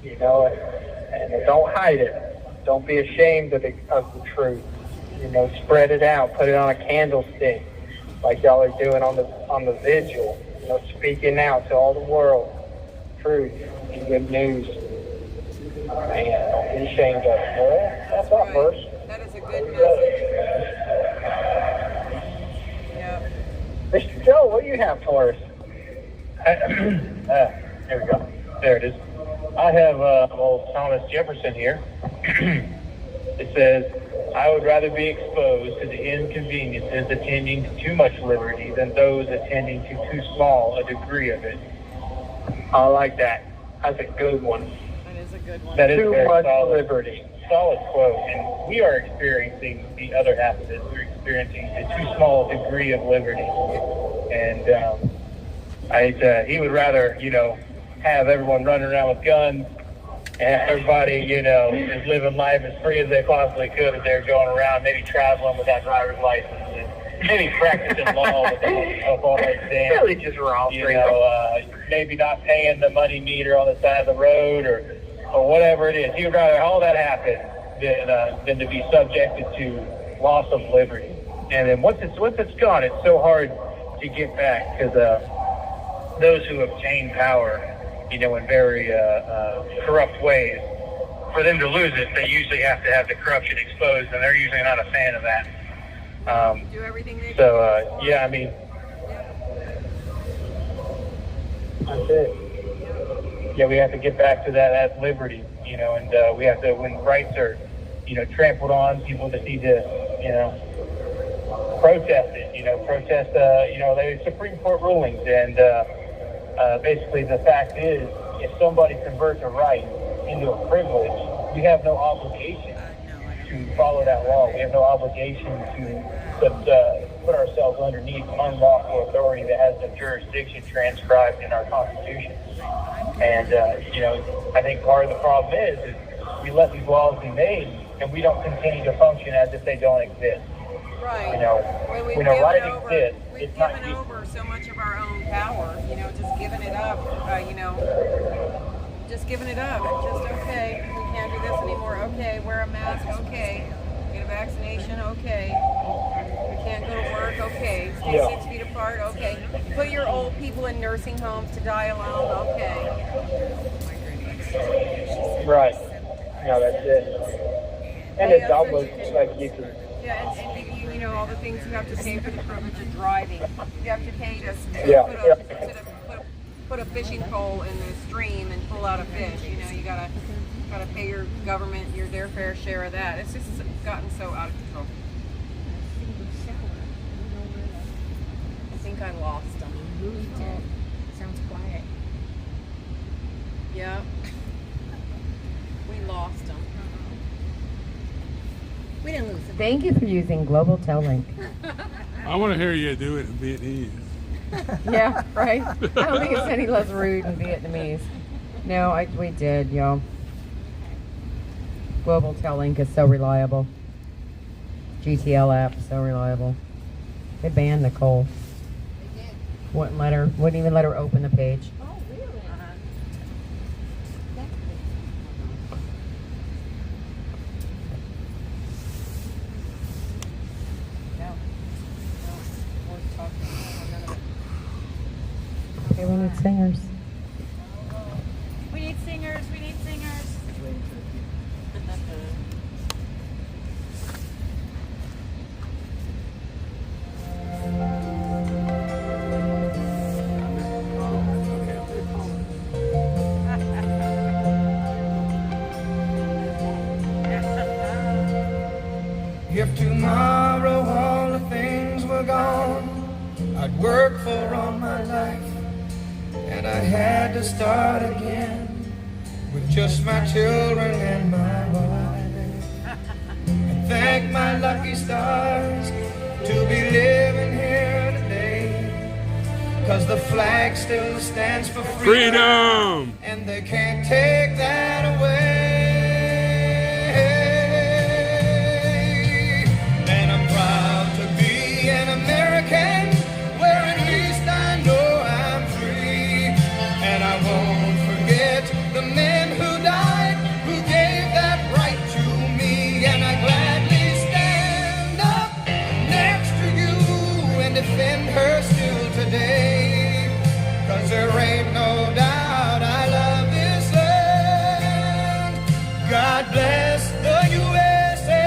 and don't hide it. Don't be ashamed of the truth. Spread it out. Put it on a candlestick, like y'all are doing on the vigil. Speaking out to all the world, truth and good news. Man, don't be ashamed of it. Well, that's our verse. That is a good message. Yep. Mr. Joe, what do you have for us? There we go. There it is. I have old Thomas Jefferson here. It says, I would rather be exposed to the inconveniences attending to too much liberty than those attending to too small a degree of it. I like that. That's a good one. That is a good one. That is Too very much solid, liberty. solid quote. And we are experiencing the other half of it. We're experiencing a too small degree of liberty. And he would rather, have everyone running around with guns and everybody, is living life as free as they possibly could if they're going around, maybe traveling without driver's license and maybe practicing law with all those exams. Really just wrong. Maybe not paying the money meter on the side of the road or whatever it is. He would rather all that happen than to be subjected to loss of liberty. And then once it's gone, it's so hard to get back because those who obtain power, in very corrupt ways, for them to lose it, they usually have to have the corruption exposed, and they're usually not a fan of that. Do everything they So, yeah, I mean, That's it. we have to get back to that liberty, you know, and we have to, when rights are, you know, trampled on, people just need to, you know, protest it, you know, you know, the Supreme Court rulings. And basically the fact is, if somebody converts a right into a privilege, we have no obligation to follow that law. We have no obligation to put ourselves underneath unlawful authority that has the jurisdiction transcribed in our Constitution. And, you know, I think part of the problem is we let these laws be made and we don't continue to function as if they don't exist. Right. You know, when a right exists, we've given over so much of our own power, you know, just giving it up, you know, just giving it up. Just, okay, we can't do this anymore. Okay, wear a mask. Okay, get a vaccination. Okay, we can't go to work. Okay, stay 6 feet apart. Okay, put your old people in nursing homes to die alone. Okay. Right. No, that's it. And it's almost like you can. Yeah, and you know, all the things you have to pay for the privilege of driving. You have to pay to put a fishing pole in the stream and pull out a fish. You know, you gotta pay your government their fair share of that. It's just gotten so out of control. I think I lost them. Sounds quiet. Yeah. We lost them. We didn't lose them. Thank you for using Global Tellink. I want to hear you do it in Vietnamese. Yeah, right? I don't think it's any less rude in Vietnamese. No, we did, y'all. Global Tellink is so reliable. GTL app is so reliable. They banned Nicole. They did. Wouldn't even let her open the page. Oh, really? Okay, we need singers. We need singers. We need singers. If tomorrow all the things were gone I'd worked for all my life, and I had to start again with just my children and my wife. And thank my lucky stars to be living here today, 'cause the flag still stands for freedom, and they can't take that away. And I'm proud to be an American, where at least I know I'm free. And I won't forget the men who died, who gave that right to me. And I gladly stand up next to you and defend her still today. 'Cause there ain't no doubt I love this land. God bless the USA.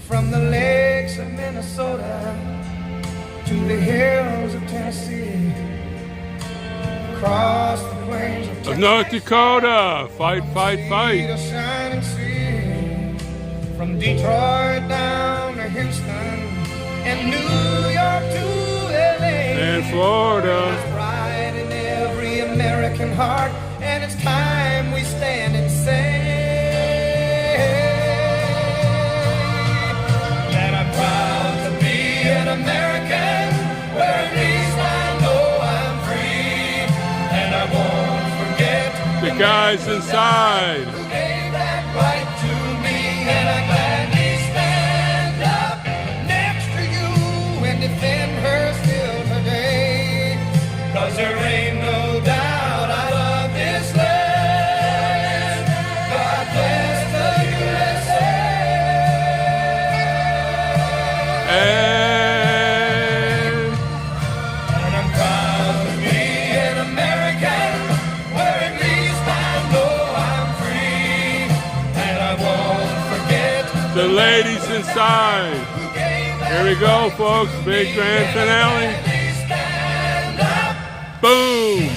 From the lakes of Minnesota to the hills of Tennessee, across the plains of Of North Dakota, fight, fight, fight. the shining sea, from Detroit down to Houston and New York to LA, And Florida. there's pride in every American heart, and it's time we stand and say that I'm proud to be an American, where at least I know I'm free, and I won't forget The guys inside. who gave that right to me. And I gladly stand up next to you and defend her still today. 'Cause there ain't no doubt I love this land. God bless the USA. And I'm proud to be an American, where at least I know I'm free. the ladies inside. Here we go, folks. Big grand finale. Boom.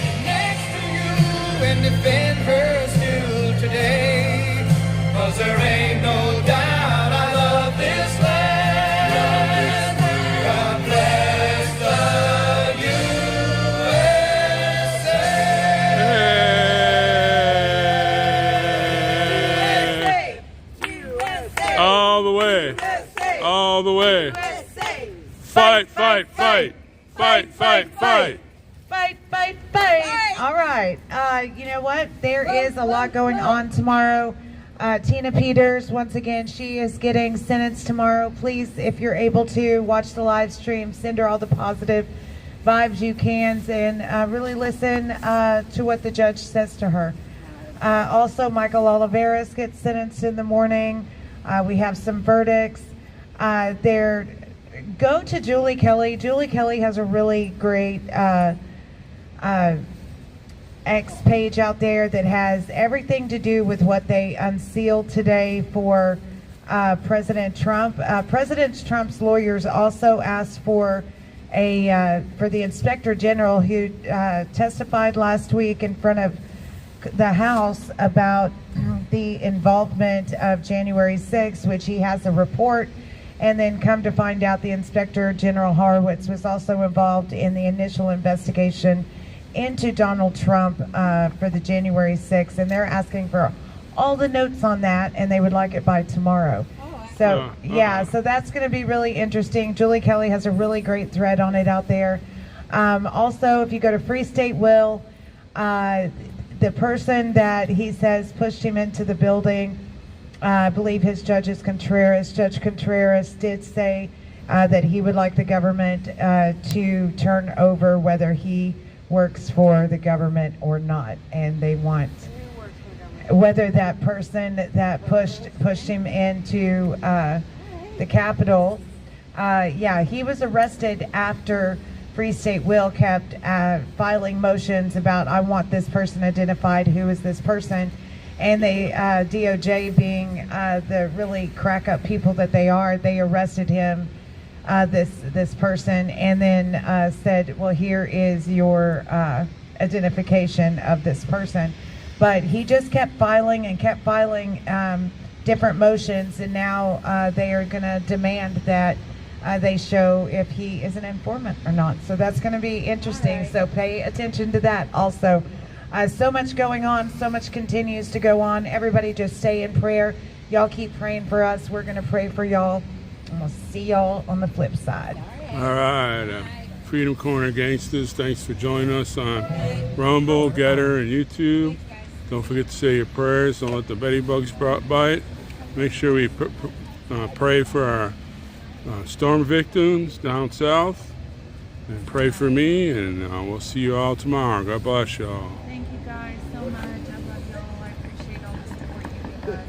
And defend her still today, 'cause there ain't no doubt I love this land. God bless the USA. All the way. All the way. Fight, fight, fight. Fight, fight, fight. Fight, fight, fight. All right. You know what? There is a lot going on tomorrow. Tina Peters, once again, she is getting sentenced tomorrow. Please, if you're able to, watch the live stream. Send her all the positive vibes you can, and really listen to what the judge says to her. Also, Michael Oliveras gets sentenced in the morning. We have some verdicts. Go to Julie Kelly. Julie Kelly has a really great X page out there that has everything to do with what they unsealed today for President Trump. President Trump's lawyers also asked for the Inspector General who testified last week in front of the House about the involvement of January 6th, which he has a report, and then come to find out the Inspector General Horowitz was also involved in the initial investigation into Donald Trump for the January 6th, and they're asking for all the notes on that, and they would like it by tomorrow. So yeah, so that's going to be really interesting. Julie Kelly has a really great thread on it out there. Also, if you go to Free State Will, the person that he says pushed him into the building, I believe his judge is Contreras. Judge Contreras did say that he would like the government to turn over whether he works for the government or not, and they want whether that person that pushed him into the Capitol. Yeah, he was arrested after Free State Will kept filing motions about, I want this person identified, who is this person, and they DOJ being the really crack up people that they are, they arrested him, this person, and then said, well, here is your identification of this person. But he just kept filing and kept filing different motions, and now they are going to demand that they show if he is an informant or not. So that's going to be interesting. Right. So pay attention to that also. So much going on. So much continues to go on. Everybody just stay in prayer. Y'all keep praying for us. We're going to pray for y'all. And we'll see y'all on the flip side. All right. Freedom Corner Gangsters, thanks for joining us on Rumble, Getter, and YouTube. Don't forget to say your prayers. Don't let the Betty Bugs bite. Make sure we pray for our storm victims down south. And pray for me, and we'll see you all tomorrow. God bless y'all. Thank you guys so much. I love y'all. I appreciate all the support you give us.